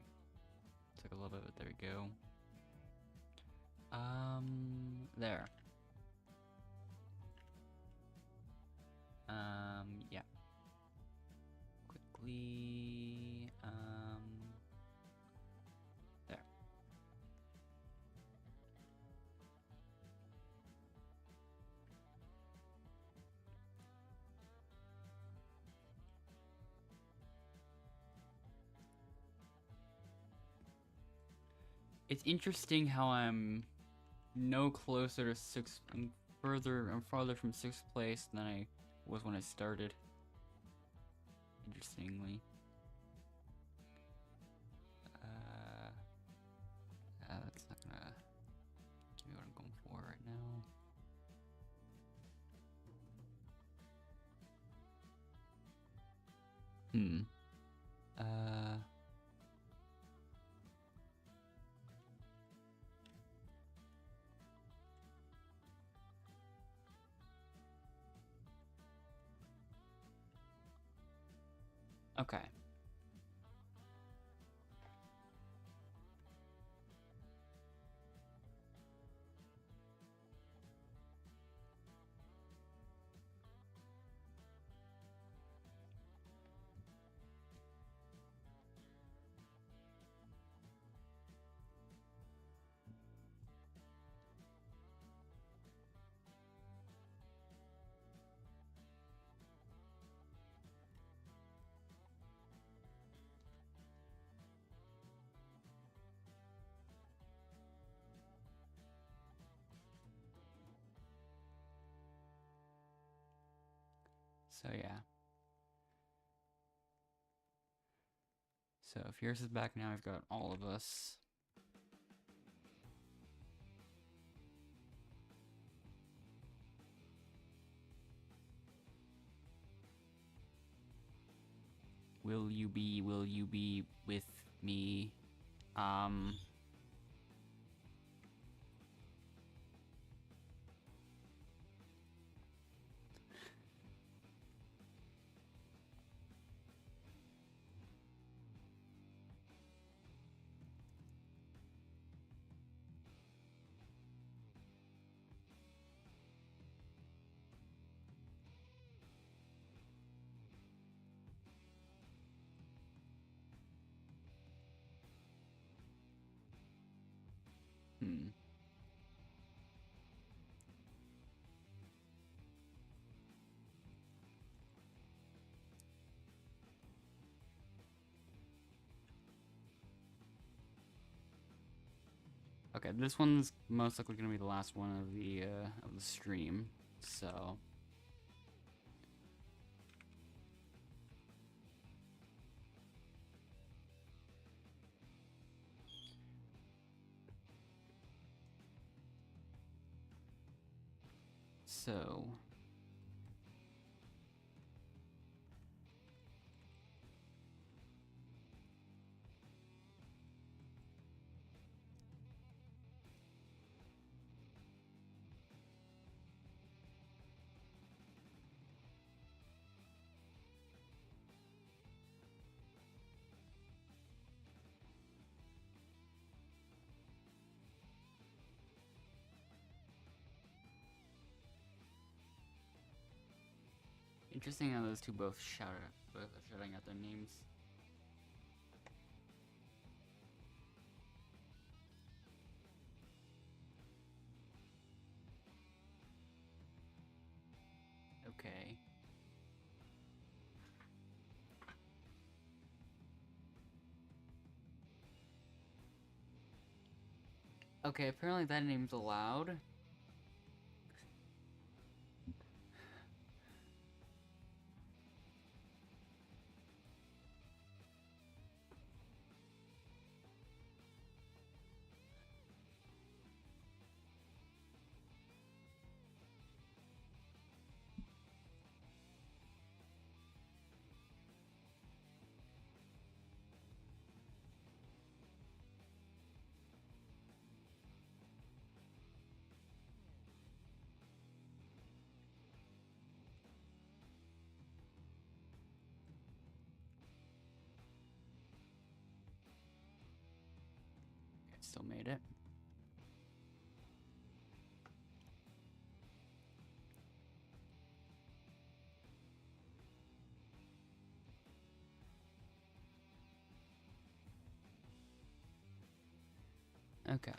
Speaker 1: Took a little bit, but there we go. There. Yeah. Quickly, there. It's interesting how I'm no closer to 6th. I'm farther from 6th place than I was when I started. Interestingly. That's not gonna give me what I'm going for right now. Okay. So yeah. So if yours is back now, I've got all of us. Will you be with me? Hmm. Okay, this one's most likely gonna be the last one of the stream, so. So. Interesting how those two both shouting out their names. Okay. Okay, apparently that name's allowed. Still made it. Okay.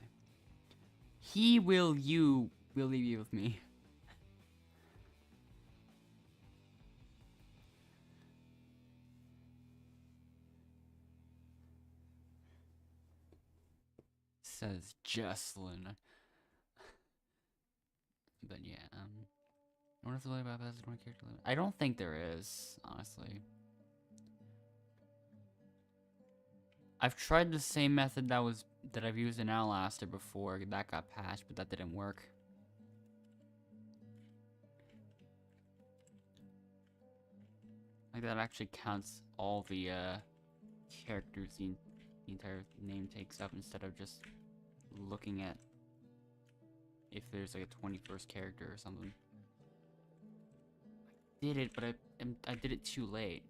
Speaker 1: You will be with me. Says Jesslyn. But yeah, I wonder if the way about is one character limit. I don't think there is, honestly. I've tried the same method that I've used in Alaster before. That got patched, but that didn't work. Like that actually counts all the characters the entire name takes up instead of just looking at if there's like a 21st character or something. I did it, but I did it too late.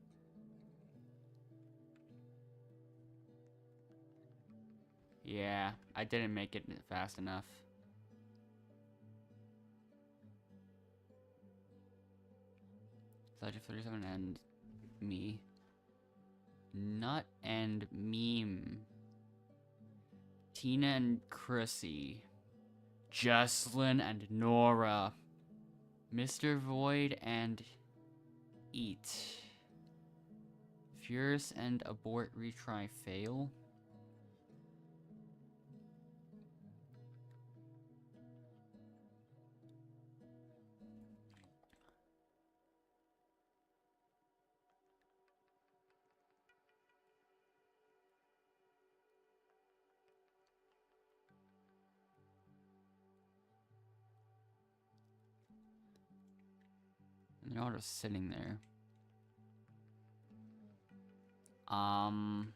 Speaker 1: Yeah, I didn't make it fast enough. Subject 37 and me. Nut and meme. Tina and Chrissy. Jesslyn and Nora. Mr. Void and Eat. Furious and Abort Retry Fail. And they're all just sitting there. Um.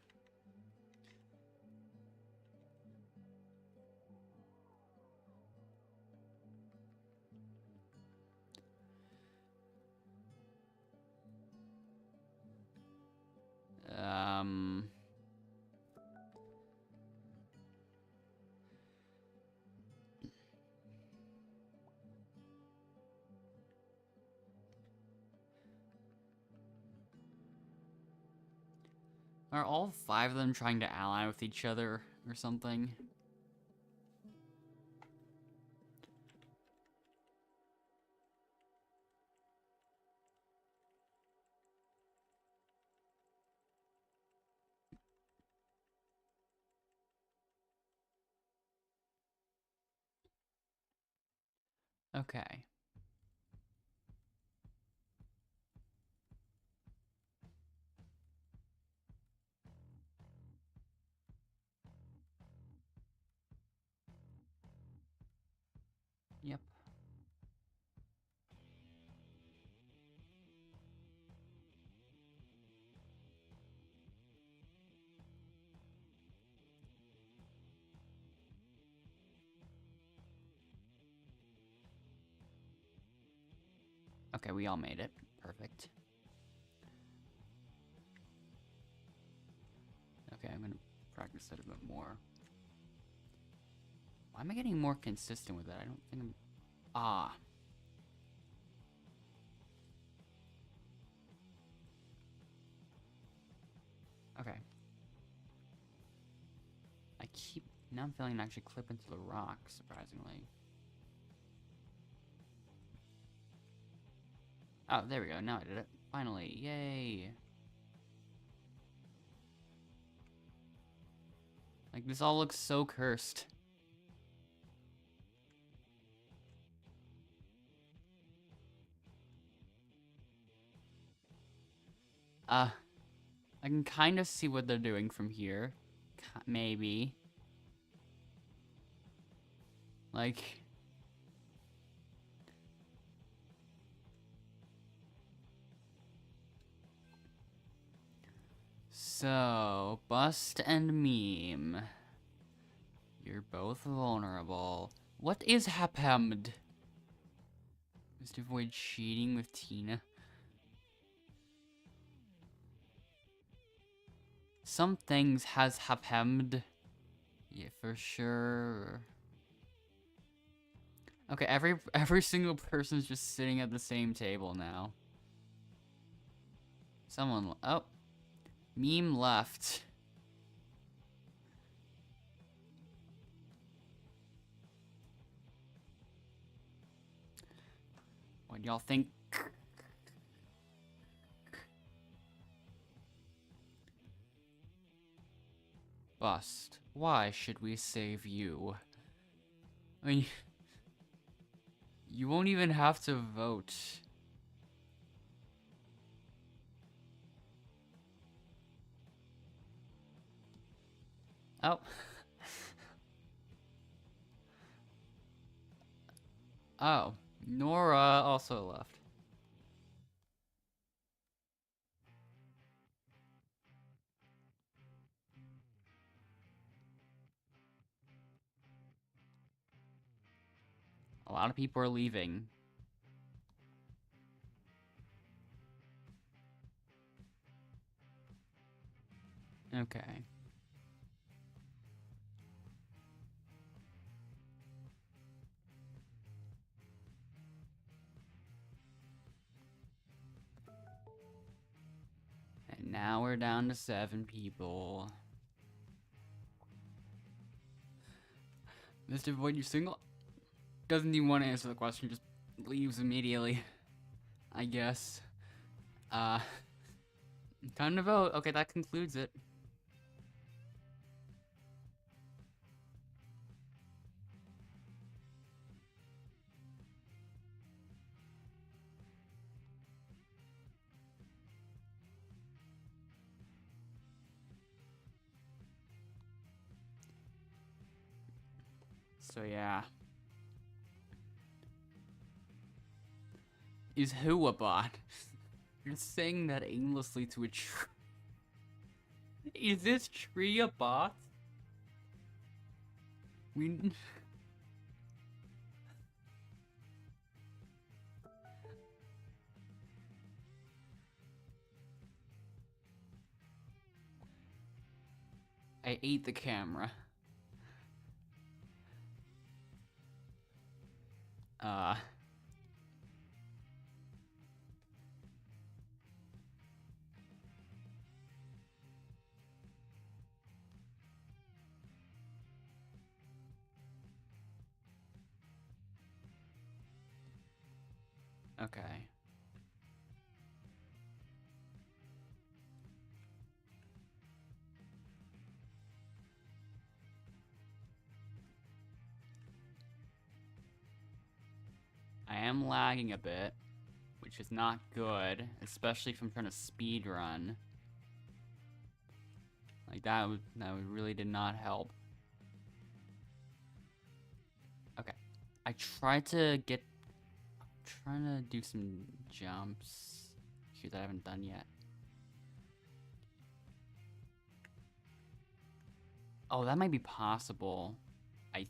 Speaker 1: Um. Are all 5 of them trying to ally with each other or something? Okay. Yep. Okay, we all made it. Perfect. Okay, I'm gonna practice that a bit more. Why am I getting more consistent with it? I don't think I'm... Ah. Okay. I keep... Now I'm feeling to actually clip into the rock, surprisingly. Oh, there we go. Now I did it. Finally. Yay. Like, this all looks so cursed. I can kind of see what they're doing from here. Maybe. Like... So, Bust and Meme. You're both vulnerable. What is happened? Just avoid cheating with Tina. Some things has happened. Yeah, for sure. Okay, every single person's just sitting at the same table now. Someone... Oh. Meme left. What do y'all think? Bust. Why should we save you? I mean... You won't even have to vote. Oh. Oh. Nora also left. A lot of people are leaving. Okay. And now we're down to 7 people. Mr. Void, you single? Doesn't even want to answer the question, just leaves immediately. I guess. Time to vote. Okay, that concludes it. So yeah. Is who a bot? You're saying that aimlessly to a Is this tree a bot? We. I ate the camera. Okay. I am lagging a bit, which is not good, especially if I'm trying to speed run. Like that really did not help. Okay. I tried to get trying to do some jumps here that I haven't done yet. Oh, that might be possible. I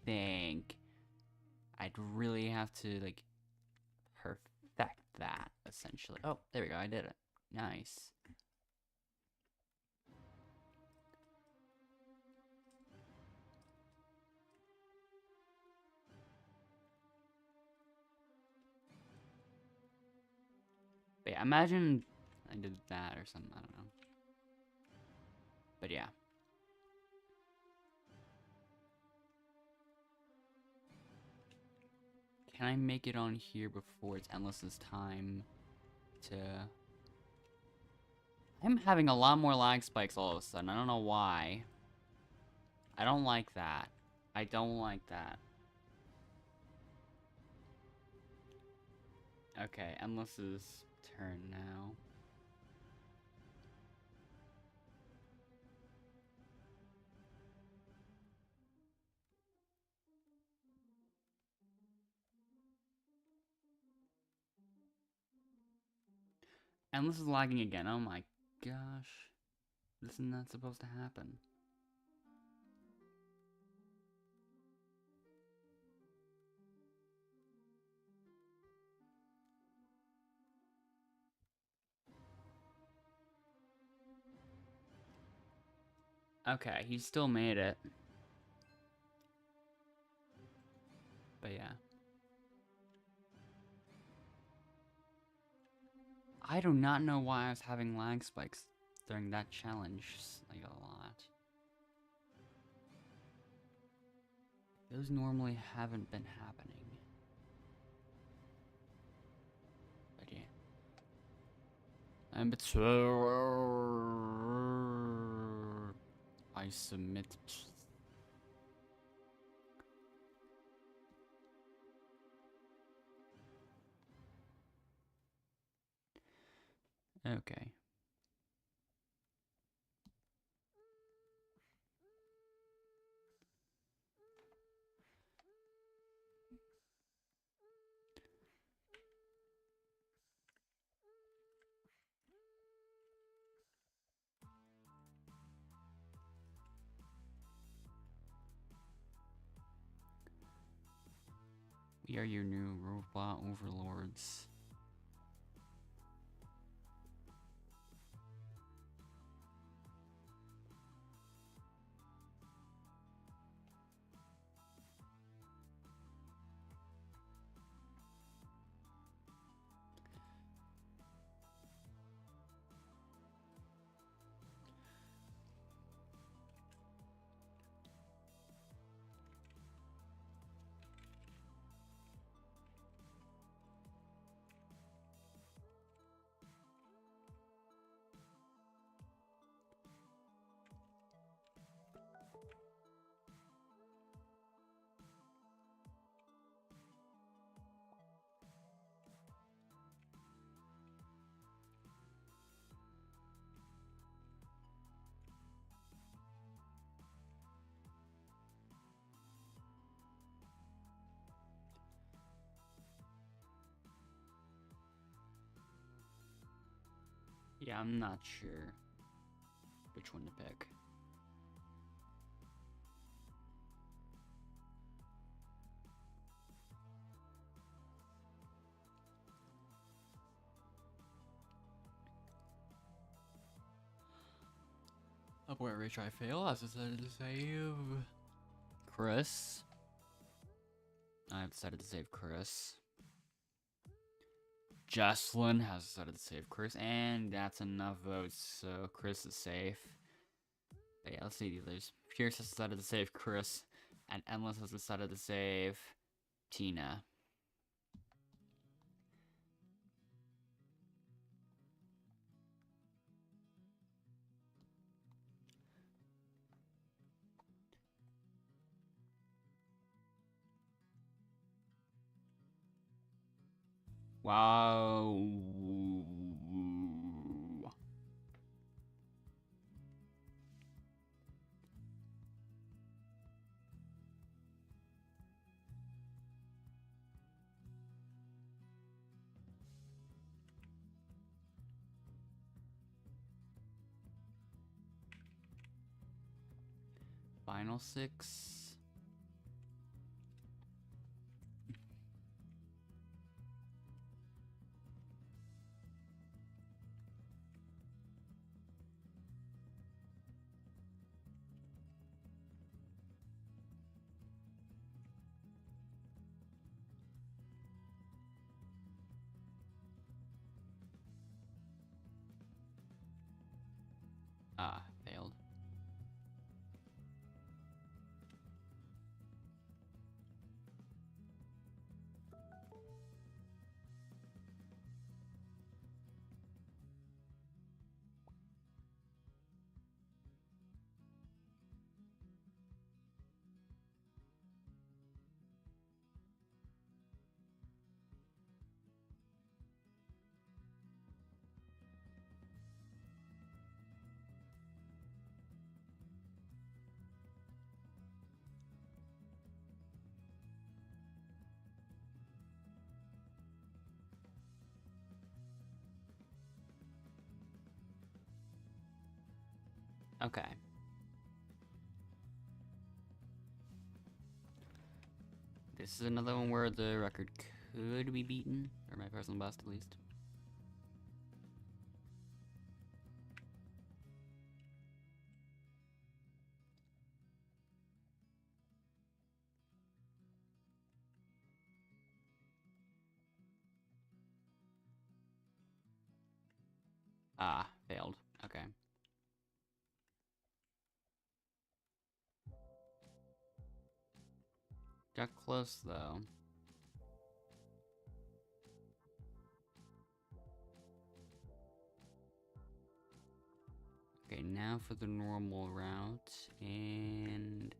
Speaker 1: think I'd really have to like perfect that essentially. Oh, there we go. I did it. Nice. But yeah, imagine I did that or something. I don't know. But yeah. Can I make it on here before it's Endless's time to... I'm having a lot more lag spikes all of a sudden. I don't know why. I don't like that. I don't like that. Okay, Endless's turn now. Endless is lagging again. Oh my gosh. This is not supposed to happen. Okay, he still made it. But yeah. I do not know why I was having lag spikes during that challenge, like a lot. Those normally haven't been happening. But yeah. I submit. Okay. We are your new robot overlords. Yeah, I'm not sure. which one to pick. Up where Rich I fail, I've decided to save Chris. I've decided to save Chris. Jocelyn has decided to save Chris, and that's enough votes, so Chris is safe. But yeah, let's see the others. Pierce has decided to save Chris, and Endless has decided to save Tina. Wow. Final 6. Ah, failed. Okay. This is another one where the record could be beaten, or my personal best at least. Ah, failed. Okay. Got close though. Okay, now for the normal route, and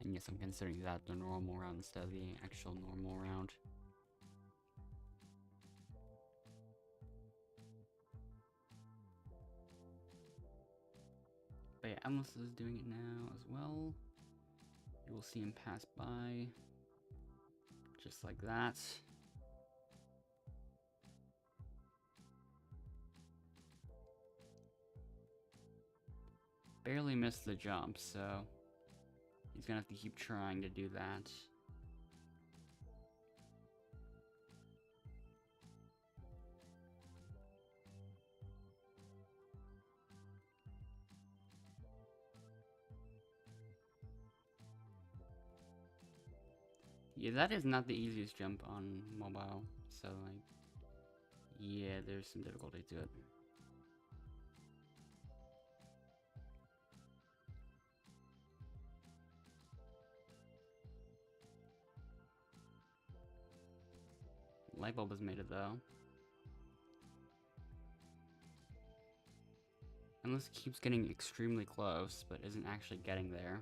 Speaker 1: yes, I'm considering that the normal route instead of the actual normal route. But yeah, Endless is doing it now as well. You will see him pass by, just like that. Barely missed the jump, so he's gonna have to keep trying to do that. Yeah, that is not the easiest jump on mobile, so like, yeah, there's some difficulty to it. Light bulb has made it though. Endless keeps getting extremely close, but isn't actually getting there.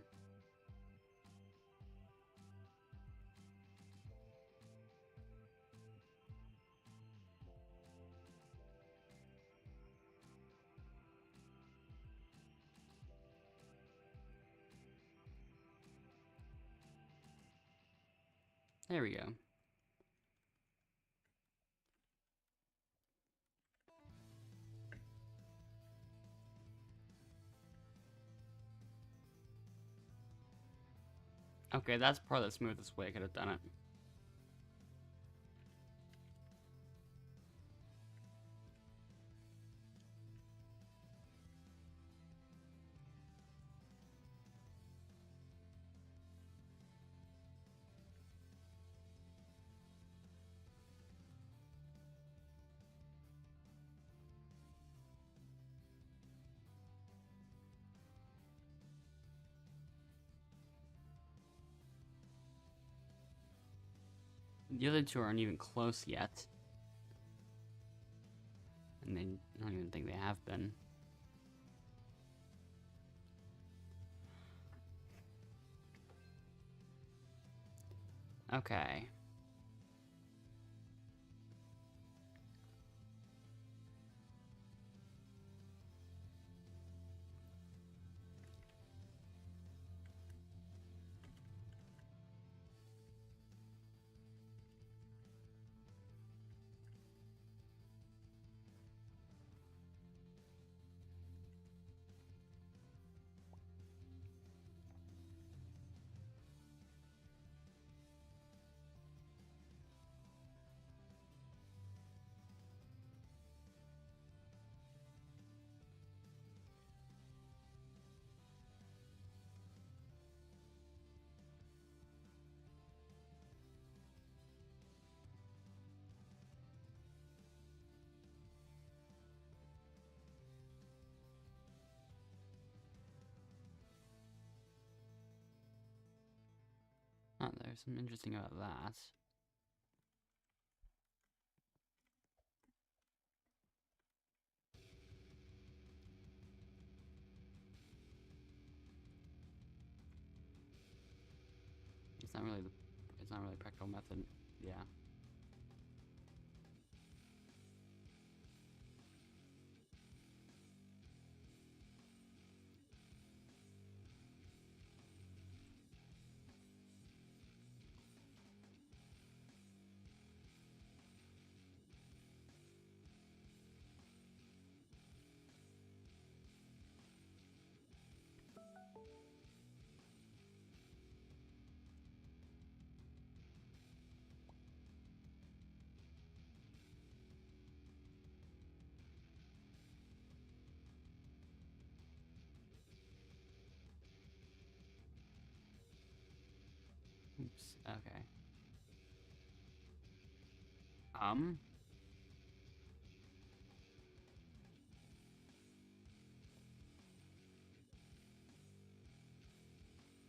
Speaker 1: There we go. Okay, that's probably the smoothest way I could have done it. The other two aren't even close yet. And I don't even think they have been. Okay. Oh, there's some interesting about that. It's not really a practical method. Yeah. Oops. Okay.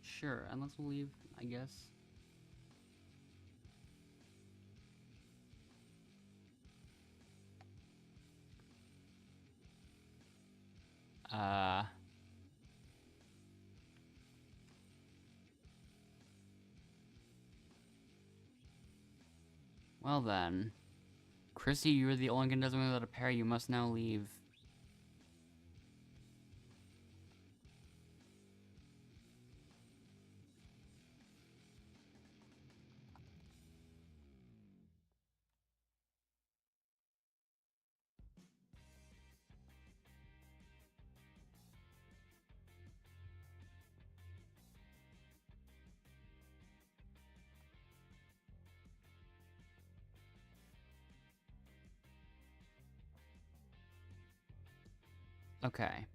Speaker 1: Sure, and let's leave, I guess. Uh... Well then. Chrissy, you're the only contestant without a pair. You must now leave. Okay.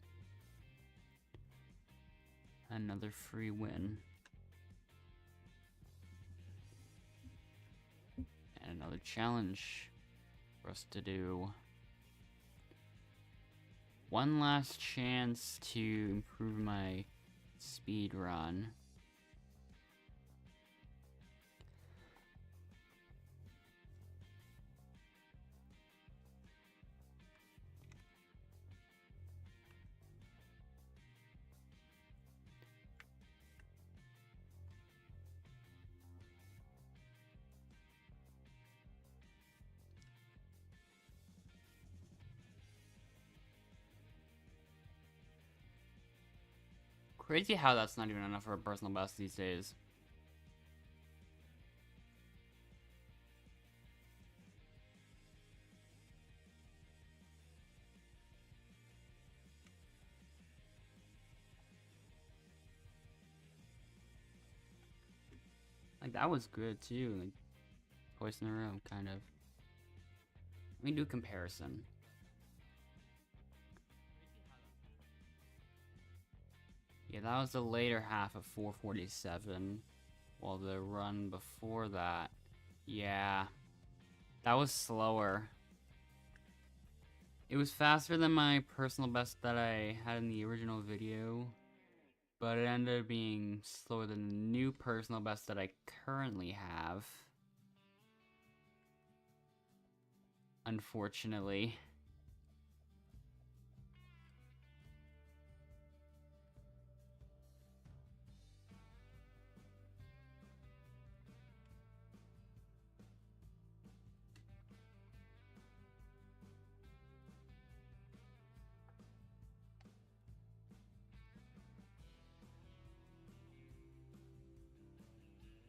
Speaker 1: Another free win. And another challenge for us to do. One last chance to improve my speed run. Crazy how that's not even enough for a personal best these days. Like, that was good too. Like, twice in a row, kind of. Let me do a comparison. Yeah, that was the later half of 447. While the run before that, yeah, that was slower. It was faster than my personal best that I had in the original video, but it ended up being slower than the new personal best that I currently have. Unfortunately.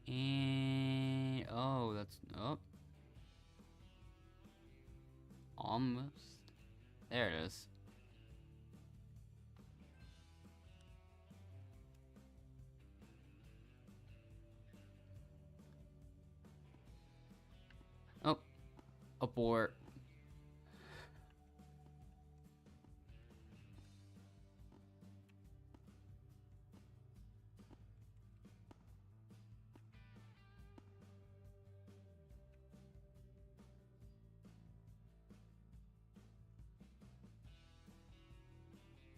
Speaker 1: And oh, that's almost there. It is. Oh, abort.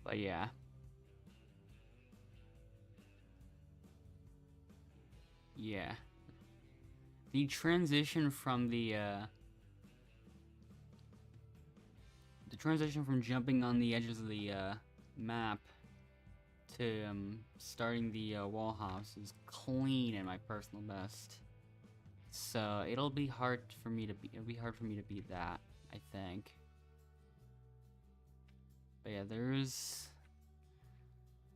Speaker 1: But yeah. Yeah. The transition from the transition from jumping on the edges of the map to starting the wall hops is clean in my personal best. So it'll be hard for me to beat that, I think. But yeah, there's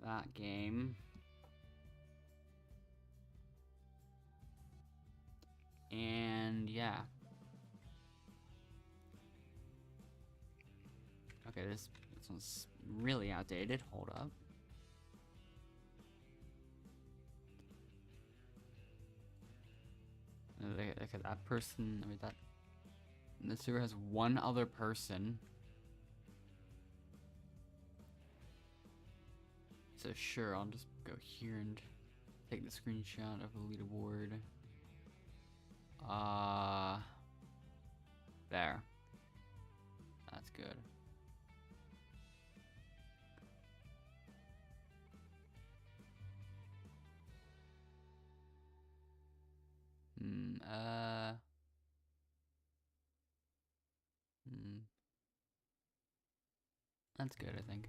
Speaker 1: that game. And yeah. Okay, this one's really outdated. Hold up. Okay, that person, I mean, that the server has one other person. So sure, I'll just go here and take the screenshot of the leaderboard. There. That's good. That's good, I think.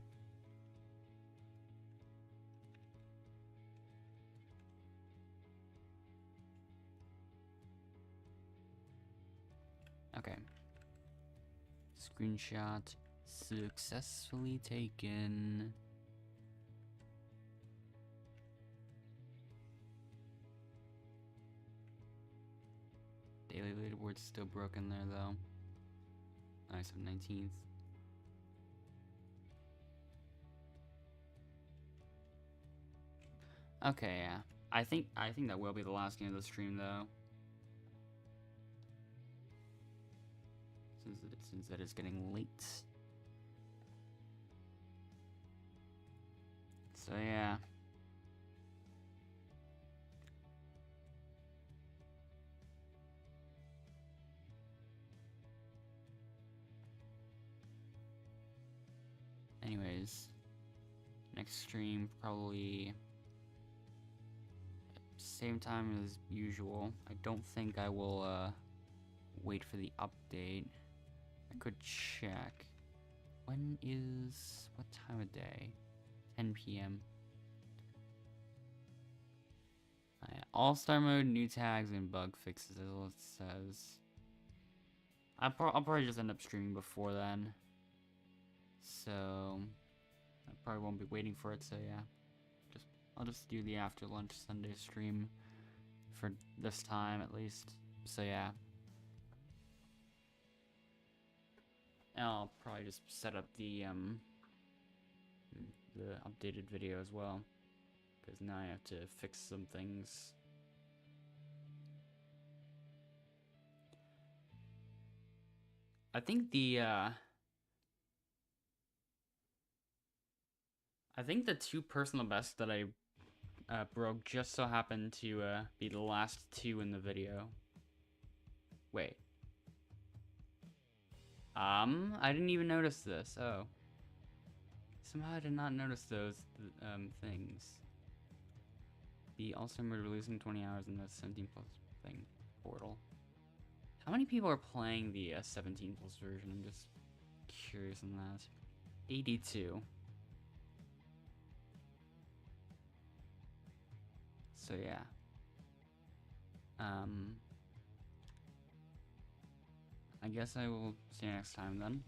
Speaker 1: Okay. Screenshot successfully taken. Daily leaderboard's still broken there though. Nice, 19th. Okay, yeah. I think that will be the last game of the stream though. Since it is getting late. So yeah. Anyways, next stream probably same time as usual. I don't think I will wait for the update. I could check. When is what time of day? 10 p.m. All-star mode, new tags, and bug fixes is what it says. I'll probably just end up streaming before then. So I probably won't be waiting for it, so yeah. I'll just do the after lunch Sunday stream for this time at least. So yeah. And I'll probably just set up the updated video as well, because now I have to fix some things. I think the two personal bests that I broke just so happened to be the last two in the video. Wait. I didn't even notice this. Oh. Somehow I did not notice those things. The also releasing 20 hours in the 17 plus thing portal. How many people are playing the 17 plus version? I'm just curious on that. 82. So yeah. I guess I will see you next time then.